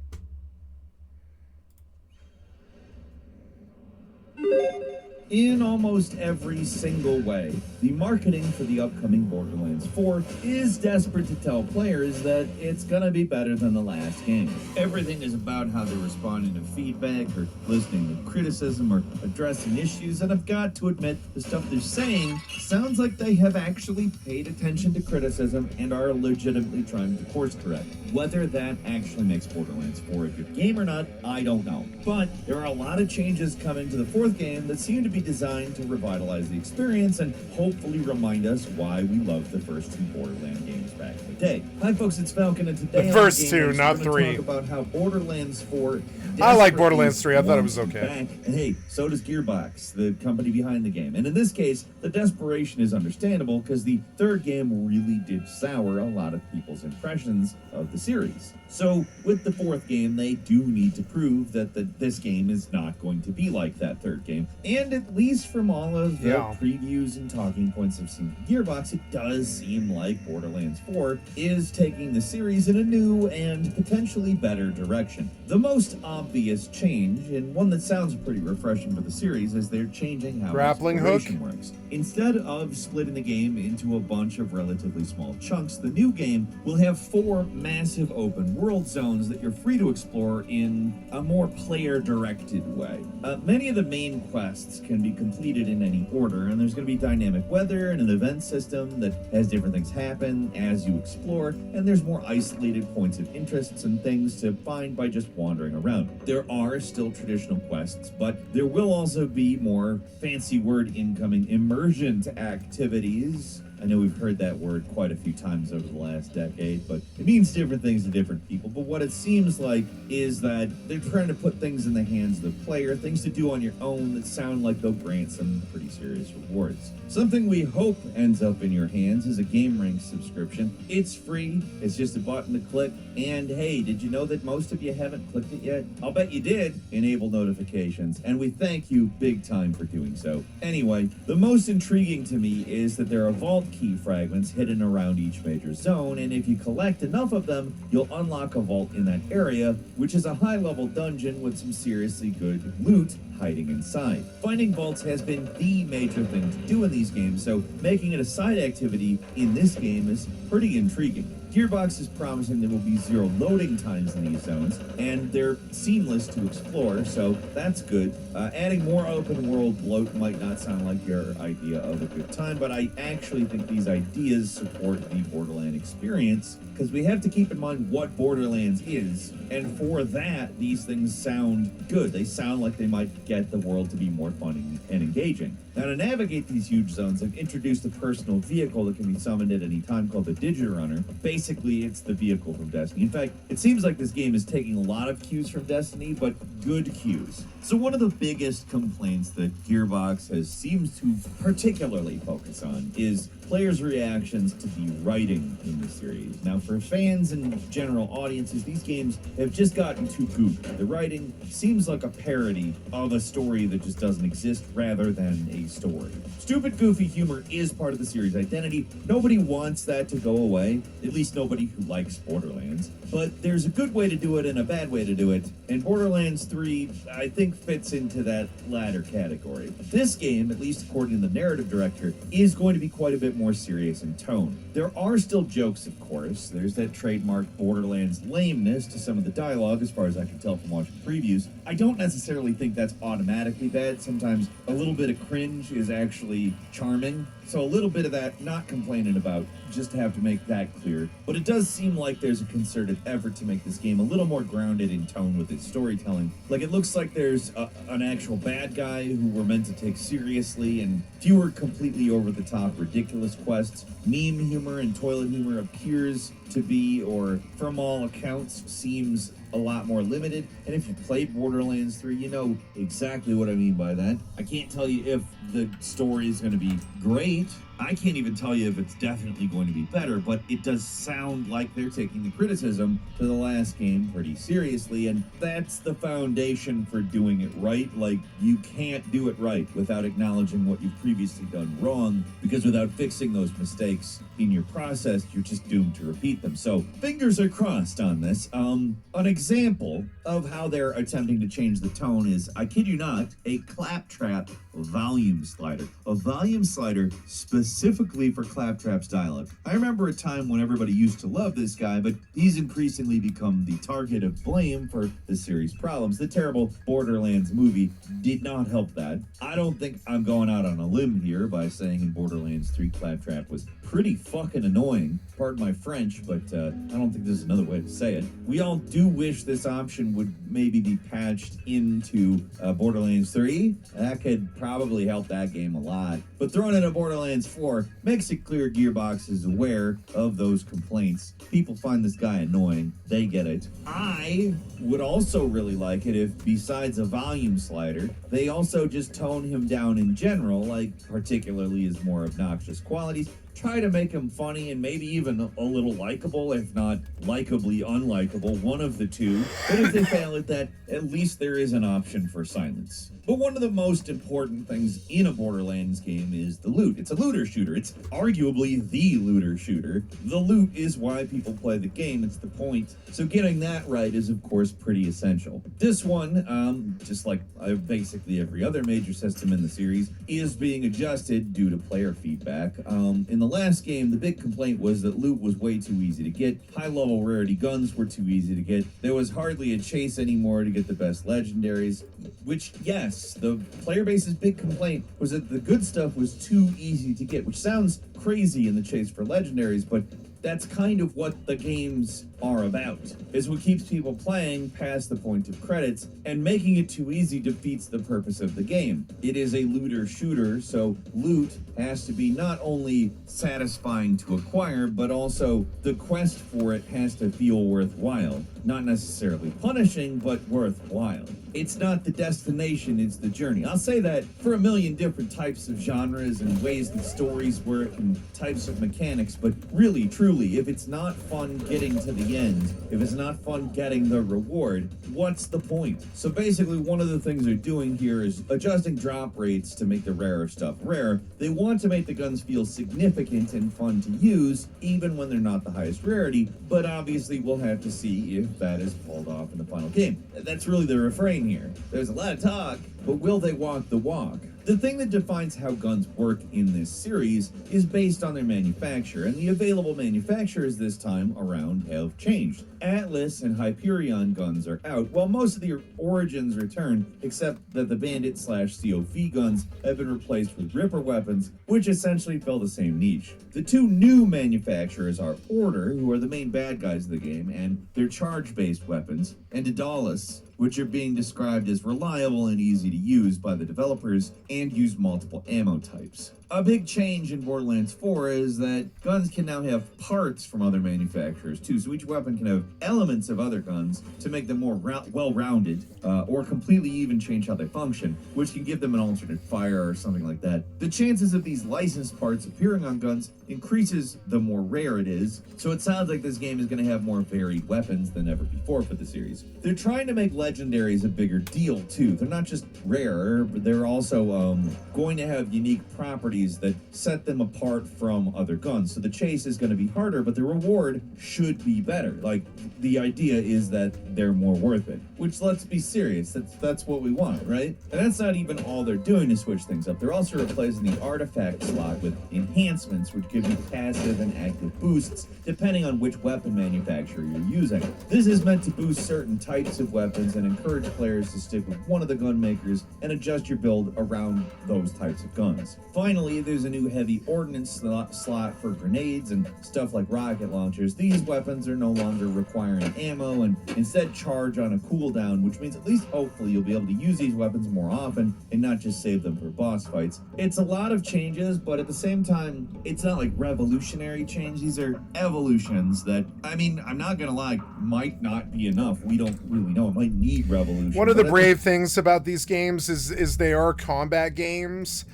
In almost every single way, the marketing for the upcoming Borderlands 4 is desperate to tell players that it's gonna be better than the last game. Everything is about how they're responding to feedback, or listening to criticism, or addressing issues, and I've got to admit, the stuff they're saying sounds like they have actually paid attention to criticism and are legitimately trying to course correct. Whether that actually makes Borderlands 4 a good game or not, I don't know. But there are a lot of changes coming to the fourth game that seem to be designed to revitalize the experience and hopefully remind us why we loved the first two Borderlands games back in the day. Hi folks, it's Falcon, and today the first on two, not three. Talk about how Borderlands 4 I like Borderlands 3. I thought it was okay. Back. And hey, so does Gearbox, the company behind the game. And in this case, the desperation is understandable because the third game really did sour a lot of people's impressions of the series. So with the fourth game, they do need to prove that this game is not going to be like that third game. And at least from all of the previews and talking points I've seen from Gearbox, it does seem like Borderlands 4 is taking the series in a new and potentially better better direction. The most obvious change, and one that sounds pretty refreshing for the series, is they're changing how grappling exploration works. Instead of splitting the game into a bunch of relatively small chunks, the new game will have 4 massive open world zones that you're free to explore in a more player-directed way. Many of the main quests can be completed in any order, and there's going to be dynamic weather and an event system that has different things happen as you explore, and there's more isolated points of interests and things to find by just wandering around. There are still traditional quests, but there will also be more fancy word incoming immersion activities. I know we've heard that word quite a few times over the last decade, but it means different things to different people. But what it seems like is that they're trying to put things in the hands of the player, things to do on your own that sound like they'll grant some pretty serious rewards. Something we hope ends up in your hands is a GameRank subscription. It's free, it's just a button to click, and hey, did you know that most of you haven't clicked it yet? I'll bet you did. Enable notifications, and we thank you big time for doing so. Anyway, the most intriguing to me is that there are vault key fragments hidden around each major zone, and if you collect enough of them, you'll unlock a vault in that area, which is a high-level dungeon with some seriously good loot hiding inside. Finding vaults has been the major thing to do in these games, so making it a side activity in this game is pretty intriguing. Gearbox is promising there will be 0 loading times in these zones, and they're seamless to explore, so that's good. Adding more open world bloat might not sound like your idea of a good time, but I actually think these ideas support the Borderland experience, because we have to keep in mind what Borderlands is, and for that, these things sound good. They sound like they might get the world to be more fun and engaging. Now, to navigate these huge zones, I've introduced a personal vehicle that can be summoned at any time called the Digiturner. Basically, it's the vehicle from Destiny. In fact, it seems like this game is taking a lot of cues from Destiny, but good cues. So one of the biggest complaints that Gearbox seems to particularly focus on is players' reactions to the writing in the series. Now, for fans and general audiences, these games have just gotten too goofy. The writing seems like a parody of a story that just doesn't exist rather than a story. Stupid, goofy humor is part of the series' identity. Nobody wants that to go away, at least nobody who likes Borderlands. But there's a good way to do it and a bad way to do it, and Borderlands 3, I think, fits into that latter category. This game, at least according to the narrative director, is going to be quite a bit more serious in tone. There are still jokes, of course. There's that trademark Borderlands lameness to some of the dialogue, as far as I can tell from watching previews. I don't necessarily think that's automatically bad. Sometimes a little bit of cringe is actually charming. So a little bit of that, not complaining about, just have to make that clear. But it does seem like there's a concerted effort to make this game a little more grounded in tone with its storytelling. Like, it looks like there's an actual bad guy who we're meant to take seriously, and fewer completely over-the-top ridiculous quests. Meme humor and toilet humor appears to be, or from all accounts, seems a lot more limited. And if you played Borderlands 3, you know exactly what I mean by that. I can't tell you if the story is going to be great. I can't even tell you if it's definitely going to be better, but it does sound like they're taking the criticism to the last game pretty seriously, and that's the foundation for doing it right. Like, you can't do it right without acknowledging what you've previously done wrong, because without fixing those mistakes in your process, you're just doomed to repeat them. So, fingers are crossed on this. An example of how they're attempting to change the tone is, I kid you not, a claptrap volume slider. A volume slider specifically for Claptrap's dialogue. I remember a time when everybody used to love this guy, but he's increasingly become the target of blame for the series' problems. The terrible Borderlands movie did not help that. I don't think I'm going out on a limb here by saying in Borderlands 3 Claptrap was pretty fucking annoying. Pardon my French, but I don't think there's another way to say it. We all do wish this option would maybe be patched into Borderlands 3. That could probably help that game a lot. But throwing in a Borderlands 4 makes it clear Gearbox is aware of those complaints. People find this guy annoying. They get it. I would also really like it if, besides a volume slider, they also just tone him down in general, like particularly his more obnoxious qualities. try to make them funny and maybe even a little likable, if not likably unlikable, one of the two. But if they fail at that, at least there is an option for silence. But one of the most important things in a Borderlands game is the loot. It's a looter shooter. It's arguably the looter shooter. The loot is why people play the game. It's the point. So getting that right is, of course, pretty essential. This one, just like basically every other major system in the series, is being adjusted due to player feedback. In the last game, the big complaint was that loot was way too easy to get. High-level rarity guns were too easy to get. There was hardly a chase anymore to get the best legendaries, which, yes, the player base's big complaint was that the good stuff was too easy to get, which sounds crazy in the chase for legendaries, but that's kind of what the games are about, is what keeps people playing past the point of credits, and making it too easy defeats the purpose of the game. It is a looter shooter, so loot has to be not only satisfying to acquire, but also the quest for it has to feel worthwhile. Not necessarily punishing, but worthwhile. It's not the destination, it's the journey. I'll say that for a million different types of genres and ways that stories work and types of mechanics, but really, truly, if it's not fun getting to the end, if it's not fun getting the reward, what's the point? So basically, one of the things they're doing here is adjusting drop rates to make the rarer stuff rare. They want to make the guns feel significant and fun to use, even when they're not the highest rarity, but obviously we'll have to see if that is pulled off in the final game. That's really the refrain here. There's a lot of talk, but will they walk the walk? The thing that defines how guns work in this series is based on their manufacture, and the available manufacturers this time around have changed. Atlas and Hyperion guns are out, while most of the Origins return, except that the Bandit/COV guns have been replaced with Ripper weapons, which essentially fill the same niche. The two new manufacturers are Order, who are the main bad guys of the game, and their charge-based weapons, and Daedalus, which are being described as reliable and easy to use by the developers and use multiple ammo types. A big change in Borderlands 4 is that guns can now have parts from other manufacturers too, so each weapon can have elements of other guns to make them more well-rounded, or completely even change how they function, which can give them an alternate fire or something like that. The chances of these licensed parts appearing on guns increases the more rare it is, so it sounds like this game is going to have more varied weapons than ever before for the series. They're trying to make legendaries a bigger deal too. They're not just rare, but they're also going to have unique properties that set them apart from other guns. So the chase is going to be harder, but the reward should be better. Like, the idea is that they're more worth it, which, let's be serious, that's what we want, right? And that's not even all they're doing to switch things up. They're also replacing the artifact slot with enhancements, which give you passive and active boosts depending on which weapon manufacturer you're using. This is meant to boost certain types of weapons and encourage players to stick with one of the gun makers and adjust your build around those types of guns. Finally, there's a new heavy ordnance slot for grenades and stuff like rocket launchers. These weapons are no longer requiring ammo and instead charge on a cooldown, which means at least hopefully you'll be able to use these weapons more often and not just save them for boss fights. It's a lot of changes, but at the same time, it's not like revolutionary change. These are evolutions that, I mean, I'm not gonna lie, might not be enough. We don't really know. It might need revolution. One of the brave things about these games is they are combat games,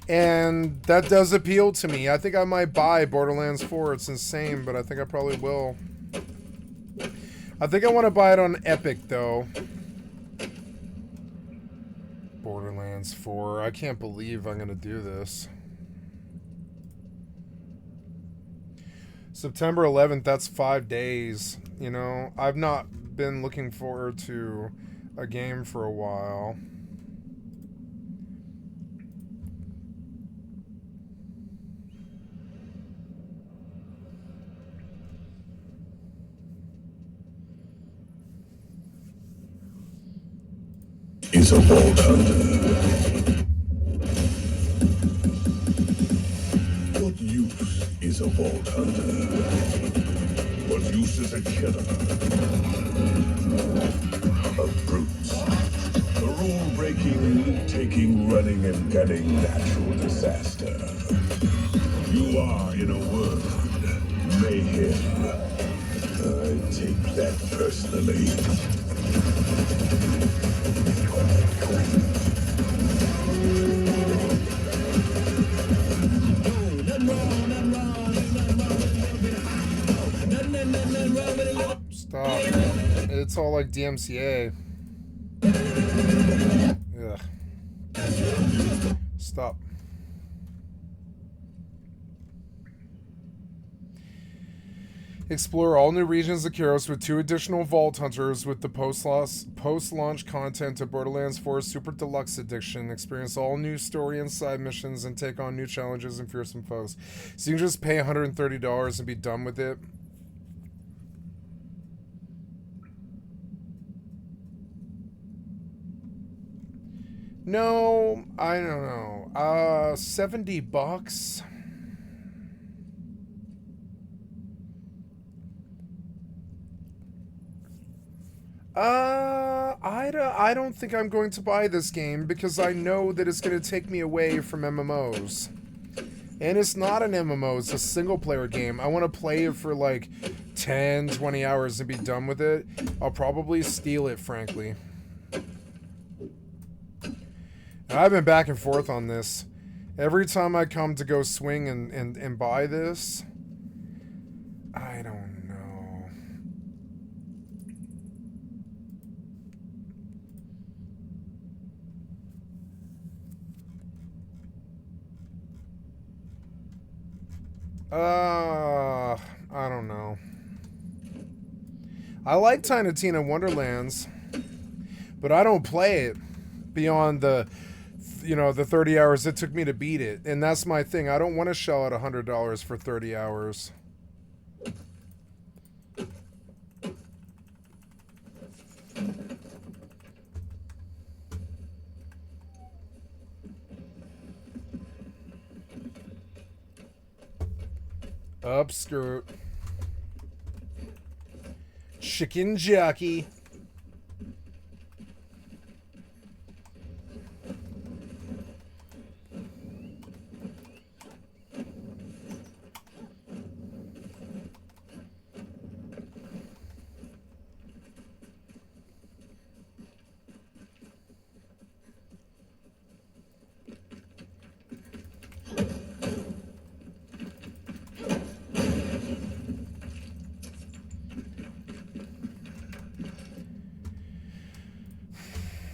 and that does appeal to me. I think I might buy Borderlands 4. It's insane, but I think I probably will. I think I want to buy it on Epic, though. Borderlands 4. I can't believe I'm going to do this. September 11th, that's 5 days. You know, I've not been looking forward to a game for a while. Is a vault hunter. What use is a vault hunter? What use is a killer? A brute. A rule-breaking, taking, running, and gunning natural disaster. You are, in a word, mayhem. I take that personally. Nothing wrong, It's all like DMCA. Ugh. Stop. Explore all new regions of Kyros with 2 additional Vault Hunters with the post-launch content of Borderlands 4 Super Deluxe Edition. Experience all new story and side missions and take on new challenges and fearsome foes. So you can just pay $130 and be done with it. No, I don't know. $70. I don't think I'm going to buy this game because I know that it's going to take me away from MMOs. And it's not an MMO, it's a single player game. I want to play it for like 10, 20 hours and be done with it. I'll probably steal it, frankly. I've been back and forth on this. Every time I come to go swing and buy this, I don't know. I don't know. I like Tiny Tina Wonderlands, but I don't play it beyond the, you know, the 30 hours it took me to beat it. And that's my thing. I don't want to shell out $100 for 30 hours. Upskirt. Chicken jockey.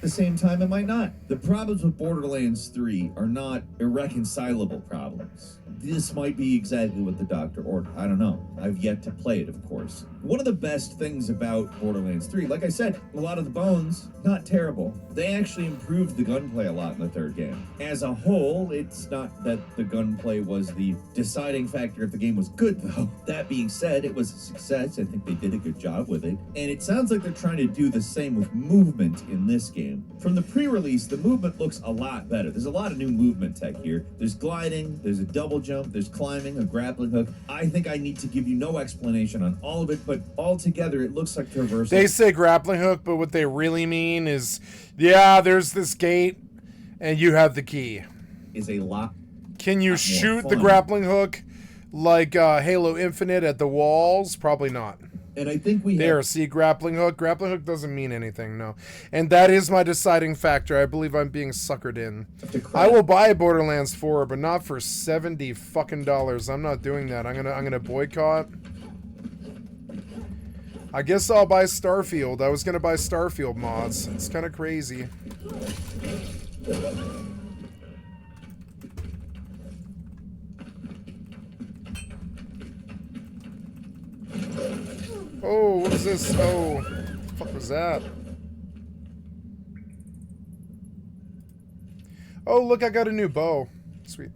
At the same time, it might not. The problems with Borderlands 3 are not irreconcilable problems. This might be exactly what the doctor ordered. I don't know. I've yet to play it, of course. One of the best things about Borderlands 3, like I said, a lot of the bones, not terrible. They actually improved the gunplay a lot in the third game. As a whole, it's not that the gunplay was the deciding factor if the game was good, though. That being said, it was a success. I think they did a good job with it. And it sounds like they're trying to do the same with movement in this game. From the pre-release, the movement looks a lot better. There's a lot of new movement tech here. There's gliding, there's a double jump, there's climbing, a grappling hook. I think I need to give you no explanation on all of it, but altogether it looks like traversal. They say grappling hook, but what they really mean is, yeah, there's this gate, and you have the key. Is a lot. Can you shoot the grappling hook like Halo Infinite at the walls? Probably not. And I think we there, see, grappling hook. Grappling hook doesn't mean anything, no. And that is my deciding factor. I believe I'm being suckered in. I will buy Borderlands 4, but not for $70 fucking dollars. I'm not doing that. I'm gonna boycott. I guess I'll buy Starfield. I was gonna buy Starfield mods. It's kind of crazy. Oh, what is this? Oh, what the fuck was that? Oh, look, I got a new bow. Sweet.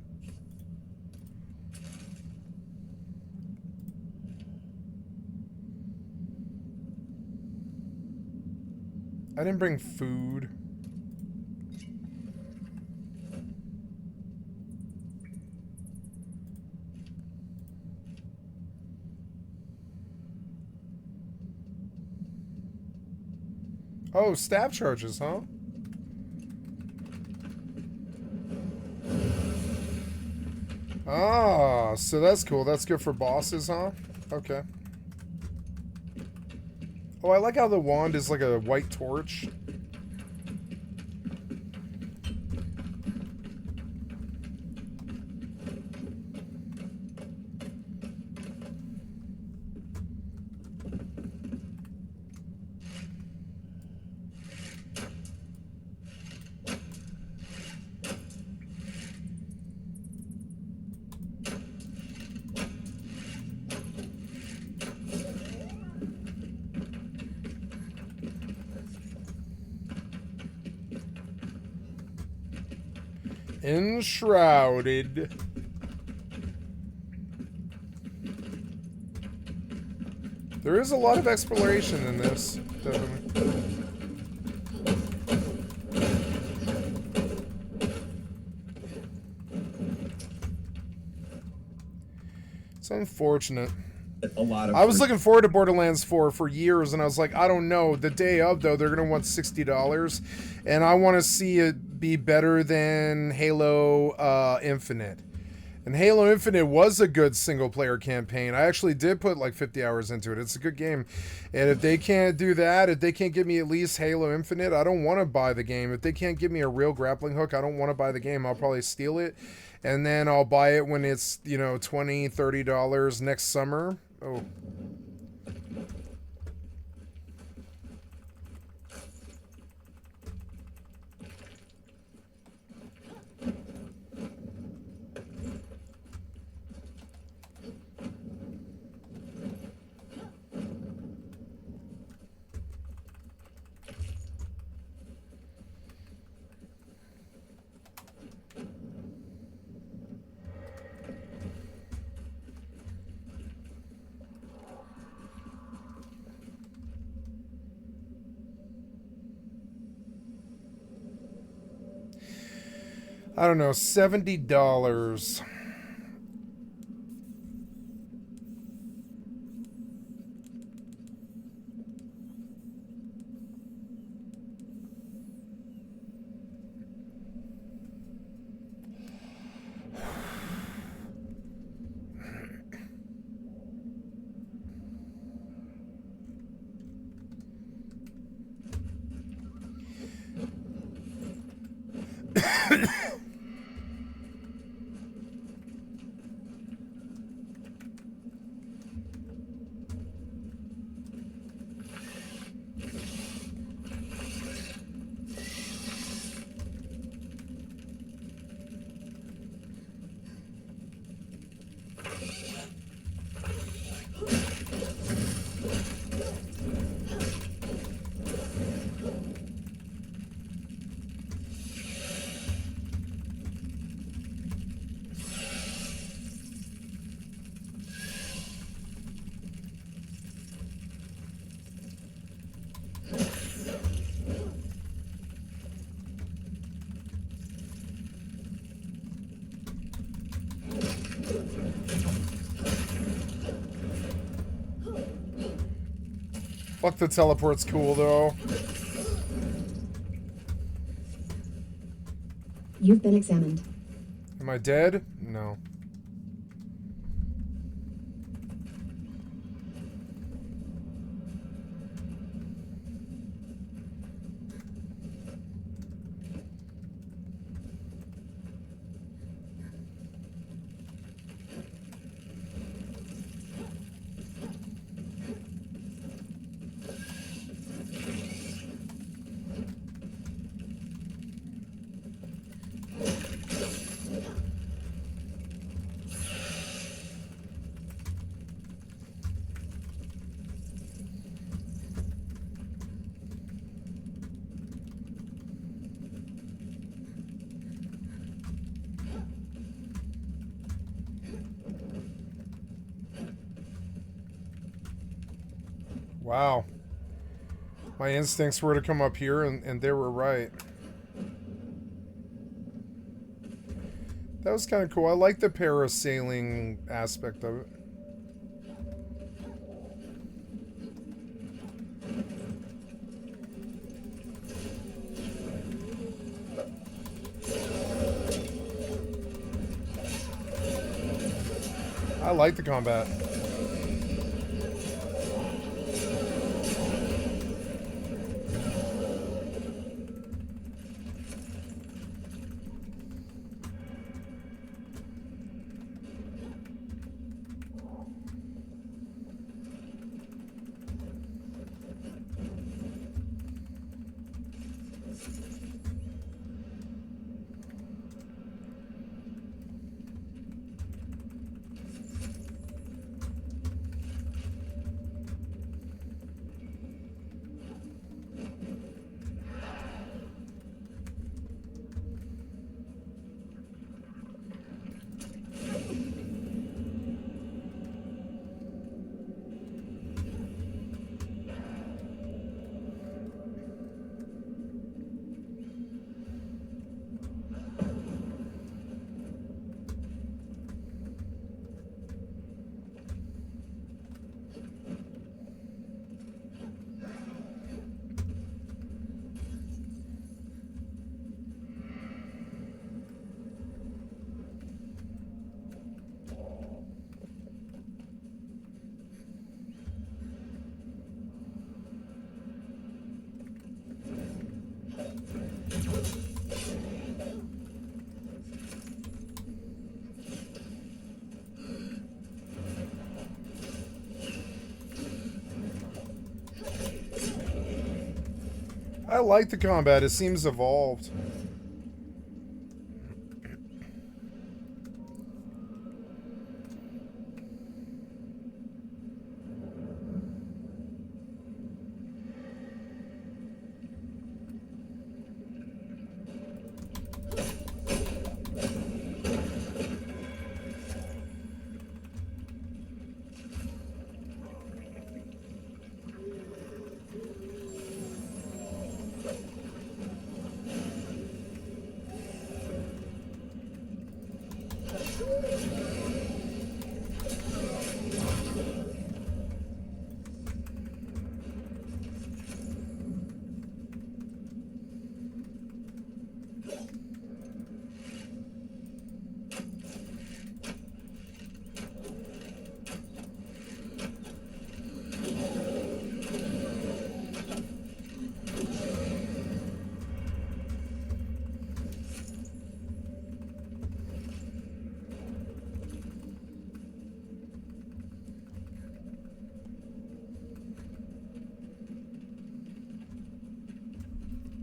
I didn't bring food. Oh, stab charges, huh? Ah, so that's cool. That's good for bosses, huh? Okay. Oh, I like how the wand is like a white torch. Enshrouded. There is a lot of exploration in this, definitely. It's unfortunate. I was looking forward to Borderlands 4 for years, and I was like, I don't know. The day of, though, they're going to want $60, and I want to see it be better than Halo Infinite. And Halo Infinite was a good single-player campaign. I actually did put like 50 hours into it. It's a good game. And if they can't do that, if they can't give me at least Halo Infinite, I don't want to buy the game. If they can't give me a real grappling hook, I don't want to buy the game. I'll probably steal it. And then I'll buy it when it's, you know, $20, $30 next summer. Oh. I don't know, $70. Fuck, the teleport's cool, though. You've been examined. Am I dead? No. Wow. My instincts were to come up here, and they were right. That was kind of cool. I like the parasailing aspect of it. I like the combat. I like the combat. It seems evolved.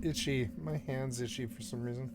Itchy. My hand's itchy for some reason.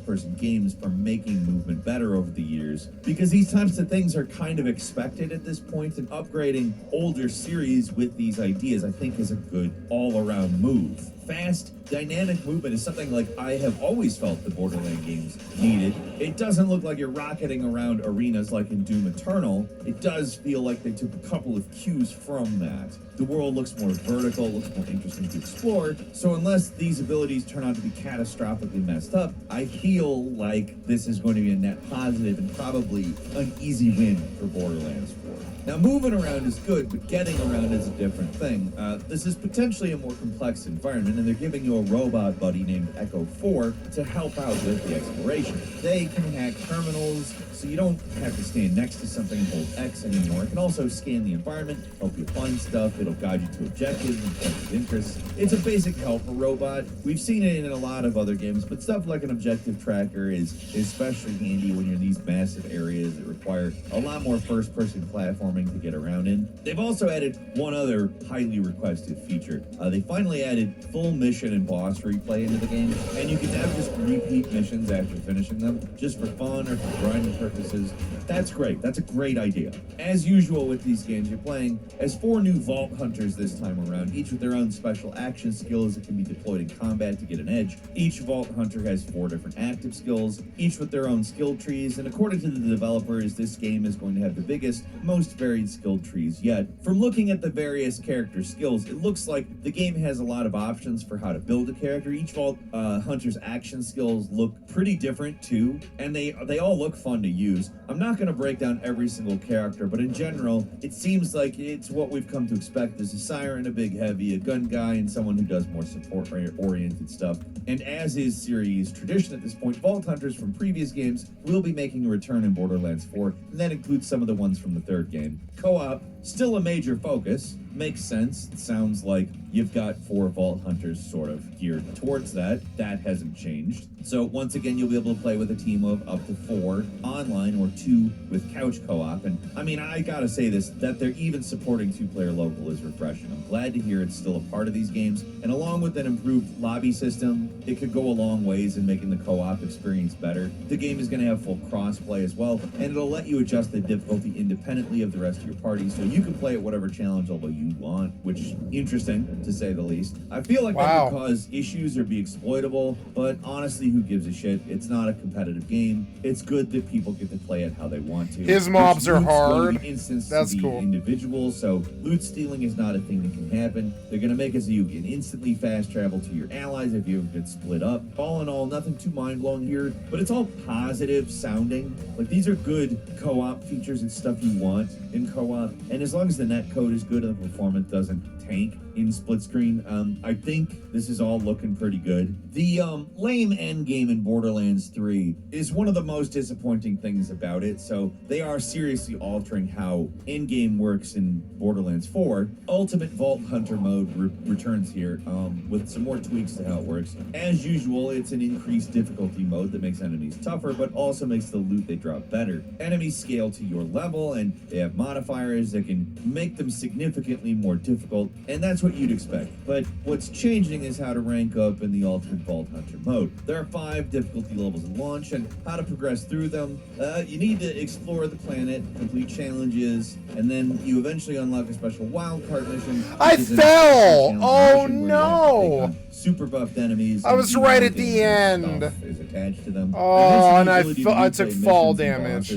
Person games for making movement better over the years, because these types of things are kind of expected at this point, and upgrading older series with these ideas I think is a good all-around move. Fast, dynamic movement is something like I have always felt the Borderlands games needed. It doesn't look like you're rocketing around arenas like in Doom Eternal. It does feel like they took a couple of cues from that. The world looks more vertical, looks more interesting to explore, so unless these abilities turn out to be catastrophically messed up, I feel like this is going to be a net positive and probably an easy win for Borderlands 4. Now, moving around is good, but getting around is a different thing. This is potentially a more complex environment, and they're giving you a robot buddy named Echo 4 to help out with the exploration. They can hack terminals, so you don't have to stand next to something and hold X anymore. It can also scan the environment, help you find stuff, it'll guide you to objectives and points of interest. It's a basic helper robot. We've seen it in a lot of other games, but stuff like an objective tracker is especially handy when you're in these massive areas that require a lot more first-person platforming to get around in. They've also added one other highly requested feature. They finally added full mission and boss replay into the game, and you can now just repeat missions after finishing them, just for fun or for grinding purposes. That's great. That's a great idea. As usual with these games, you're playing as 4 new Vault Hunters this time around, each with their own special action skills that can be deployed in combat to get an edge. Each Vault Hunter has 4 different active skills, each with their own skill trees, and according to the developers, this game is going to have the biggest, most varied skill trees yet. From looking at the various character skills, it looks like the game has a lot of options for how to build a character. Each Vault Hunter's action skills look pretty different too, and they all look fun to use. I'm not going to break down every single character, but in general, it seems like it's what we've come to expect. There's a siren, a big heavy, a gun guy, and someone who does more support-oriented stuff. And as is series tradition at this point, Vault Hunters from previous games will be making a return in Borderlands 4, and that includes some of the ones from the third game. Co-op, still a major focus. Makes sense. It sounds like you've got 4 Vault Hunters sort of geared towards that. That hasn't changed. So once again, you'll be able to play with a team of up to 4 online or 2 with couch co-op. And I mean, I gotta say this, that they're even supporting 2-player local is refreshing. I'm glad to hear it's still a part of these games. And along with an improved lobby system, it could go a long ways in making the co-op experience better. The game is going to have full cross-play as well, and it'll let you adjust the difficulty independently of the rest of your party, so you can play at whatever challenge level you want, which is interesting, to say the least. I feel like that could cause issues or be exploitable, but honestly, who gives a shit? It's not a competitive game. It's good that people get to play it how they want to. His mobs are hard. That's cool. Individual, so loot stealing is not a thing that can happen. They're going to make it so you can instantly fast travel to your allies if you get split up. All in all, nothing too mind-blowing here, but it's all positive sounding. Like, these are good co-op features and stuff you want in co-op, and as long as the net code is good and the performance doesn't tank in split screen. I think this is all looking pretty good. The lame endgame in Borderlands 3 is one of the most disappointing things about it, so they are seriously altering how endgame works in Borderlands 4. Ultimate Vault Hunter mode returns here with some more tweaks to how it works. As usual, it's an increased difficulty mode that makes enemies tougher, but also makes the loot they drop better. Enemies scale to your level, and they have modifiers that can make them significantly more difficult, and that's what you'd expect. But what's changing is how to rank up in the Ultimate Vault Hunter mode. There are 5 difficulty levels at launch, and how to progress through them. You need to explore the planet, complete challenges, and then you eventually unlock a special wildcard mission. I fell! Oh no! Super buffed enemies. I was right at the end. Is attached to them. Oh, and I took fall damage.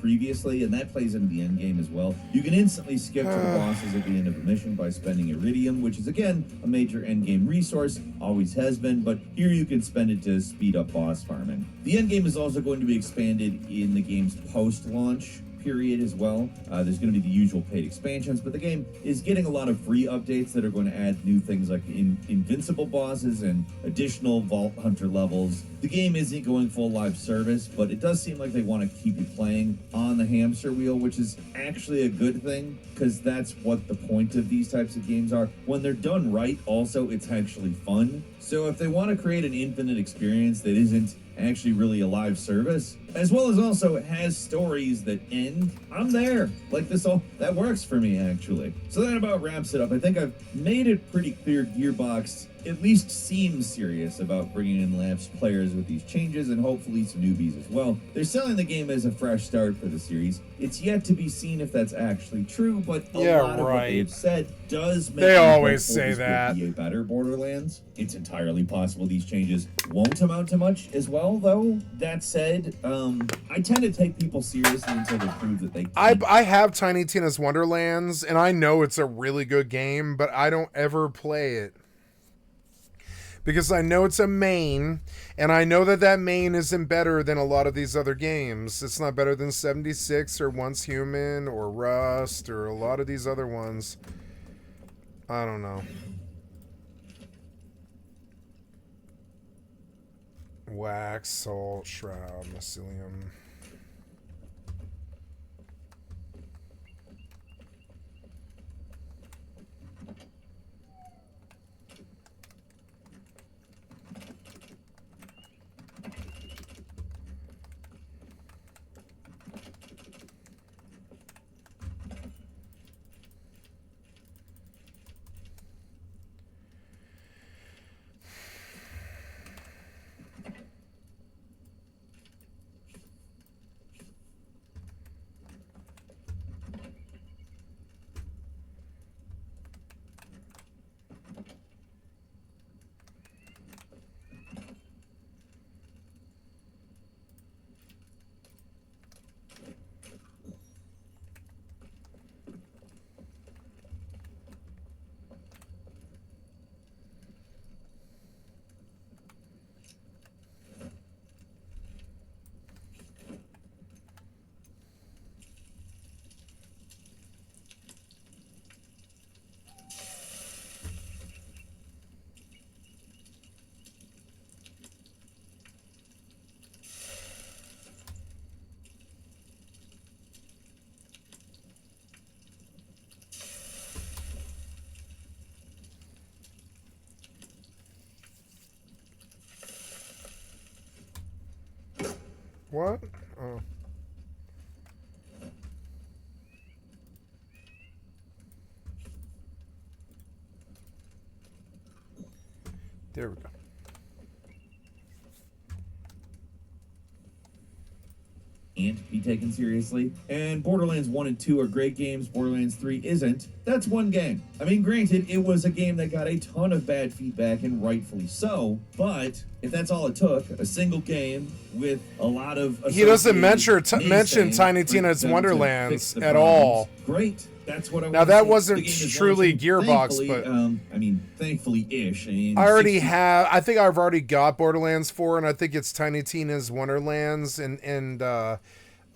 Previously, and that plays into the end game as well. You can instantly skip to the bosses at the end of a mission by spending Iridium, which is again a major end game resource, always has been, but here you can spend it to speed up boss farming. The end game is also going to be expanded in the game's post-launch period as well. There's going to be the usual paid expansions, but the game is getting a lot of free updates that are going to add new things like invincible bosses and additional Vault Hunter levels. The game isn't going full live service, but it does seem like they want to keep you playing on the hamster wheel, which is actually a good thing, because that's what the point of these types of games are. When they're done right, also, it's actually fun. So if they want to create an infinite experience that isn't actually really a live service, as well as also it has stories that end, I'm there. Like this all, that works for me actually. So that about wraps it up. I think I've made it pretty clear Gearbox at least seems serious about bringing in lapsed players with these changes, and hopefully some newbies as well. They're selling the game as a fresh start for the series. It's yet to be seen if that's actually true, but a lot of what they've said does make they always say that. Be a better Borderlands. It's entirely possible these changes won't amount to much as well, though. That said, I tend to take people seriously until they prove that they can. I have Tiny Tina's Wonderlands, and I know it's a really good game, but I don't ever play it. Because I know it's a main, and I know that that main isn't better than a lot of these other games. It's not better than 76 or Once Human or Rust or a lot of these other ones. I don't know. Wax, Salt, Shroud, Mycelium. What? Oh. There we go. Can't be taken seriously. And Borderlands 1 and 2 are great games. Borderlands 3 isn't. That's one game. I mean, granted, it was a game that got a ton of bad feedback, and rightfully so, but if that's all it took, a single game with a lot of... He doesn't mention Tiny Tina's Wonderlands at all. Great. That's what I now that wasn't truly Gearbox, but I mean, thankfully-ish. I already have. I think I've already got Borderlands 4, and I think it's Tiny Tina's Wonderlands, and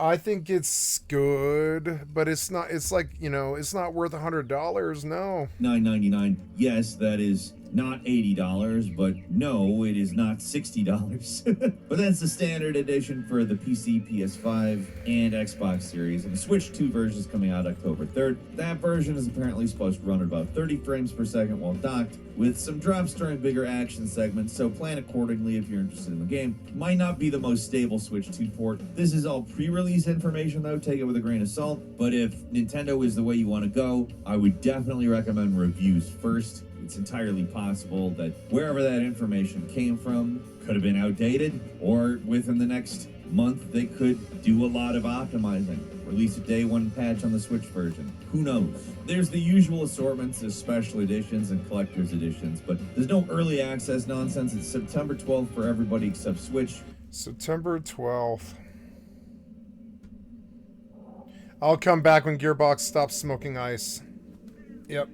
I think it's good, but it's not. It's like, you know, it's not worth $100. No. $9.99. Yes, that is not $80, but no, it is not $60. But that's the standard edition for the PC, PS5, and Xbox Series. And the Switch 2 version is coming out October 3rd. That version is apparently supposed to run at about 30 frames per second while docked, with some drops during bigger action segments, so plan accordingly if you're interested in the game. Might not be the most stable Switch 2 port. This is all pre-release information though, take it with a grain of salt. But if Nintendo is the way you want to go, I would definitely recommend reviews first. It's entirely possible that wherever that information came from could have been outdated, or within the next month they could do a lot of optimizing. Release a day one patch on the Switch version. Who knows? There's the usual assortments of special editions and collector's editions, but there's no early access nonsense. It's September 12th for everybody except Switch. September 12th. I'll come back when Gearbox stops smoking ice. Yep.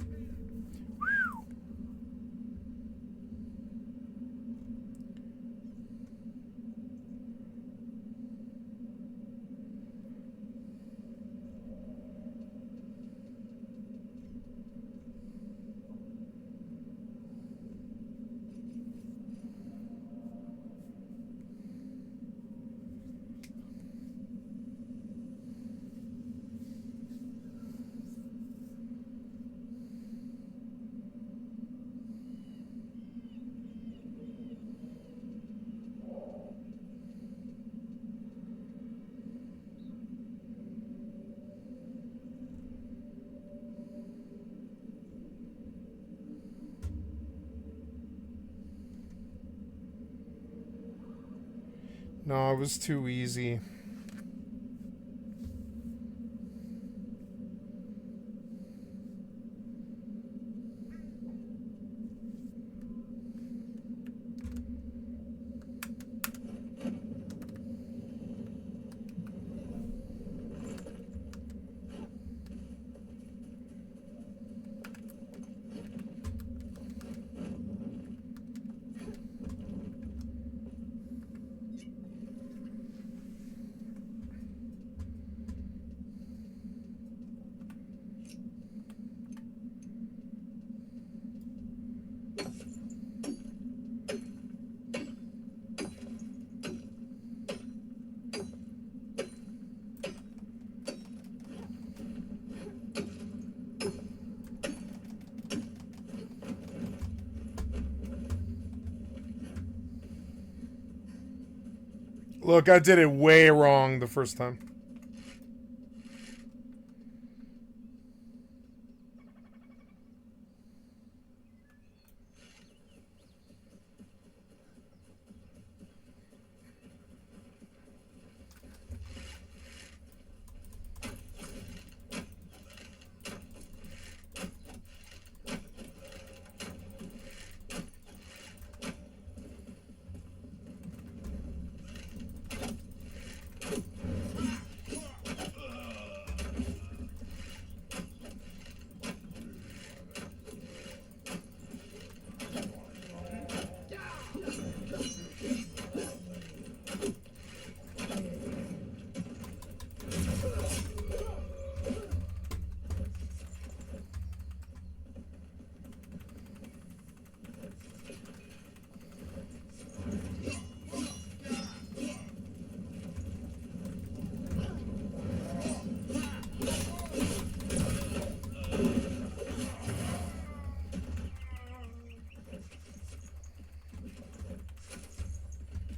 No, it was too easy. Look, I did it way wrong the first time.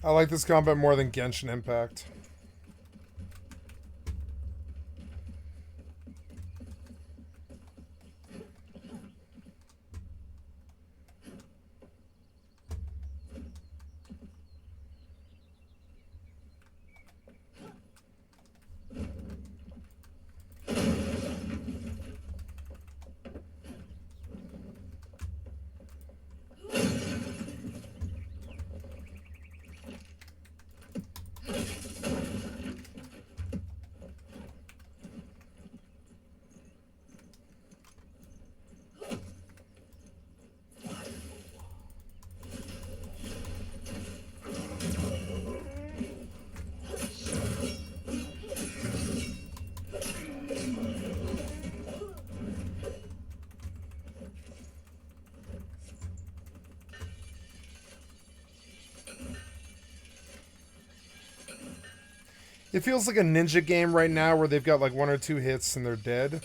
I like this combat more than Genshin Impact. It feels like a ninja game right now where they've got like 1 or 2 hits and they're dead.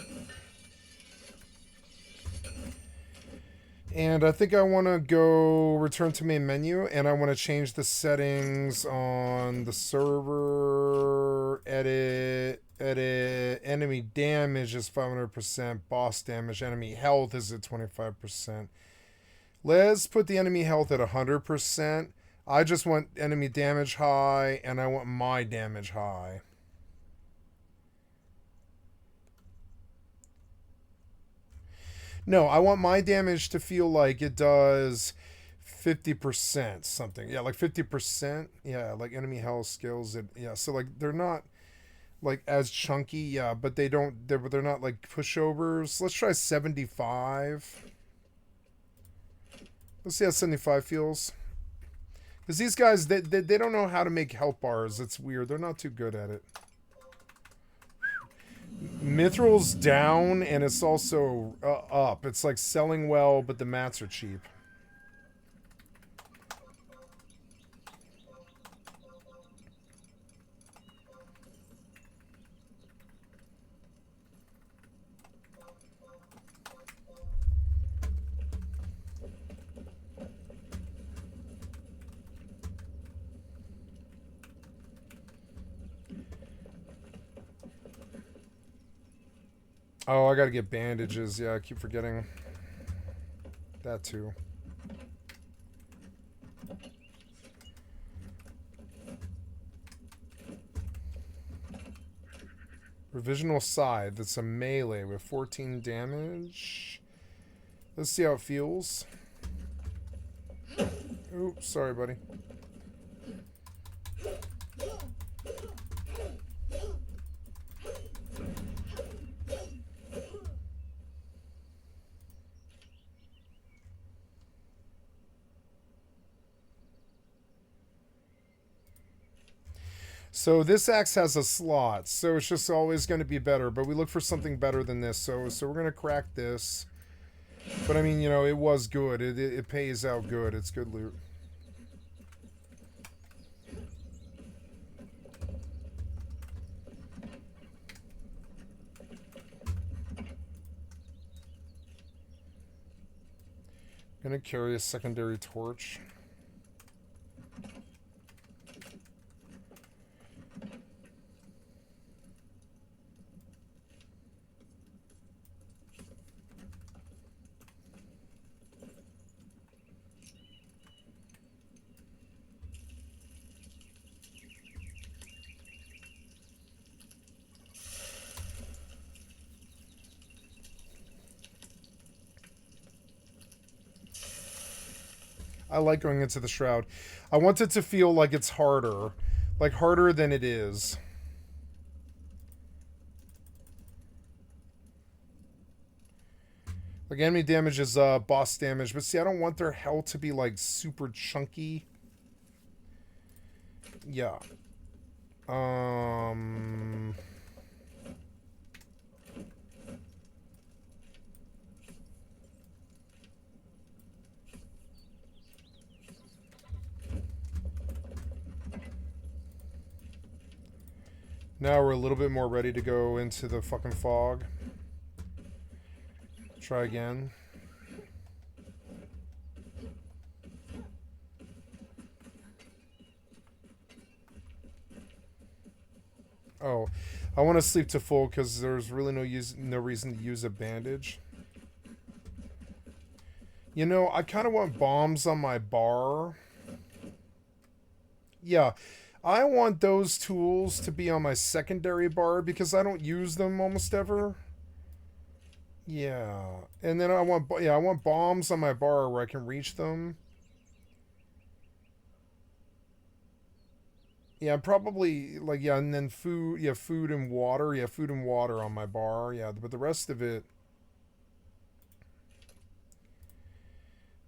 And I think I want to go return to main menu, and I want to change the settings on the server, edit, enemy damage is 500%, boss damage, enemy health is at 25%. Let's put the enemy health at 100%. I just want enemy damage high, and I want my damage high. No, I want my damage to feel like it does 50% something. Yeah, like 50%. Yeah, like enemy health skills. Yeah, so like they're not like as chunky. Yeah, but they're not like pushovers. Let's try 75. Let's see how 75 feels. Because these guys, they don't know how to make health bars. It's weird. They're not too good at it. Mithril's down, and it's also up. It's like selling well, but the mats are cheap. Oh, I gotta get bandages. Yeah, I keep forgetting that too. Revisional Scythe. That's a melee with 14 damage. Let's see how it feels. Oops, sorry, buddy. So this axe has a slot, so it's just always going to be better, but we look for something better than this, so we're going to crack this. But I mean, you know, it was good. It pays out good. It's good loot. Gonna carry a secondary torch. I like going into the shroud. I want it to feel like it's harder. Like harder than it is. Like enemy damage is boss damage. But see, I don't want their health to be like super chunky. Yeah. Now we're a little bit more ready to go into the fucking fog. Try again. Oh, I want to sleep to full because there's really no reason to use a bandage. You know, I kind of want bombs on my bar. Yeah. I want those tools to be on my secondary bar because I don't use them almost ever. Yeah. And then I want bombs on my bar where I can reach them. Yeah, probably like and then food and water. Yeah, food and water on my bar. Yeah, but the rest of it,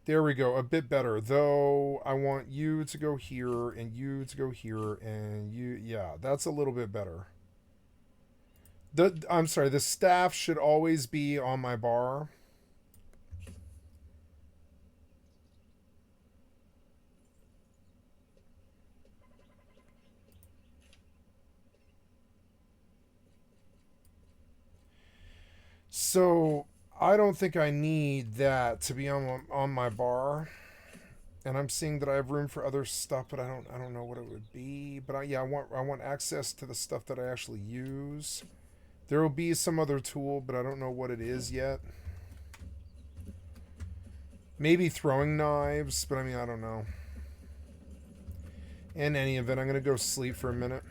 there we go, a bit better. Though I want you to go here and you to go here and you, yeah, that's a little bit better. I'm sorry, the staff should always be on my bar. So I don't think I need that to be on my bar. And I'm seeing that I have room for other stuff, but I don't know what it would be. But I want access to the stuff that I actually use. There will be some other tool, but I don't know what it is yet. Maybe throwing knives, but I mean, I don't know. In any event, I'm going to go sleep for a minute.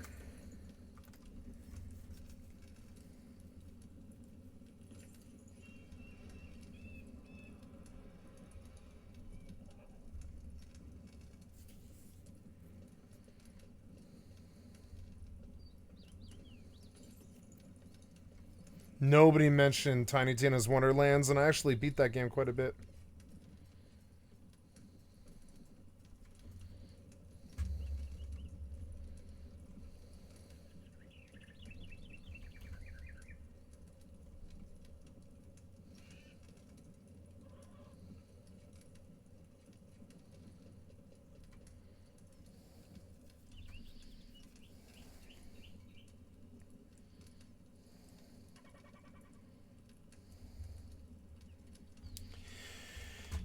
Nobody mentioned Tiny Tina's Wonderlands, and I actually beat that game quite a bit.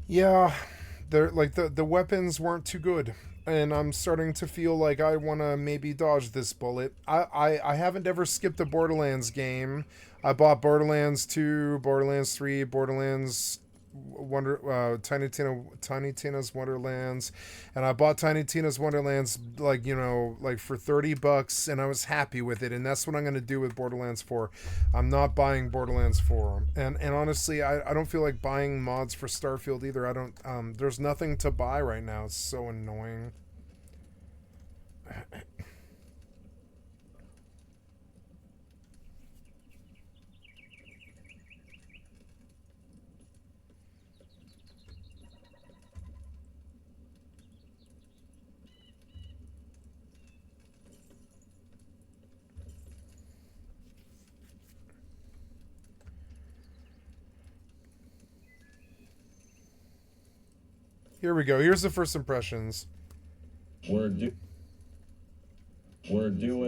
Yeah, they're like the weapons weren't too good, and I'm starting to feel like I want to maybe dodge this bullet. I haven't ever skipped a Borderlands game. I bought Borderlands 2, Borderlands 3, Borderlands Tiny Tina's Wonderlands, and I bought Tiny Tina's Wonderlands like for $30, and I was happy with it, and that's what I'm gonna do with Borderlands 4. I'm not buying Borderlands 4, and honestly, I don't feel like buying mods for Starfield either. I don't. There's nothing to buy right now. It's so annoying. Here we go. Here's the first impressions. We're doing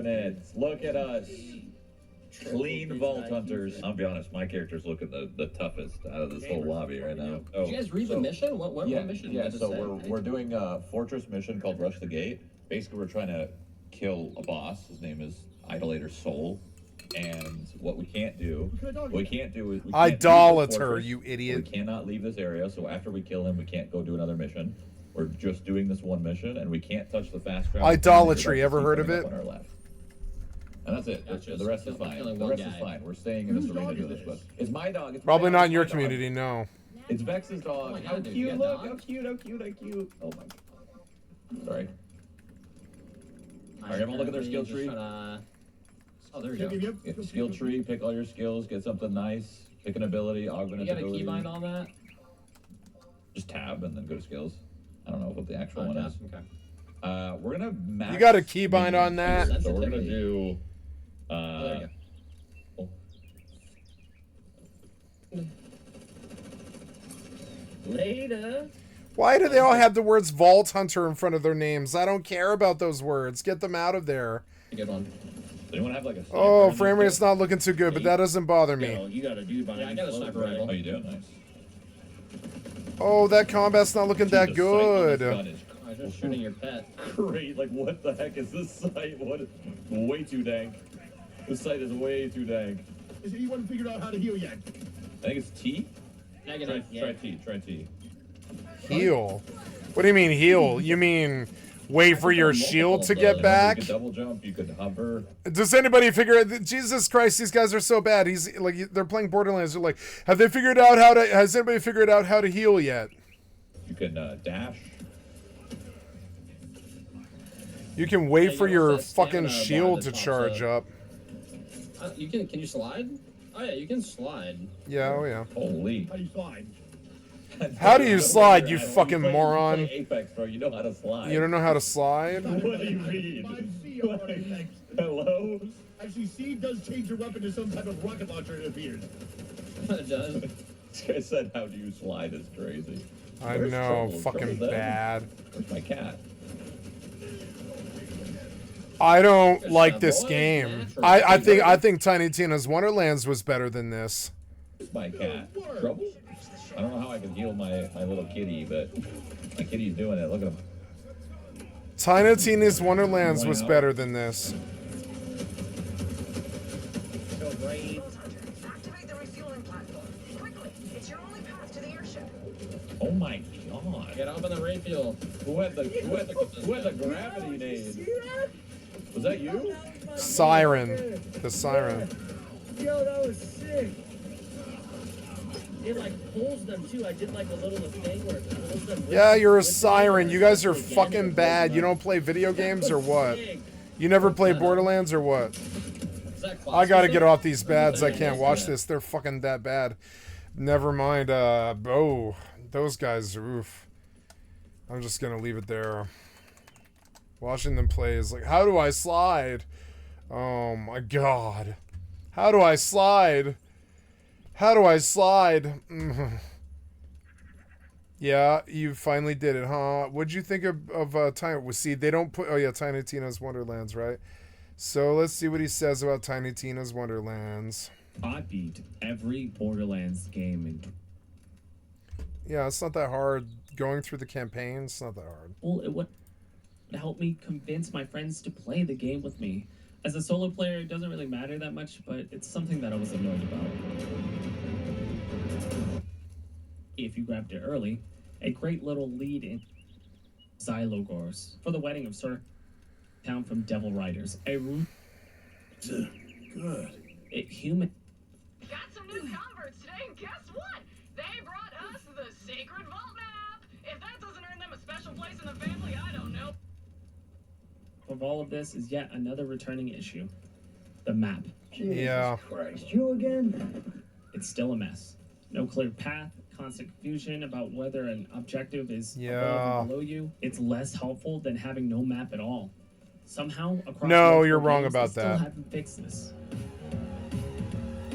it. Look at us. Clean Vault Hunters. I'll be honest, my character's looking the toughest out of this whole lobby right now. Did you guys read the mission? What mission? Yeah, so we're doing a fortress mission called Rush the Gate. Basically, we're trying to kill a boss. His name is Idolator's Soul. And what we can't do is Idolater, you idiot. We cannot leave this area, so after we kill him, we can't go do another mission. We're just doing this one mission, and we can't touch the fast travel. Idolatry, ever heard of it? On our left. And that's it. Gotcha. The rest is fine. The rest is fine. We're staying in this arena to do this, but it's my dog. It's Probably my not dog. in your It's my community, dog. no. It's Vex's dog. Oh my How God, dude, cute! you got Look, a how dog? cute! How cute! How cute! Oh my. Sorry. All right, everyone, look at their skill tree. Oh, there you go. Get skill tree. Pick all your skills. Get something nice. Pick an ability. Augment You got a ability. keybind on that? Just tab and then go to skills. I don't know what the actual one is. Okay. We're gonna max. You got a keybind on that? So we're gonna do. There you go. Later. Why do they all have the words Vault Hunter in front of their names? I don't care about those words. Get them out of there. Good one. Does anyone have like a? Oh, frame rate's not looking too good, but that doesn't bother me. You got a dude behind Yeah, I got a sniper rifle. Oh, you do? Nice. Oh, that combat's not looking that good. I was just shooting your pet. Great. Like, what the heck is this site? What? Way too dank. This site is way too dank. Has anyone figured out how to heal yet? I think it's T. Negative. Try T. Try T. Heal? What do you mean heal? You mean wait for your shield to get back? You could double jump. You could hover. Does anybody figure it? Jesus Christ, these guys are so bad. He's like, they're playing Borderlands. They're like, have they figured out how to? Has anybody figured out how to heal yet? You can dash. You can wait for you your also have fucking stamina shield bar to that pops charge up. You can you slide? Oh yeah, you can slide. Yeah, oh yeah. Holy. How do you slide? How do you slide, you fucking moron? You play Apex, bro. You know how to slide. You don't know how to slide? What do you mean? Hello? Actually, C does change your weapon to some type of rocket launcher, it appears. It does. This guy said, how do you slide is crazy. I Where's know, Trouble? fucking Trouble's dead. bad. Where's my cat? I don't like this game. I think Tiny Tina's Wonderlands was better than this. It's my cat. Trouble? I don't know how I can heal my little kitty, but my kitty's doing it. Look at him. Tiny Tina's Wonderlands was better than this. Oh my god. Get up in the refuel. Who had the gravity nade? Was that you? Siren. The siren. Yo, that was sick. It like pulls them too. I did like a little thing where it pulls them. Yeah, you're a siren. You guys are fucking bad. You don't play video games or what? You never play Borderlands or what? I gotta get off these bads. I can't watch this. They're fucking that bad. Never mind. Oh, those guys, oof. I'm just gonna leave it there. Watching them play is like, how do I slide? Oh my god. How do I slide? How do I slide? Yeah, you finally did it, huh? What'd you think of Tiny? See, they don't put. Oh yeah, Tiny Tina's Wonderlands, right? So let's see what he says about Tiny Tina's Wonderlands. I beat every Borderlands game in. Yeah, it's not that hard. Going through the campaign, it's not that hard. Well, it would help me convince my friends to play the game with me. As a solo player, it doesn't really matter that much, but it's something that I was annoyed about. If you grabbed it early, a great little lead in Xylogors for the wedding of Sir Town from Devil Riders. A room. Good. Human. Got some new converts today, and guess what? They brought us the Sacred Vault map. If that doesn't earn them a special place in the family, I don't know. Of all of this is yet another returning issue. The map. Yeah. Christ, you again? It's still a mess. No clear path, constant confusion about whether an objective is above or below you. It's less helpful than having no map at all. Somehow, across No, you're wrong games, about they that. Still haven't fixed this.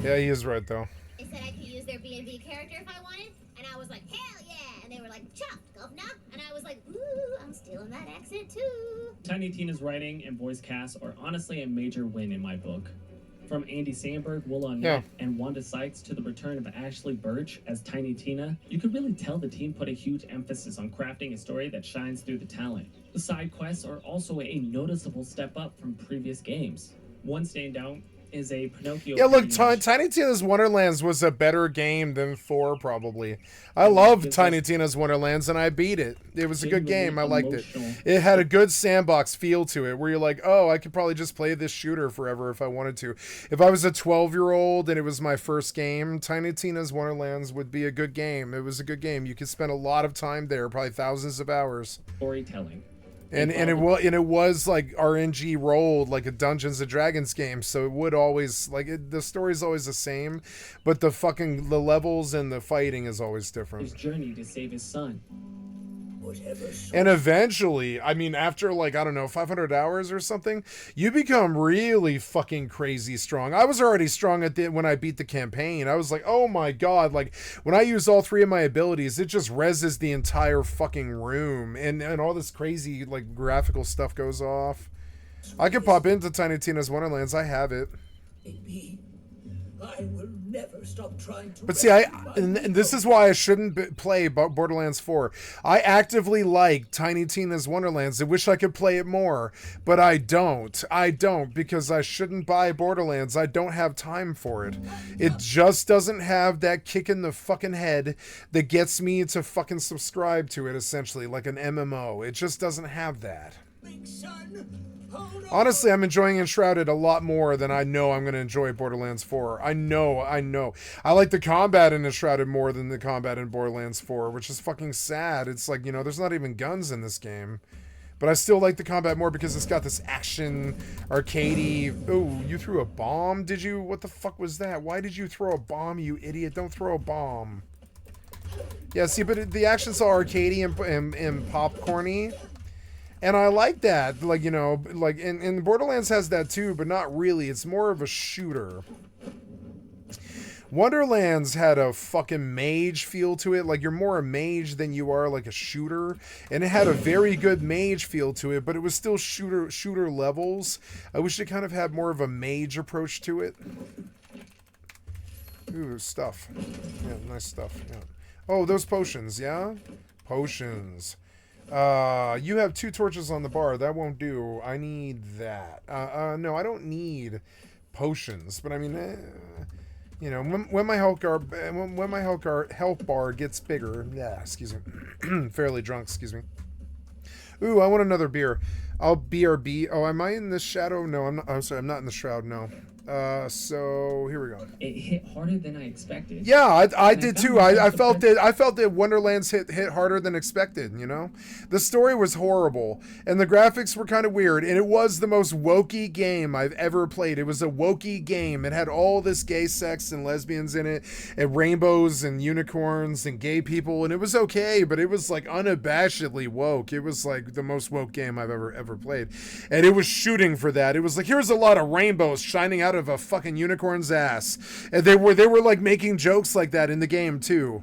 Yeah, he is right though. They said I could use their B&B character if I wanted, and I was like, hell yeah! And they were like, chop, governor! And I was like, ooh, I'm stealing that accent too. Tiny Tina's writing and voice cast are honestly a major win in my book. From Andy Samberg, Will Arnett, and Wanda Sykes to the return of Ashley Birch as Tiny Tina, you could really tell the team put a huge emphasis on crafting a story that shines through the talent. The side quests are also a noticeable step up from previous games. One standout is a Pinocchio. Yeah, look, Tiny Tina's Wonderlands was a better game than 4, probably. I loved Tiny Tina's Wonderlands, and I beat it. It was a good game. I liked it. It had a good sandbox feel to it, where you're like, oh, I could probably just play this shooter forever if I wanted to. If I was a 12-year-old and it was my first game, Tiny Tina's Wonderlands would be a good game. It was a good game. You could spend a lot of time there, probably thousands of hours. Storytelling. And it was like RNG rolled like a Dungeons and Dragons game, so it would always the story's always the same, but the levels and the fighting is always different. His journey to save his son. And eventually, I mean, after I don't know, 500 hours or something, you become really fucking crazy strong. I was already strong when I beat the campaign. I was like, oh my god, when I use all 3 of my abilities, it just reses the entire fucking room, and all this crazy graphical stuff goes off. I could pop into Tiny Tina's Wonderlands. I have it. I will never stop trying to. But see, and this is why I shouldn't play Borderlands 4. I actively like Tiny Tina's Wonderlands. I wish I could play it more, but I don't. I don't, because I shouldn't buy Borderlands. I don't have time for it. It just doesn't have that kick in the fucking head that gets me to fucking subscribe to it, essentially, like an MMO. It just doesn't have that. Honestly, I'm enjoying Enshrouded a lot more than I know I'm going to enjoy Borderlands 4. I know. I like the combat in Enshrouded more than the combat in Borderlands 4, which is fucking sad. It's like, there's not even guns in this game. But I still like the combat more because it's got this action, arcadey... Oh, you threw a bomb, did you? What the fuck was that? Why did you throw a bomb, you idiot? Don't throw a bomb. Yeah, see, but the action's all arcadey and popcorny. And I like that, and Borderlands has that too, but not really. It's more of a shooter. Wonderlands had a fucking mage feel to it. You're more a mage than you are like a shooter. And it had a very good mage feel to it, but it was still shooter levels. I wish it kind of had more of a mage approach to it. Ooh, stuff. Yeah, nice stuff. Yeah. Oh, those potions, yeah? Potions. You have 2 torches on the bar. That won't do. I need that. No, I don't need potions. But I mean, you know, when my health bar gets bigger, yeah, excuse me, fairly drunk, excuse me. Ooh, I want another beer. I'll BRB. Oh, am I in the shadow? No, I'm not. I'm sorry, I'm not in the shroud. No. So here we go. It hit harder than I expected. Yeah, I did too. I felt that Wonderlands hit harder than expected, you know? The story was horrible, and the graphics were kind of weird, and it was the most wokey game I've ever played. It was a wokey game. It had all this gay sex and lesbians in it, and rainbows and unicorns and gay people, and it was okay, but it was like unabashedly woke. It was like the most woke game I've ever played. And it was shooting for that. It was like, here's a lot of rainbows shining out of a fucking unicorn's ass, and they were like making jokes like that in the game too,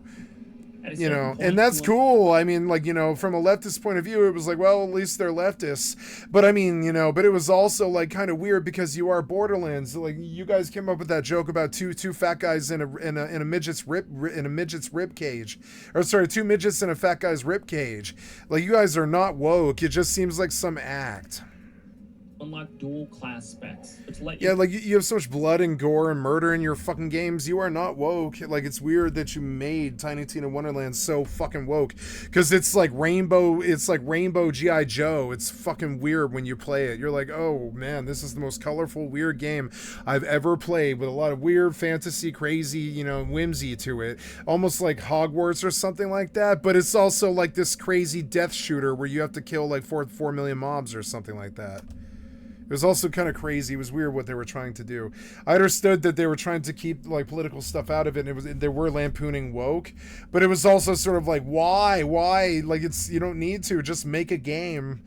you know, and that's cool. I mean, like, you know, from a leftist point of view, it was like, well, at least they're leftists. But I mean, you know, but it was also like kind of weird because you are Borderlands. Like, you guys came up with that joke about two fat guys in a midget's rib cage, or sorry, 2 midgets in a fat guy's rib cage. Like, you guys are not woke. It just seems like some act. Unlock dual class specs, which let you like you have so much blood and gore and murder in your fucking games. You are not woke. Like, it's weird that you made Tiny Tina Wonderland so fucking woke, because it's like rainbow G.I. Joe. It's fucking weird when you play it. You're like, oh man, this is the most colorful, weird game I've ever played, with a lot of weird fantasy, crazy, you know, whimsy to it, almost like Hogwarts or something like that. But it's also like this crazy death shooter where you have to kill like 4 million mobs or something like that. It was also kind of crazy. It was weird what they were trying to do. I understood that they were trying to keep like political stuff out of it, and they were lampooning woke, but it was also sort of like, why? Like, you don't need to just make a game.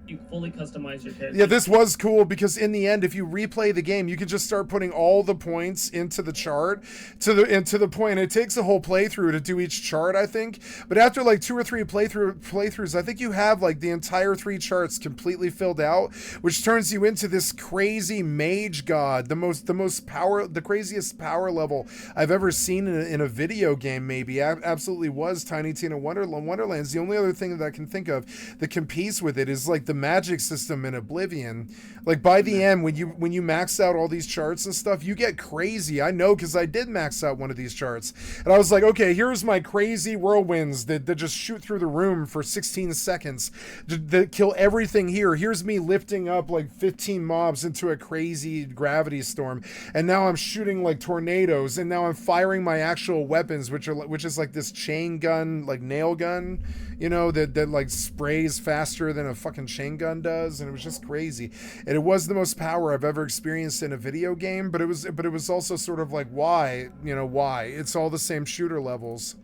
You fully customize your character. Yeah, this was cool because in the end, if you replay the game, you can just start putting all the points into the chart to the point. It takes a whole playthrough to do each chart, I think. But after like 2 or 3 playthroughs, I think you have like the entire 3 charts completely filled out, which turns you into this crazy mage god, the craziest power level I've ever seen in a video game. Maybe absolutely was Tiny Tina Wonderlands. The only other thing that I can think of that competes with it is like the magic system in Oblivion. Like, by the end, when you max out all these charts and stuff, you get crazy. I know, because I did max out one of these charts, and I was like, okay, here's my crazy whirlwinds that just shoot through the room for 16 seconds that kill everything here. Here's me lifting up like 15 mobs into a crazy gravity storm, and now I'm shooting like tornadoes, and now I'm firing my actual weapons, which is like this chain gun, like nail gun, you know, that like sprays faster than a fucking chain gun does. And it was just crazy, and it was the most power I've ever experienced in a video game. But it was also sort of like, why, you know, why? It's all the same shooter levels.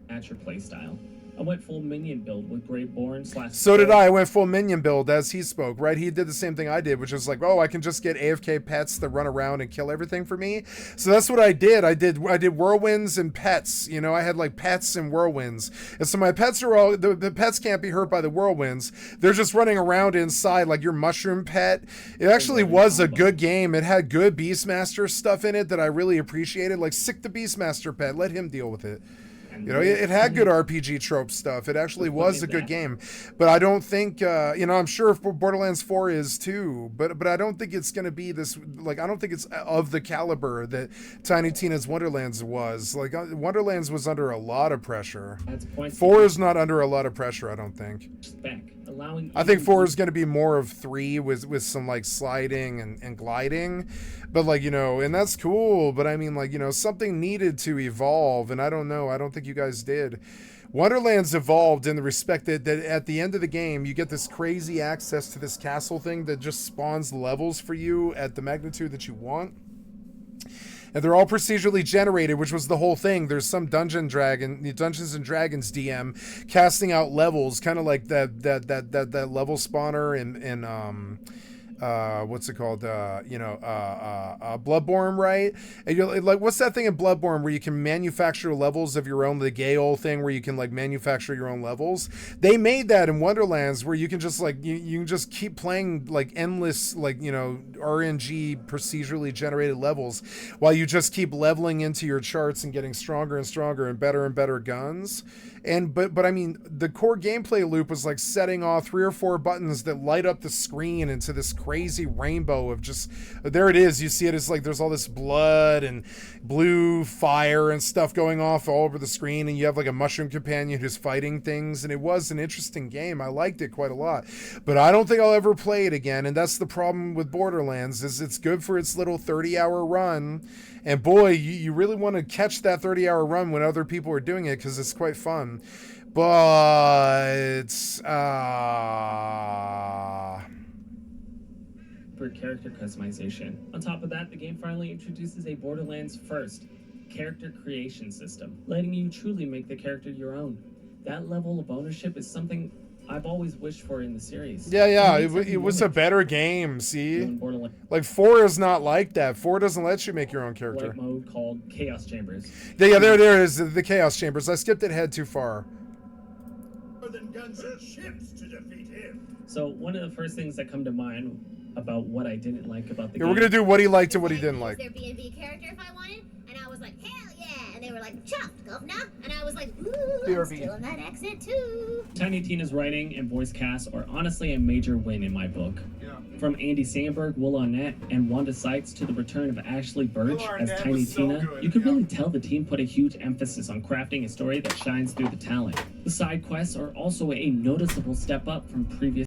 At your playstyle, I went full minion build with Greyborn / So did I went full minion build as he spoke, right? He did the same thing I did, which was like, oh, I can just get AFK pets that run around and kill everything for me. So that's what I did. I did whirlwinds and pets. You know, I had like pets and whirlwinds. And so my pets are all, the pets can't be hurt by the whirlwinds. They're just running around inside like your mushroom pet. It actually was a good game. It had good Beastmaster stuff in it that I really appreciated. Like, sick the Beastmaster pet. Let him deal with it. You know, it had good RPG trope stuff. It actually was a good game. But I don't think, you know, I'm sure Borderlands 4 is too, but I don't think it's going to be this, like, I don't think it's of the caliber that Tiny Tina's Wonderlands was. Like, Wonderlands was under a lot of pressure. 4 is not under a lot of pressure, I don't think. I think 4 is going to be more of 3 with some, like, sliding and gliding. But, like, you know, and that's cool. But, I mean, like, you know, something needed to evolve. And I don't know. I don't think you guys did. Wonderlands evolved in the respect that at the end of the game, you get this crazy access to this castle thing that just spawns levels for you at the magnitude that you want. And they're all procedurally generated, which was the whole thing. There's some Dungeons and Dragons DM casting out levels, kind of like that level spawner in what's it called? Bloodborne, right? And you're like, what's that thing in Bloodborne where you can manufacture levels of your own, the gay old thing where you can like manufacture your own levels? They made that in Wonderlands where you can just like, you can just keep playing like endless, like, you know, RNG procedurally generated levels while you just keep leveling into your charts and getting stronger and stronger and better guns. And but I mean, the core gameplay loop was like setting off 3 or 4 buttons that light up the screen into this crazy rainbow of just, there it is. You see it as like there's all this blood and blue fire and stuff going off all over the screen, and you have like a mushroom companion who's fighting things, and it was an interesting game. I liked it quite a lot, but I don't think I'll ever play it again. And that's the problem with Borderlands, is it's good for its little 30-hour run. And boy, you really want to catch that 30-hour run when other people are doing it, because it's quite fun. But for character customization. On top of that, the game finally introduces a Borderlands first character creation system, letting you truly make the character your own. That level of ownership is something I've always wished for in the series. Yeah, it was a better game, see? Like 4 is not like that. 4 doesn't let you make your own character. Like mode called Chaos Chambers. Yeah, there it is, the Chaos Chambers. I skipped ahead too far. More than guns and ships to defeat him. So one of the first things that come to mind about what I didn't like about the game. We're gonna do what he liked and what he didn't like. Their B&B character if I wanted, and I was like, hell yeah, and they were like, chopped, governor, and I was like, ooh, I'm still in that accent too. Tiny Tina's writing and voice cast are honestly a major win in my book. Yeah. From Andy Samberg, Will Arnett, and Wanda Sykes to the return of Ashley Birch as Tiny Tina, you could really tell the team put a huge emphasis on crafting a story that shines through the talent. The side quests are also a noticeable step up from previous